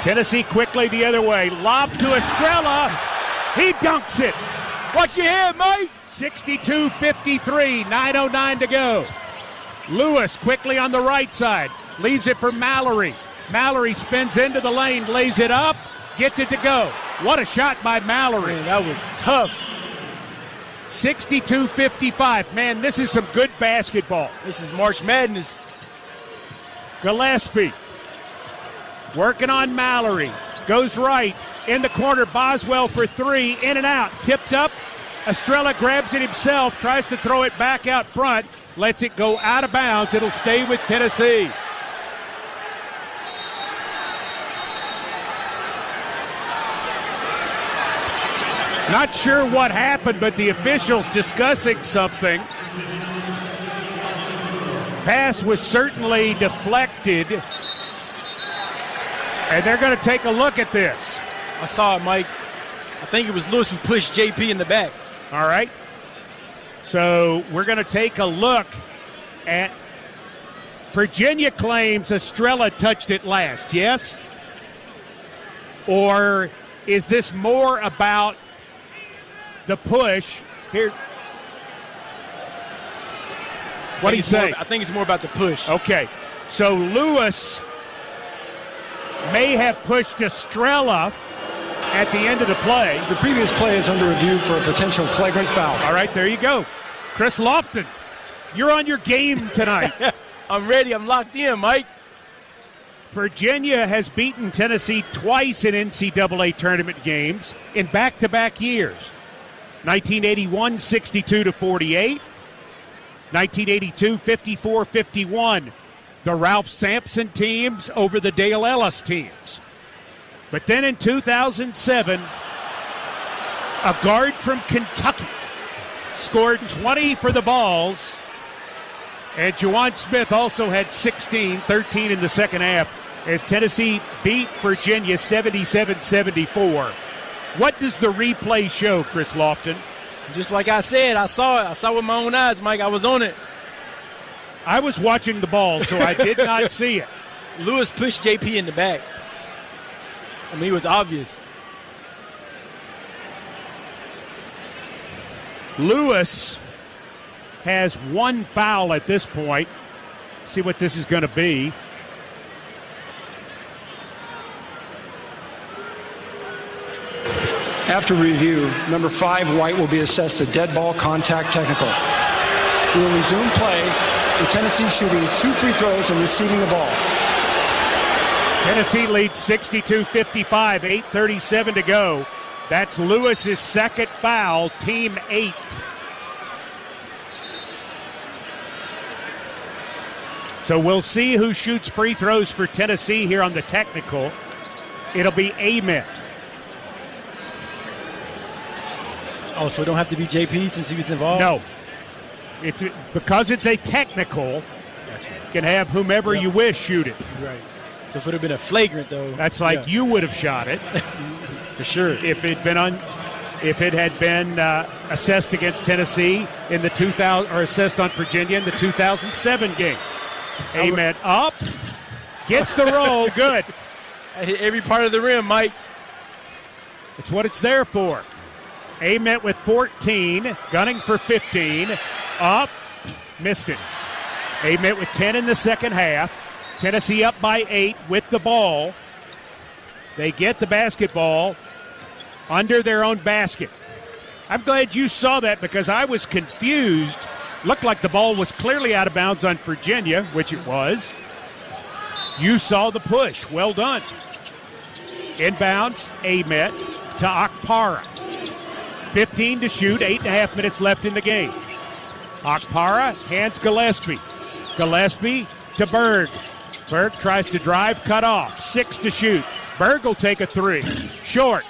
Tennessee quickly the other way. Lob to Estrella. He dunks it. Watch your head, Mike. 62-53, 9:09 to go. Lewis quickly on the right side. Leaves it for Mallory. Mallory spins into the lane, lays it up, gets it to go. What a shot by Mallory. Man, that was tough. 62-55. Man, this is some good basketball. This is March Madness. Gillespie working on Mallory. Goes right. In the corner, Boswell for three. In and out. Tipped up. Estrella grabs it himself. Tries to throw it back out front. Lets it go out of bounds. It'll stay with Tennessee. Not sure what happened, but the officials discussing something. Pass was certainly deflected. And they're going to take a look at this. I saw it, Mike. I think it was Lewis who pushed JP in the back. All right. So we're going to take a look at Virginia claims Estrella touched it last, yes? Or is this more about the push here? What do you say? I think it's more about the push. Okay. So Lewis may have pushed Estrella at the end of the play. The previous play is under review for a potential flagrant foul. All right, there you go. Chris Lofton, you're on your game tonight. I'm ready. I'm locked in, Mike. Virginia has beaten Tennessee twice in NCAA tournament games in back-to-back years. 1981, 62-48. 1982, 54-51. The Ralph Sampson teams over the Dale Ellis teams. But then in 2007, a guard from Kentucky scored 20 for the Vols, and Juwan Smith also had 16, 13 in the second half, as Tennessee beat Virginia 77-74. What does the replay show, Chris Lofton? Just like I said, I saw it. I saw it with my own eyes, Mike. I was on it. I was watching the ball, so I did not see it. Lewis pushed JP in the back. I mean, it was obvious. Lewis has one foul at this point. See what this is going to be. After review, number 5, White, will be assessed a dead ball contact technical. We will resume play with Tennessee shooting 2 free throws and receiving the ball. Tennessee leads 62-55, 8:37 to go. That's Lewis's second foul, team 8th. So we'll see who shoots free throws for Tennessee here on the technical. It'll be Ament. Oh, so it don't have to be JP since he was involved? No. It's because it's a technical, you can have whomever you wish shoot it. Right. So if it would have been a flagrant, though. That's like you would have shot it. For sure. If it had been assessed against Tennessee in the 2000, or assessed on Virginia in the 2007 game. Amen. Up. Gets the roll. Good. I hit every part of the rim, Mike. It's what it's there for. Ament with 14, gunning for 15. Up. Missed it. Ament with 10 in the second half. Tennessee up by 8 with the ball. They get the basketball under their own basket. I'm glad you saw that because I was confused. Looked like the ball was clearly out of bounds on Virginia, which it was. You saw the push. Well done. Inbounds, Ament to Akpara. 15 to shoot, 8.5 minutes left in the game. Akpara hands Gillespie. Gillespie to Berg. Berg tries to drive, cut off. 6 to shoot. Berg will take a 3. Short.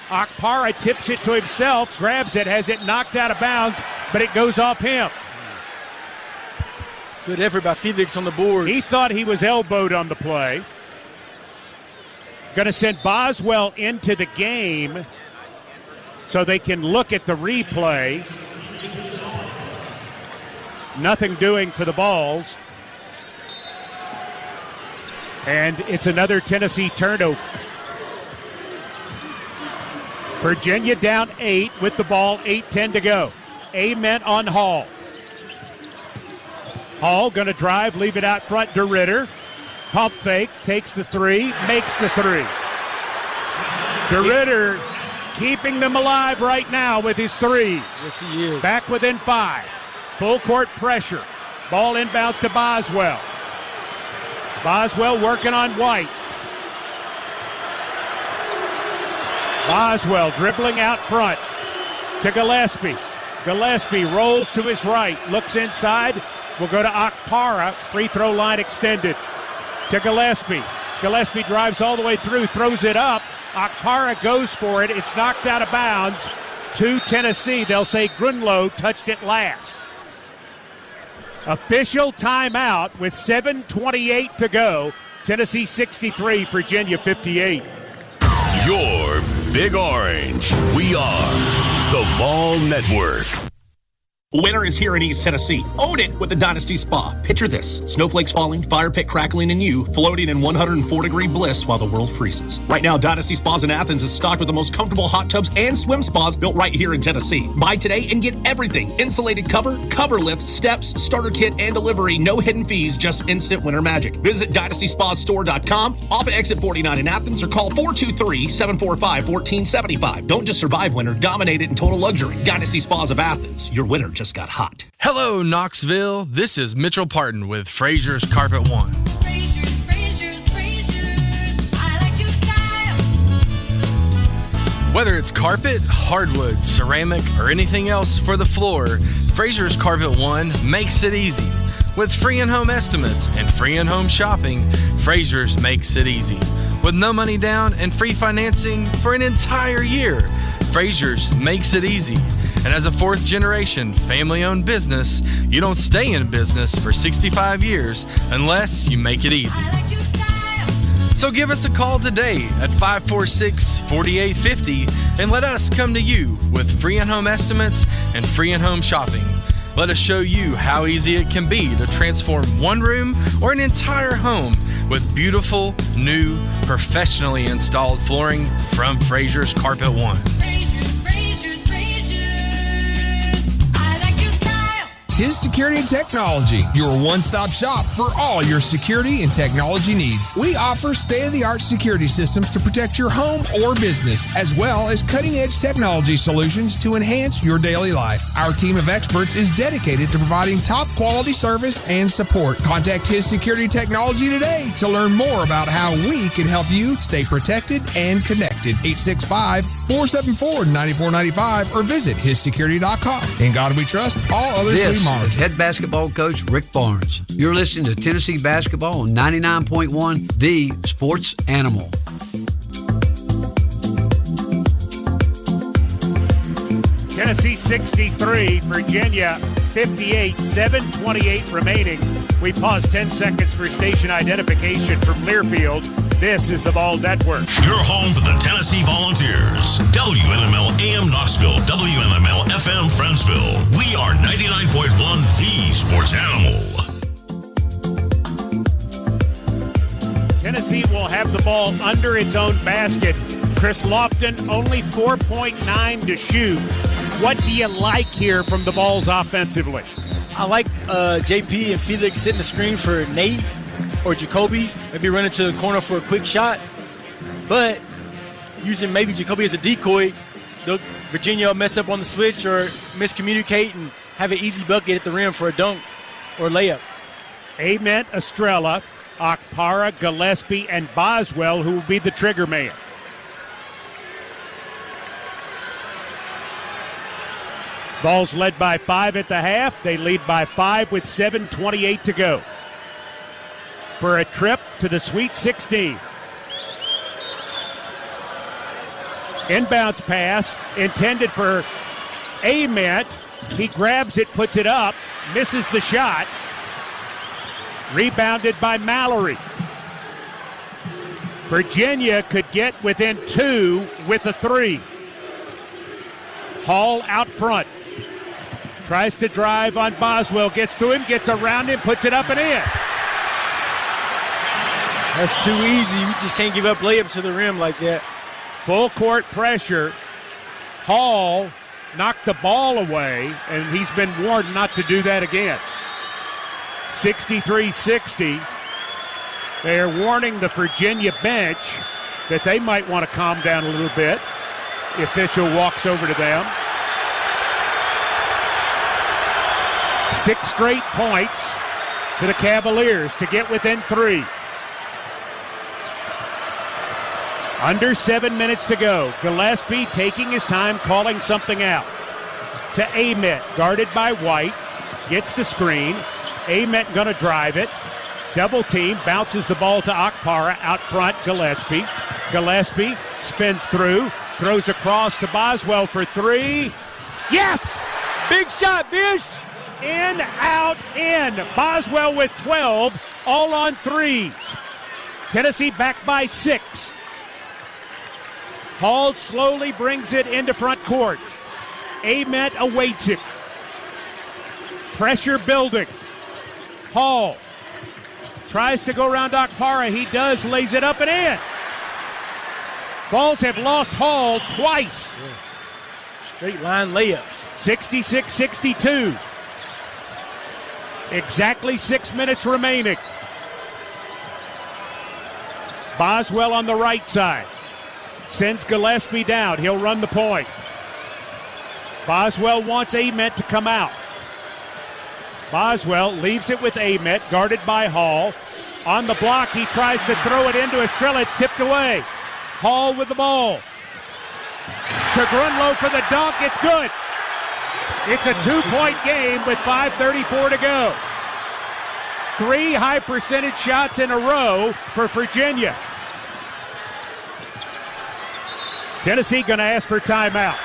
Akpara tips it to himself, grabs it, has it knocked out of bounds, but it goes off him. Good effort by Felix on the boards. He thought he was elbowed on the play. Going to send Boswell into the game so they can look at the replay. Nothing doing for the Vols. And it's another Tennessee turnover. Virginia down 8 with the ball, 8:10 to go. Amen on Hall. Hall going to drive, leave it out front to Ritter. Pump fake, takes the three, makes the three. DeRitter's keeping them alive right now with his threes. Yes, he is. Back within 5. Full court pressure. Ball inbounds to Boswell. Boswell working on White. Boswell dribbling out front to Gillespie. Gillespie rolls to his right, looks inside, will go to Okpara, free throw line extended to Gillespie. Gillespie drives all the way through, throws it up. Okpara goes for it. It's knocked out of bounds to Tennessee. They'll say Grunlow touched it last. Official timeout with 7:28 to go. Tennessee 63, Virginia 58. Your Big Orange. We are the Vol Network. Winter is here in East Tennessee. Own it with the Dynasty Spa. Picture this. Snowflakes falling, fire pit crackling, and you floating in 104-degree bliss while the world freezes. Right now, Dynasty Spas in Athens is stocked with the most comfortable hot tubs and swim spas built right here in Tennessee. Buy today and get everything. Insulated cover, cover lift, steps, starter kit, and delivery. No hidden fees, just instant winter magic. Visit DynastySpaStore.com, off of exit 49 in Athens, or call 423-745-1475. Don't just survive winter, dominate it in total luxury. Dynasty Spas of Athens. Your winter just got hot. Hello, Knoxville. This is Mitchell Parton with Frazier's Carpet One. Whether it's carpet, hardwood, ceramic, or anything else for the floor, Frazier's Carpet One makes it easy. With free in-home estimates and free in-home shopping, Frazier's makes it easy. With no money down and free financing for an entire year, Frazier's makes it easy. And as a fourth-generation family-owned business, you don't stay in business for 65 years unless you make it easy. So give us a call today at 546-4850 and let us come to you with free in-home estimates and free in-home shopping. Let us show you how easy it can be to transform one room or an entire home with beautiful, new, professionally installed flooring from Frazier's Carpet One. His Security and Technology, your one-stop shop for all your security and technology needs. We offer state-of-the-art security systems to protect your home or business, as well as cutting-edge technology solutions to enhance your daily life. Our team of experts is dedicated to providing top-quality service and support. Contact His Security Technology today to learn more about how we can help you stay protected and connected. 865-474-9495 or visit hissecurity.com. In God we trust, all others we This is head basketball coach Rick Barnes. You're listening to Tennessee Basketball on 99.1, the sports animal. Tennessee 63, Virginia 58, 7:28 remaining. We pause 10 seconds for station identification from Learfield. This is the Vol Network. Your home for the Tennessee Volunteers. WNML AM Knoxville, WNML FM Friendsville. We are 99.1 The Sports Animal. Tennessee will have the ball under its own basket. Chris Lofton, only 4.9 to shoot. What do you like here from the Vols offensively? I like JP and Felix setting the screen for Nate or Jacoby, maybe running to the corner for a quick shot. But using maybe Jacoby as a decoy, Virginia will mess up on the switch or miscommunicate and have an easy bucket at the rim for a dunk or layup. Ament, Estrella, Okpara, Gillespie, and Boswell, who will be the trigger man. Vols led by 5 at the half. They lead by 5 with 7:28 to go for a trip to the Sweet 16. Inbounds pass intended for Ament. He grabs it, puts it up, misses the shot. Rebounded by Mallory. Virginia could get within 2 with a 3. Hall out front. Tries to drive on Boswell, gets to him, gets around him, puts it up and in. That's too easy. We just can't give up layups to the rim like that. Full court pressure. Hall knocked the ball away, and he's been warned not to do that again. 63-60. They're warning the Virginia bench that they might want to calm down a little bit. The official walks over to them. 6 straight points to the Cavaliers to get within 3. Under 7 minutes to go. Gillespie taking his time, calling something out. To Ament, guarded by White. Gets the screen. Ament going to drive it. Double team, bounces the ball to Akpara. Out front, Gillespie. Gillespie spins through, throws across to Boswell for 3. Yes! Big shot, Bish! In, out, in. Boswell with 12, all on threes. Tennessee back by 6. Hall slowly brings it into front court. Ament awaits it. Pressure building. Hall tries to go around Akpara. He does, lays it up and in. Vols have lost Hall twice. Yes. Straight line layups. 66-62. Exactly 6 minutes remaining. Boswell on the right side. Sends Gillespie down. He'll run the point. Boswell wants Ament to come out. Boswell leaves it with Ament, guarded by Hall. On the block, he tries to throw it into Estrella. It's tipped away. Hall with the ball. To Grunlow for the dunk. It's good. It's a 2-point game with 5:34 to go. 3 high percentage shots in a row for Virginia. Tennessee going to ask for timeout.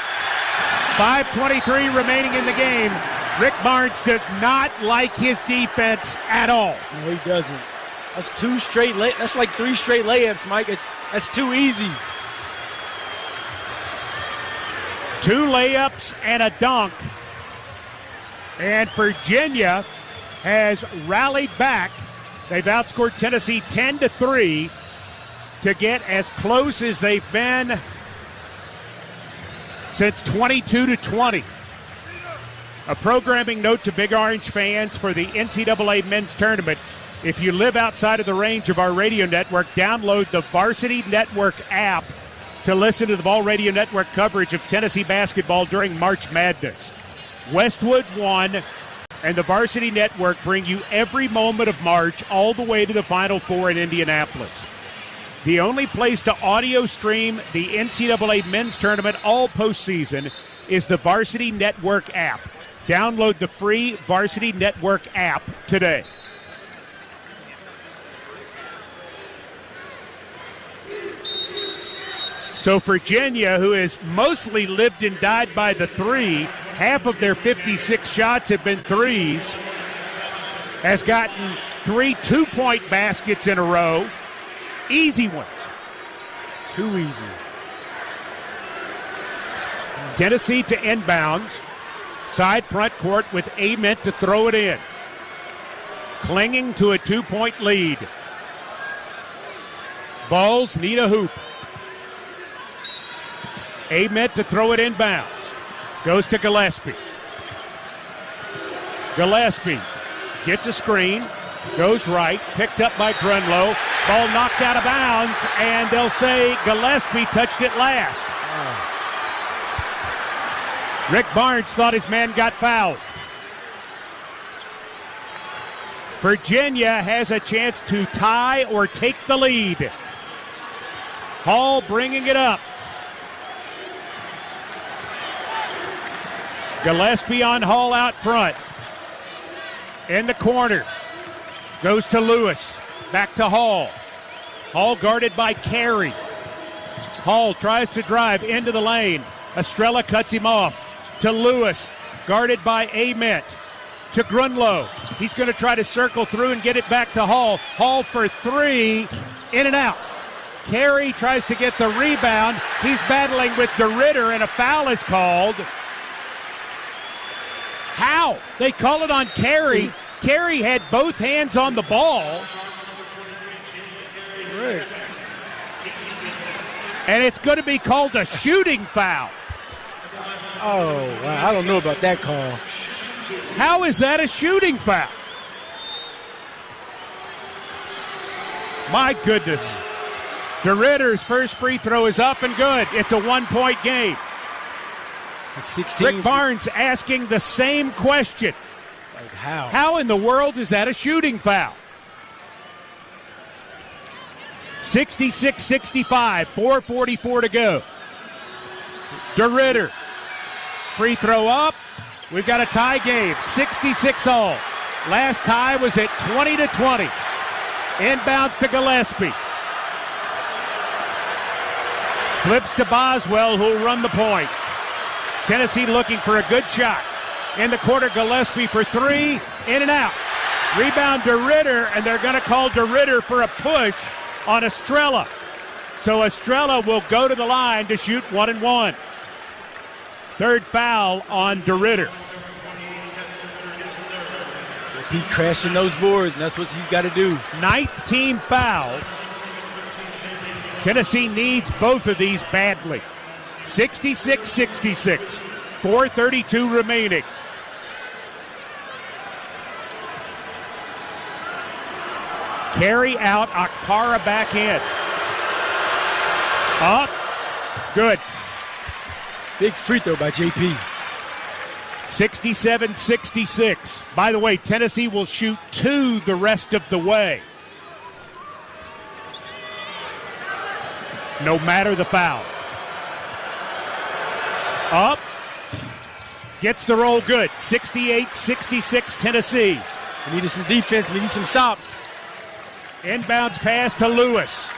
5:23 remaining in the game. Rick Barnes does not like his defense at all. No, he doesn't. That's 2 straight. That's like 3 straight layups, Mike. That's too easy. 2 layups and a dunk. And Virginia has rallied back. They've outscored Tennessee 10-3 to get as close as they've been since 22-20. A programming note to Big Orange fans for the NCAA men's tournament. If you live outside of the range of our radio network, download the Varsity Network app to listen to the Ball Radio Network coverage of Tennessee basketball during March Madness. Westwood won, and the Varsity Network bring you every moment of March all the way to the Final Four in Indianapolis. The only place to audio stream the NCAA men's tournament all postseason is the Varsity Network app. Download the free Varsity Network app today. So Virginia, who has mostly lived and died by the 3, half of their 56 shots have been threes, has gotten 3 two-point baskets in a row. Easy ones. Too easy. Tennessee to inbounds. Side front court with Ament to throw it in. Clinging to a 2-point lead. Vols need a hoop. Ament to throw it inbounds. Goes to Gillespie. Gillespie gets a screen. Goes right. Picked up by Grunlow. Ball knocked out of bounds, and they'll say Gillespie touched it last. Rick Barnes thought his man got fouled. Virginia has a chance to tie or take the lead. Hall bringing it up. Gillespie on Hall out front. In the corner. Goes to Lewis. Back to Hall. Hall guarded by Carey. Hall tries to drive into the lane. Estrella cuts him off. To Lewis. Guarded by Ament. To Grunlow. He's going to try to circle through and get it back to Hall. Hall for 3. In and out. Carey tries to get the rebound. He's battling with DeRitter, and a foul is called. How? They call it on Carey. Carey had both hands on the ball. Right. And it's going to be called a shooting foul. Oh, wow. I don't know about that call. How is that a shooting foul? My goodness. DeRitter's first free throw is up and good. It's a 1-point game. 16. Rick Barnes asking the same question. Like how? How in the world is that a shooting foul? 66-65, 4:44 to go. DeRitter, free throw up. We've got a tie game, 66 all. Last tie was at 20-20. Inbounds to Gillespie. Flips to Boswell, who'll run the point. Tennessee looking for a good shot. In the quarter, Gillespie for three, in and out. Rebound DeRitter, and they're going to call DeRitter for a push on Estrella. So Estrella will go to the line to shoot 1-1. Third foul on DeRitter. He crashing those boards, and that's what he's got to do. Ninth team foul. Tennessee needs both of these badly. 66-66, 4:32 remaining. Carry out, Akpara back in. Up, good. Big free throw by JP. 67-66. By the way, Tennessee will shoot two the rest of the way. No matter the foul. Up. Gets the roll good. 68-66 Tennessee. We needed some defense. We need some stops. Inbounds pass to Lewis.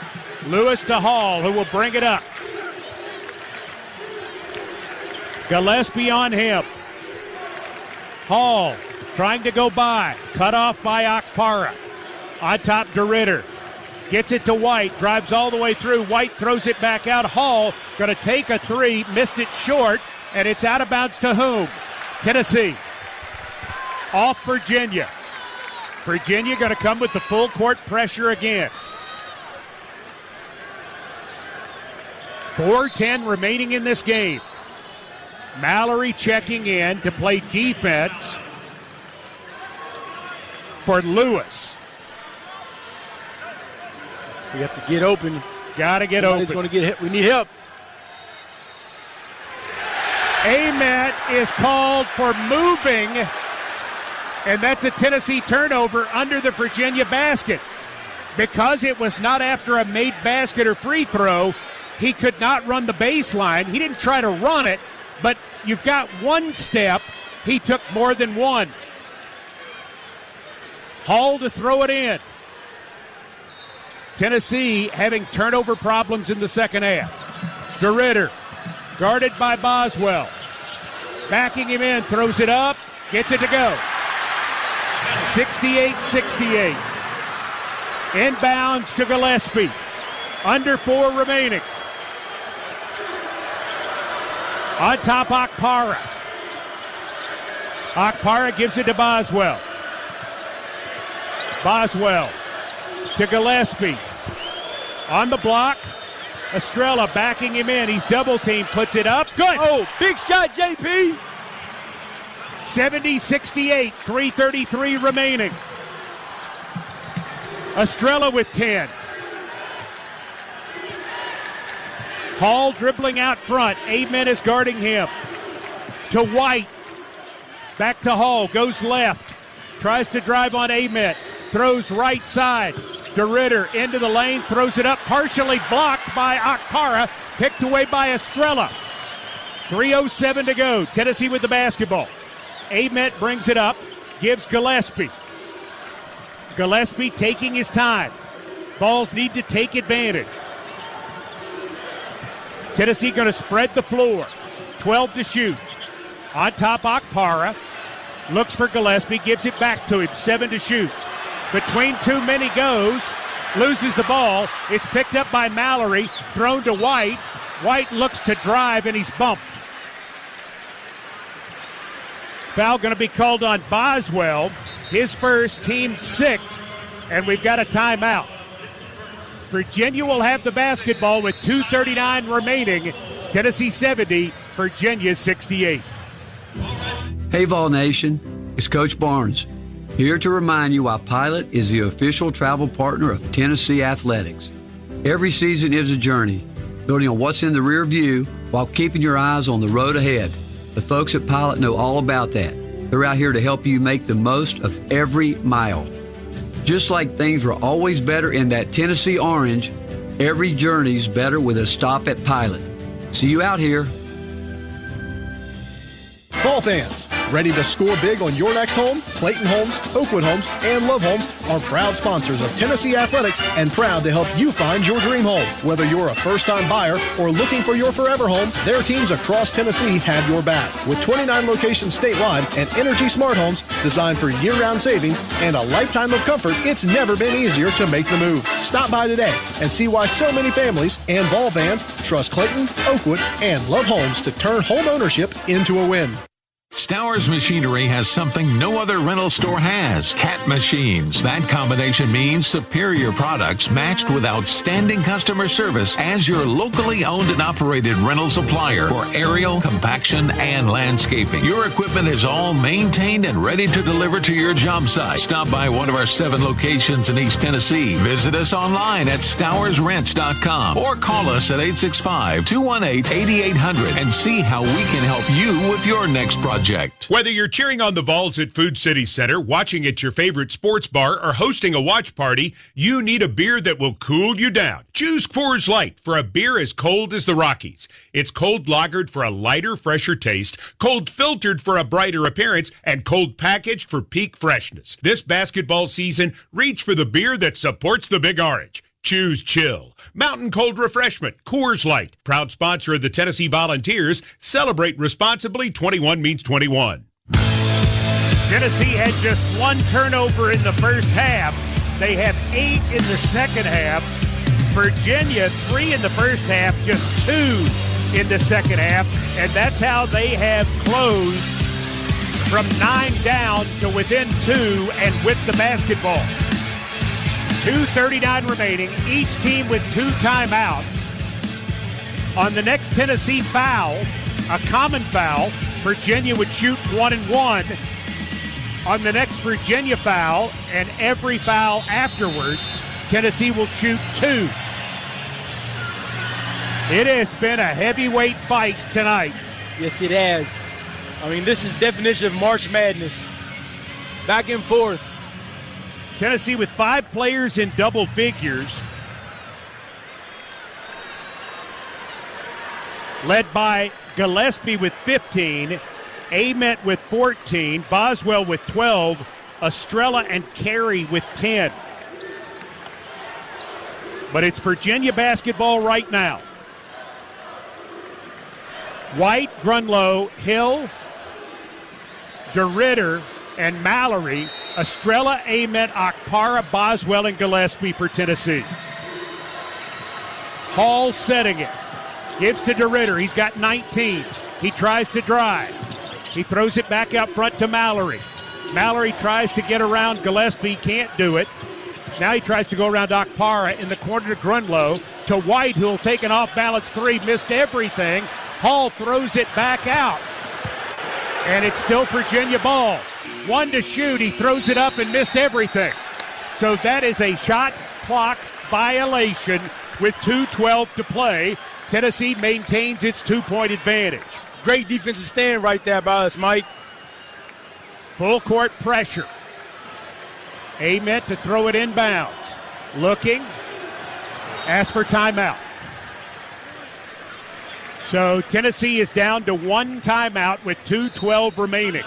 Lewis to Hall, who will bring it up. Gillespie on him. Hall trying to go by. Cut off by Akpara. On top, DeRitter. Gets it to White. Drives all the way through. White throws it back out. Hall going to take a three. Missed it short. And it's out of bounds to whom? Tennessee. Off Virginia. Virginia going to come with the full court pressure again. 4:10 remaining in this game. Mallory checking in to play defense for Lewis. We have to get open. Got to get Somebody's open. Going to get hit. We need help. Amet is called for moving, and that's a Tennessee turnover under the Virginia basket. Because it was not after a made basket or free throw, he could not run the baseline. He didn't try to run it, but you've got one step. He took more than one. Hall to throw it in. Tennessee having turnover problems in the second half. DeRitter, guarded by Boswell. Backing him in, throws it up, gets it to go. 68-68. Inbounds to Gillespie. Under 4 remaining. On top, Akpara. Akpara gives it to Boswell. Boswell to Gillespie. On the block, Estrella backing him in. He's double teamed, puts it up. Good. Oh, big shot, JP. 70-68, 3:33 remaining. Estrella with 10. Hall dribbling out front. Amen is guarding him. To White. Back to Hall. Goes left. Tries to drive on Amen. Throws right side. DeRitter into the lane. Throws it up. Partially blocked by Akpara. Picked away by Estrella. 3:07 to go. Tennessee with the basketball. Amen brings it up. Gives Gillespie. Gillespie taking his time. Vols need to take advantage. Tennessee going to spread the floor. 12 to shoot. On top, Akpara. Looks for Gillespie. Gives it back to him. 7 to shoot. Between too many goes. Loses the ball. It's picked up by Mallory. Thrown to White. White looks to drive, and he's bumped. Foul going to be called on Boswell. His first, team 6th. And we've got a timeout. Virginia will have the basketball with 2:39 remaining. Tennessee 70, Virginia 68. Hey, Vol Nation, it's Coach Barnes, here to remind you why Pilot is the official travel partner of Tennessee Athletics. Every season is a journey, building on what's in the rear view while keeping your eyes on the road ahead. The folks at Pilot know all about that. They're out here to help you make the most of every mile. Just like things were always better in that Tennessee orange, every journey's better with a stop at Pilot. See you out here. Fall fans, ready to score big on your next home? Clayton Homes, Oakwood Homes, and Love Homes are proud sponsors of Tennessee Athletics and proud to help you find your dream home. Whether you're a first-time buyer or looking for your forever home, their teams across Tennessee have your back. With 29 locations statewide and Energy Smart Homes designed for year-round savings and a lifetime of comfort, it's never been easier to make the move. Stop by today and see why so many families and Vol fans trust Clayton, Oakwood, and Love Homes to turn home ownership into a win. Stowers Machinery has something no other rental store has. Cat machines. That combination means superior products matched with outstanding customer service as your locally owned and operated rental supplier for aerial, compaction, and landscaping. Your equipment is all maintained and ready to deliver to your job site. Stop by one of our 7 locations in East Tennessee. Visit us online at StowersRents.com or call us at 865-218-8800 and see how we can help you with your next project. Whether you're cheering on the Vols at Food City Center, watching at your favorite sports bar, or hosting a watch party, you need a beer that will cool you down. Choose Coors Light for a beer as cold as the Rockies. It's cold lagered for a lighter, fresher taste, cold filtered for a brighter appearance, and cold packaged for peak freshness. This basketball season, reach for the beer that supports the Big Orange. Choose chill. Mountain Cold Refreshment, Coors Light. Proud sponsor of the Tennessee Volunteers. Celebrate responsibly. 21 means 21. Tennessee had just 1 turnover in the first half. They have 8 in the second half. Virginia, 3 in the first half, just 2 in the second half. And that's how they have closed from 9 down to within 2 and with the basketball. 2:39 remaining, each team with 2 timeouts. On the next Tennessee foul, a common foul, Virginia would shoot 1 and 1. On the next Virginia foul, and every foul afterwards, Tennessee will shoot 2. It has been a heavyweight fight tonight. Yes, it has. I mean, this is definition of March Madness. Back and forth. Tennessee with 5 players in double figures. Led by Gillespie with 15, Ament with 14, Boswell with 12, Estrella and Carey with 10. But it's Virginia basketball right now. White, Grunlow, Hill, DeRitter, and Mallory, Estrella, Ament, Okpara, Boswell, and Gillespie for Tennessee. Hall setting it. Gives to DeRitter. He's got 19. He tries to drive. He throws it back out front to Mallory. Mallory tries to get around Gillespie. Can't do it. Now he tries to go around Okpara in the corner to Grunlow. To White, who'll take an off-balance 3. Missed everything. Hall throws it back out. And it's still Virginia ball. 1 to shoot. He throws it up and missed everything. So that is a shot clock violation with 2:12 to play. Tennessee maintains its 2-point advantage. Great defensive stand right there by us, Mike. Full court pressure. Ament to throw it inbounds. Looking. Asks for timeout. So Tennessee is down to 1 timeout with 2:12 remaining.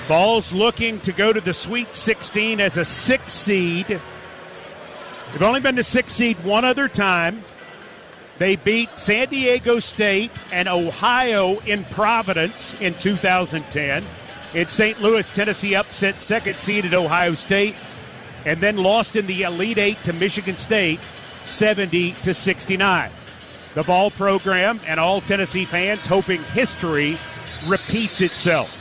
Vols looking to go to the Sweet 16 as a 6 seed. They've only been to 6 seed one other time. They beat San Diego State and Ohio in Providence in 2010. In St. Louis, Tennessee upset 2nd seeded Ohio State and then lost in the Elite 8 to Michigan State 70-69. The Vol program and all Tennessee fans hoping history repeats itself.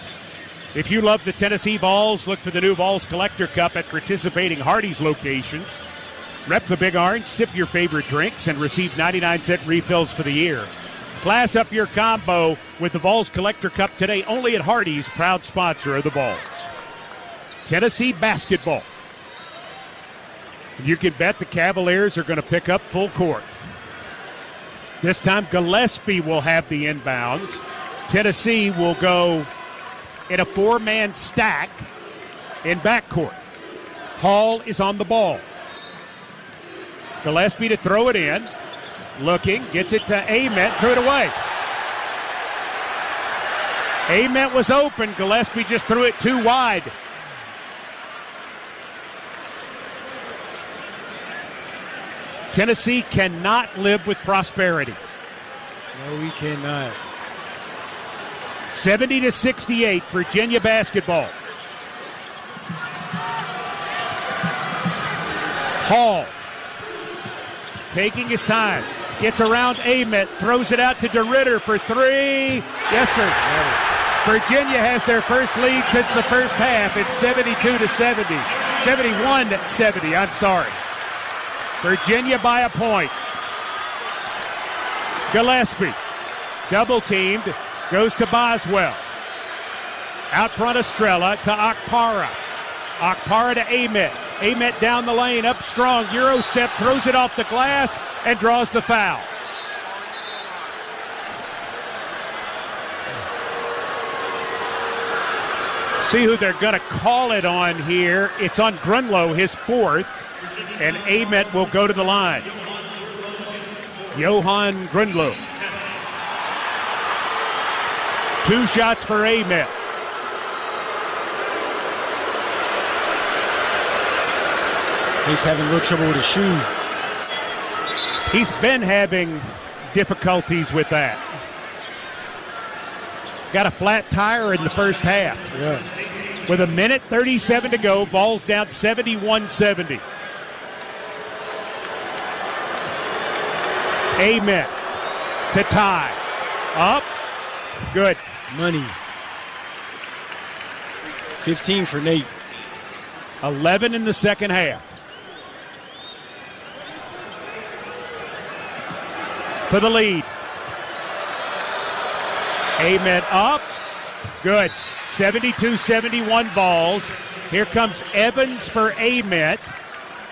If you love the Tennessee Vols, look for the new Vols Collector Cup at participating Hardee's locations. Rep the Big Orange, sip your favorite drinks, and receive 99-cent refills for the year. Class up your combo with the Vols Collector Cup today, only at Hardee's, proud sponsor of the Vols. Tennessee basketball. You can bet the Cavaliers are going to pick up full court. This time Gillespie will have the inbounds. Tennessee will go in a four-man stack in backcourt. Hall is on the ball. Gillespie to throw it in. Looking, gets it to Ament, threw it away. Ament was open. Gillespie just threw it too wide. Tennessee cannot live with prosperity. No, we cannot. 70-68, Virginia basketball. Hall taking his time, gets around Ament, throws it out to DeRitter for three. Yes, sir. Virginia has their first lead since the first half. It's 72-70. 71-70, I'm sorry. Virginia by a point. Gillespie, double teamed, goes to Boswell. Out front Estrella to Okpara. Okpara to Ament. Ament down the lane, up strong, Euro step, throws it off the glass and draws the foul. See who they're going to call it on here. It's on Grunlow, his fourth, and Ament will go to the line. Johan Grunlow. 2 shots for Ament. He's having a little trouble with his shoe. He's been having difficulties with that. Got a flat tire in the first half. Yeah. With 1:37 to go, Vols down 71-70. Ament to tie. Up. Good. Money. 15 for Nate. 11 in the second half. For the lead. Ament up. Good. 72-71 Vols. Here comes Evans for Ament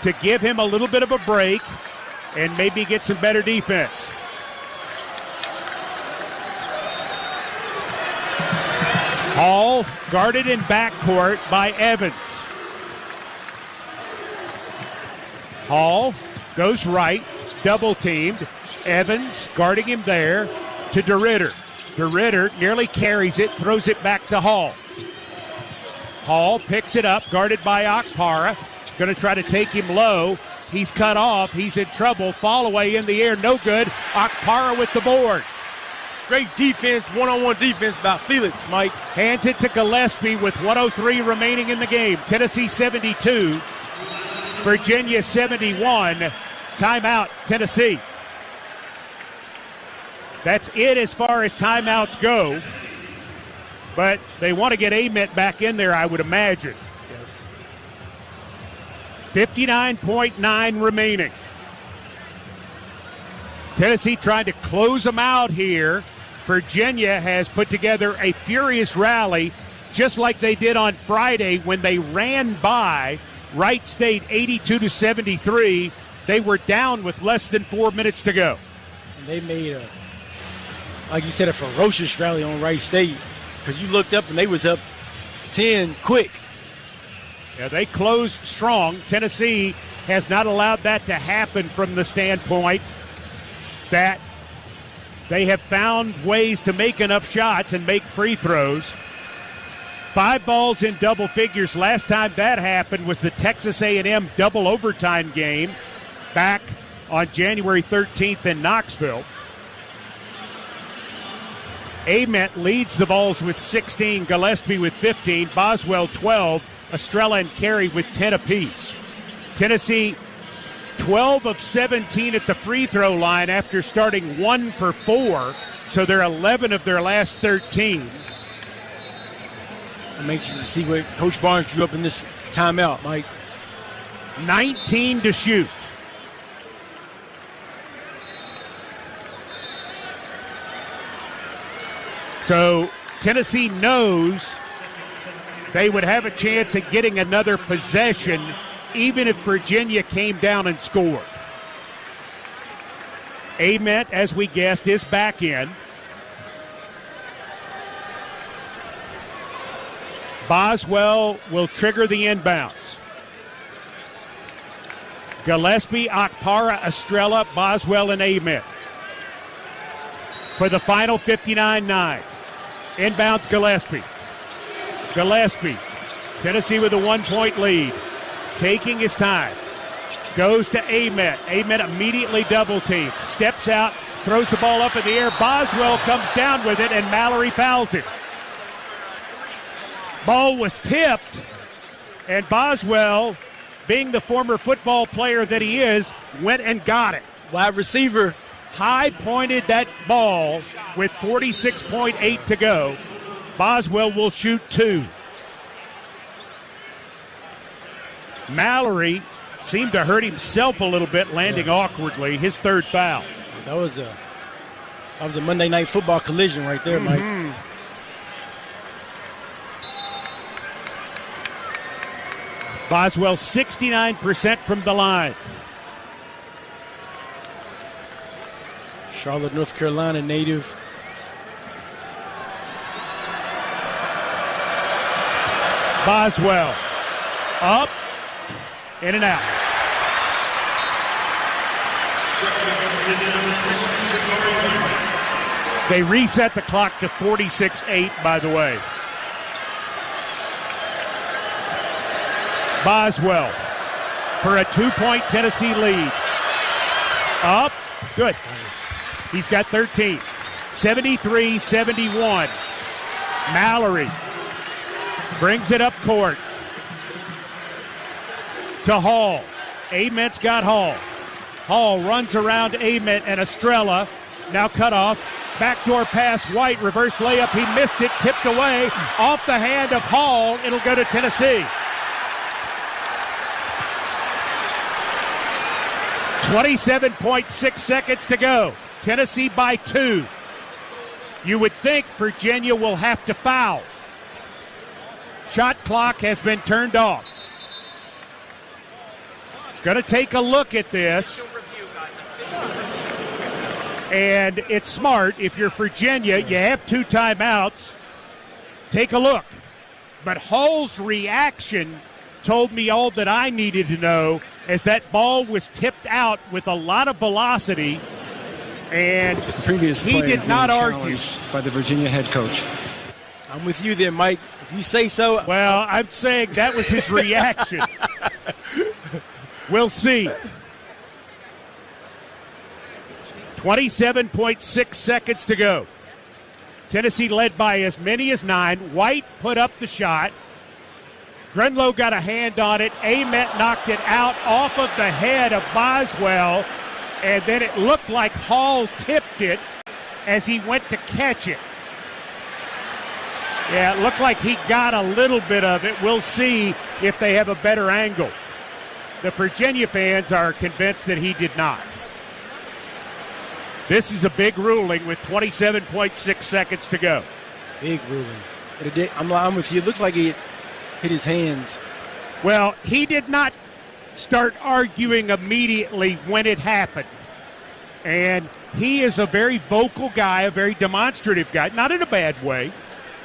to give him a little bit of a break and maybe get some better defense. Hall guarded in backcourt by Evans. Hall goes right, double teamed. Evans guarding him there to DeRitter. DeRitter nearly carries it, throws it back to Hall. Hall picks it up, guarded by Okpara. Going to try to take him low. He's cut off. He's in trouble. Fall away in the air, no good. Okpara with the board. Great defense, one-on-one defense by Felix, Mike. Hands it to Gillespie with 1:03 remaining in the game. Tennessee 72, Virginia 71. Timeout, Tennessee. That's it as far as timeouts go. But they want to get Ament back in there, I would imagine. Yes. 59.9 remaining. Tennessee trying to close them out here. Virginia has put together a furious rally, just like they did on Friday when they ran by Wright State 82-73. They were down with less than 4 minutes to go. And they made like you said, a ferocious rally on Wright State, because you looked up and they was up 10 quick. Yeah, they closed strong. Tennessee has not allowed that to happen from the standpoint that they have found ways to make enough shots and make free throws. 5 balls in double figures. Last time that happened was the Texas A&M double overtime game back on January 13th in Knoxville. Ament leads the Vols with 16, Gillespie with 15, Boswell 12, Estrella and Carey with 10 apiece. Tennessee 12 of 17 at the free throw line after starting 1 for 4, so they're 11 of their last 13. I'm anxious to see what Coach Barnes drew up in this timeout, Mike. 19 to shoot. So Tennessee knows they would have a chance at getting another possession even if Virginia came down and scored. Ament, as we guessed, is back in. Boswell will trigger the inbounds. Gillespie, Akpara, Estrella, Boswell, and Ament. For the final 59-9. Inbounds Gillespie. Gillespie. Tennessee with a 1-point lead. Taking his time. Goes to Ament. Ament immediately double teamed. Steps out, throws the ball up in the air. Boswell comes down with it, and Mallory fouls it. Ball was tipped, and Boswell, being the former football player that he is, went and got it. Wide receiver. High pointed that ball with 46.8 to go. Boswell will shoot 2. Mallory seemed to hurt himself a little bit, landing awkwardly. His 3rd foul. That was a Monday Night Football collision right there, Mike. Boswell 69% from the line. Charlotte, North Carolina native. Boswell up, in and out. They reset the clock to 46-8, by the way. Boswell for a 2-point Tennessee lead. Up, good. He's got 13. 73-71. Mallory brings it up court to Hall. Ament's got Hall. Hall runs around Ament and Estrella. Now cut off. Backdoor pass, White. Reverse layup. He missed it. Tipped away. Off the hand of Hall. It'll go to Tennessee. 27.6 seconds to go. Tennessee by 2. You would think Virginia will have to foul. Shot clock has been turned off. Going to take a look at this. And it's smart. If you're Virginia, you have 2 timeouts. Take a look. But Hall's reaction told me all that I needed to know, as that ball was tipped out with a lot of velocity, and he did not argue. By the Virginia head coach. I'm with you there, Mike. If you say so. Well, I'm saying that was his reaction. We'll see. 27.6 seconds to go. Tennessee led by as many as 9. White put up the shot. Grenlow got a hand on it. Ament knocked it out off of the head of Boswell, and then it looked like Hall tipped it as he went to catch it. Yeah, it looked like he got a little bit of it. We'll see if they have a better angle. The Virginia fans are convinced that he did not. This is a big ruling with 27.6 seconds to go. Big ruling. I'm with you. It looks like he hit his hands. Well, he did not start arguing immediately when it happened. And he is a very vocal guy, a very demonstrative guy, not in a bad way,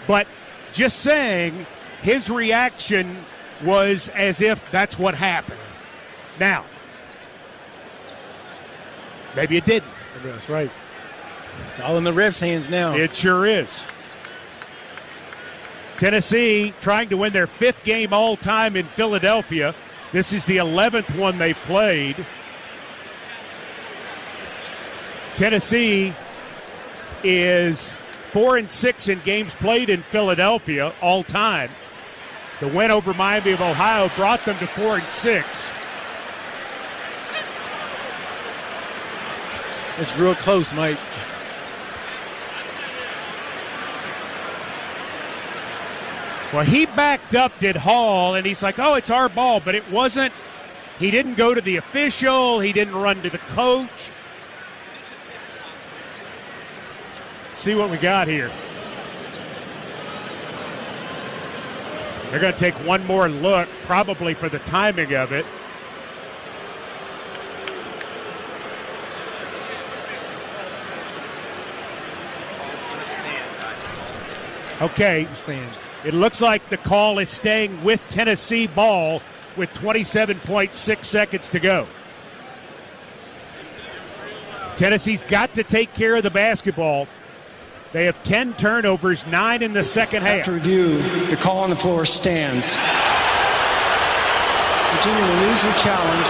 but just saying his reaction was as if that's what happened. Now, maybe it didn't. That's right. It's all in the ref's hands now. It sure is. Tennessee trying to win their 5th game all time in Philadelphia. This is the 11th one they've played. Tennessee is 4-6 in games played in Philadelphia all time. The win over Miami of Ohio brought them to 4-6. It's real close, Mike. Well, he backed up, did Hall, and he's like, oh, it's our ball, but it wasn't. He didn't go to the official. He didn't run to the coach. See what we got here. They're going to take one more look, probably for the timing of it. Okay, it looks like the call is staying with Tennessee ball with 27.6 seconds to go. Tennessee's got to take care of the basketball. They have 10 turnovers, 9 in the second half. After review, the call on the floor stands. Virginia will lose their challenge,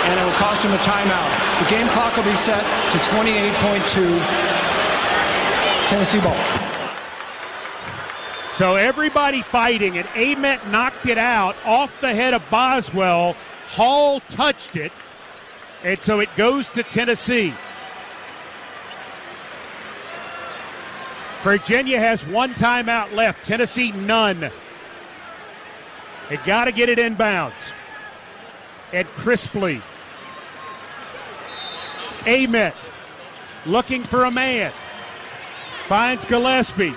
and it will cost them a timeout. The game clock will be set to 28.2. Tennessee ball. So everybody fighting, and Ament knocked it out off the head of Boswell. Hall touched it, and so it goes to Tennessee. Virginia has one timeout left. Tennessee, none. They got to get it inbounds. And crisply. Ament looking for a man. Finds Gillespie.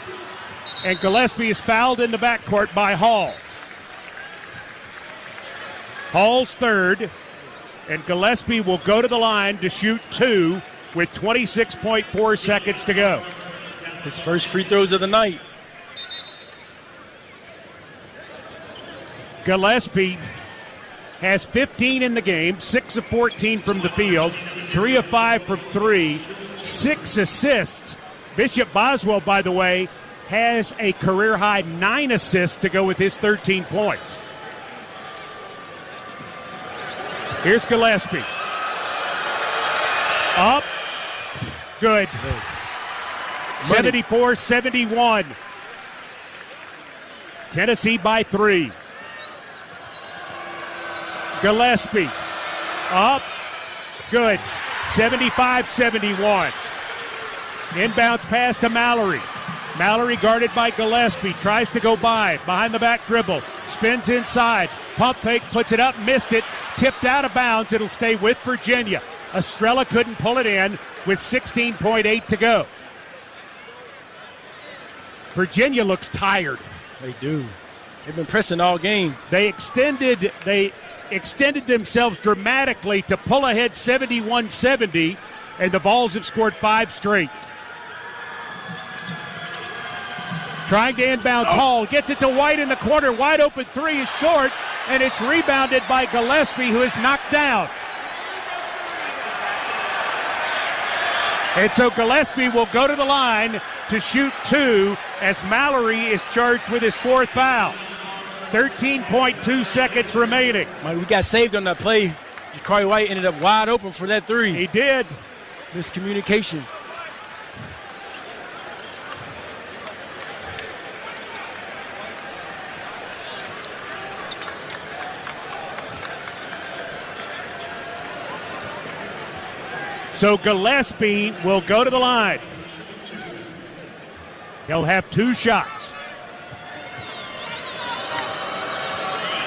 And Gillespie is fouled in the backcourt by Hall. Hall's third. And Gillespie will go to the line to shoot 2 with 26.4 seconds to go. His first free throws of the night. Gillespie has 15 in the game, 6 of 14 from the field, 3 of 5 from 3, 6 assists. Bishop Boswell, by the way, has a career-high 9 assists to go with his 13 points. Here's Gillespie. Up. Good. 74-71. Tennessee by 3. Gillespie. Up. Good. 75-71. Inbounds pass to Mallory. Mallory guarded by Gillespie. Tries to go behind the back dribble. Spins inside. Pump fake, puts it up, missed it. Tipped out of bounds. It'll stay with Virginia. Estrella couldn't pull it in with 16.8 to go. Virginia looks tired. They do. They've been pressing all game. They extended themselves dramatically to pull ahead 71-70, and the Vols have scored 5 straight. Trying to inbounds Hall. Gets it to White in the corner. Wide open 3 is short, and it's rebounded by Gillespie, who is knocked down. And so Gillespie will go to the line to shoot 2 as Mallory is charged with his 4th foul. 13.2 seconds remaining. We got saved on that play. Ja'Cory White ended up wide open for that 3. He did. Miscommunication. So Gillespie will go to the line. He'll have 2 shots.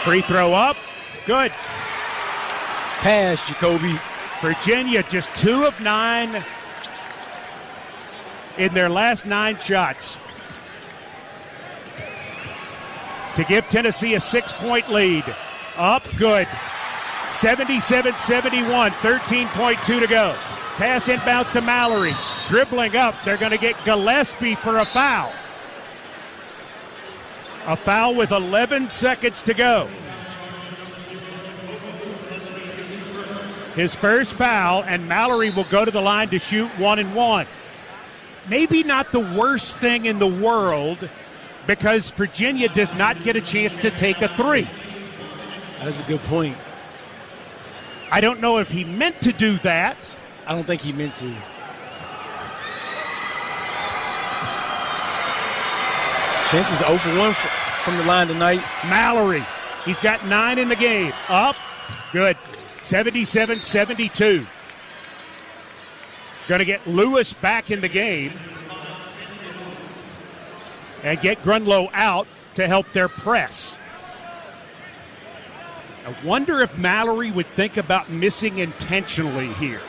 Free throw up. Good. Pass, Jacoby. Virginia just 2 of 9 in their last 9 shots to give Tennessee a 6-point lead. Up, good. 77-71, 13.2 to go. Pass inbounds to Mallory. Dribbling up, they're going to get Gillespie for a foul. A foul with 11 seconds to go. His first foul, and Mallory will go to the line to shoot 1-1. Maybe not the worst thing in the world, because Virginia does not get a chance to take a 3. That's a good point. I don't know if he meant to do that. I don't think he meant to. Chances 0 for 1 from the line tonight. Mallory, he's got 9 in the game. Up, good. 77-72. Going to get Lewis back in the game and get Grunlow out to help their press. I wonder if Mallory would think about missing intentionally here.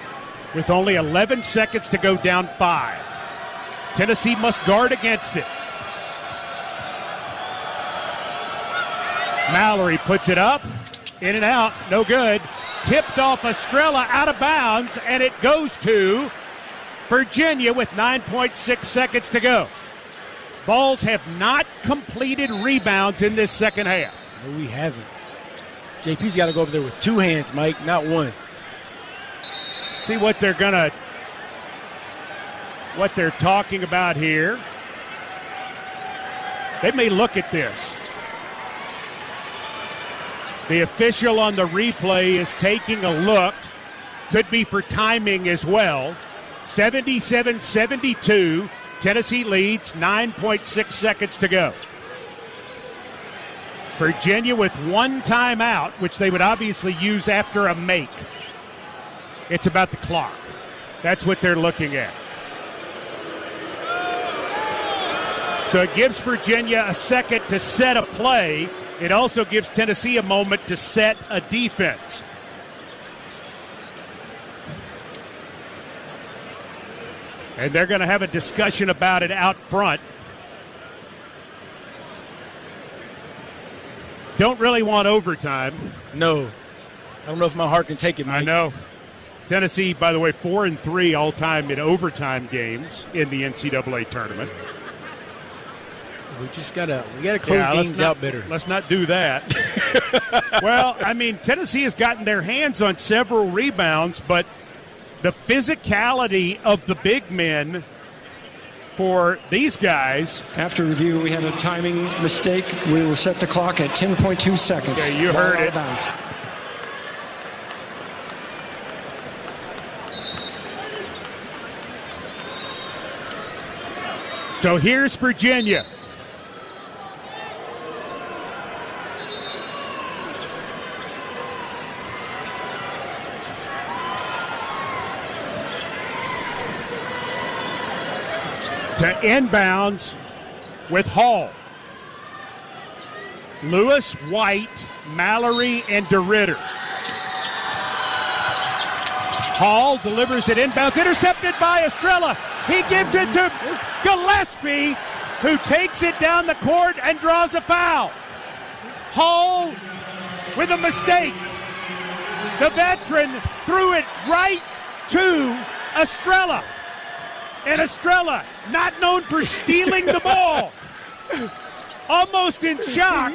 With only 11 seconds to go down 5. Tennessee must guard against it. Mallory puts it up, in and out, no good. Tipped off Estrella out of bounds, and it goes to Virginia with 9.6 seconds to go. Vols have not completed rebounds in this second half. No, we haven't. JP's got to go over there with two hands, Mike, not one. See what they're talking about here. They may look at this. The official on the replay is taking a look. Could be for timing as well. 77-72. Tennessee leads, 9.6 seconds to go. Virginia with one timeout, which they would obviously use after a make. It's about the clock. That's what they're looking at. So it gives Virginia a second to set a play. It also gives Tennessee a moment to set a defense. And they're going to have a discussion about it out front. Don't really want overtime. No. I don't know if my heart can take it, Mike. I know. Tennessee, by the way, 4-3 all-time in overtime games in the NCAA tournament. We just gotta close games out better. Let's not do that. Well, I mean, Tennessee has gotten their hands on several rebounds, but the physicality of the big men for these guys. After review, we had a timing mistake. We will set the clock at 10.2 seconds. Okay, you heard it. So here's Virginia. To inbounds with Hall. Lewis, White, Mallory, and DeRitter. Hall delivers it inbounds, intercepted by Estrella. He gives it to Gillespie, who takes it down the court and draws a foul. Hall with a mistake. The veteran threw it right to Estrella. And Estrella, not known for stealing the ball, almost in shock,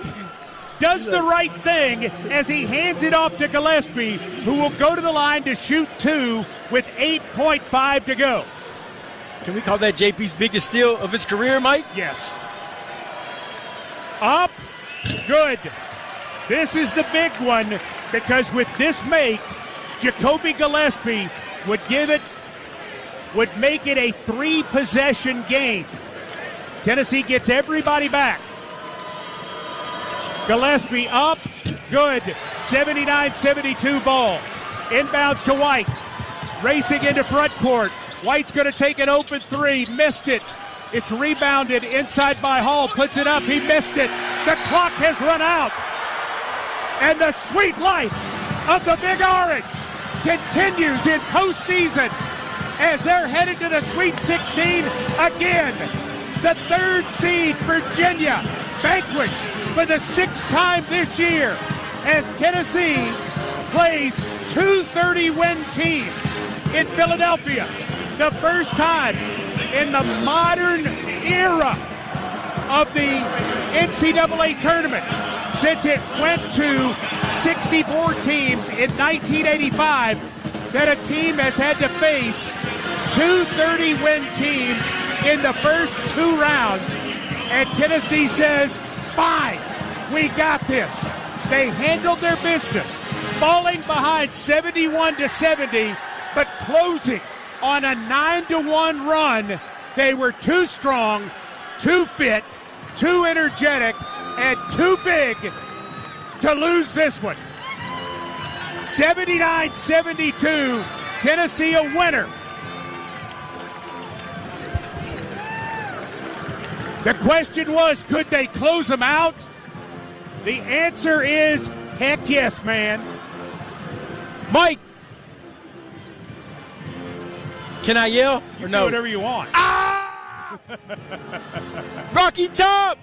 does the right thing as he hands it off to Gillespie, who will go to the line to shoot two with 8.5 to go. Can we call that JP's biggest steal of his career, Mike? Yes. Up, good. This is the big one, because with this make, Jacoby Gillespie would make it a three-possession game. Tennessee gets everybody back. Gillespie up, good. 79-72 Vols. Inbounds to White. Racing into front court. White's going to take an open three. Missed it. It's rebounded inside by Hall. Puts it up. He missed it. The clock has run out. And the sweet life of the Big Orange continues in postseason as they're headed to the Sweet 16 again. The third seed Virginia vanquished for the sixth time this year as Tennessee plays 230-win teams in Philadelphia. The first time in the modern era of the NCAA tournament since it went to 64 teams in 1985 that a team has had to face 230-win teams in the first two rounds. And Tennessee says, fine, we got this. They handled their business, falling behind 71-70, but closing on a 9-1 run. They were too strong, too fit, too energetic, and too big to lose this one. 79-72, Tennessee a winner. The question was, could they close them out? The answer is, heck yes, man. Mike, can I yell or no? Do whatever you want. Ah! Rocky Top!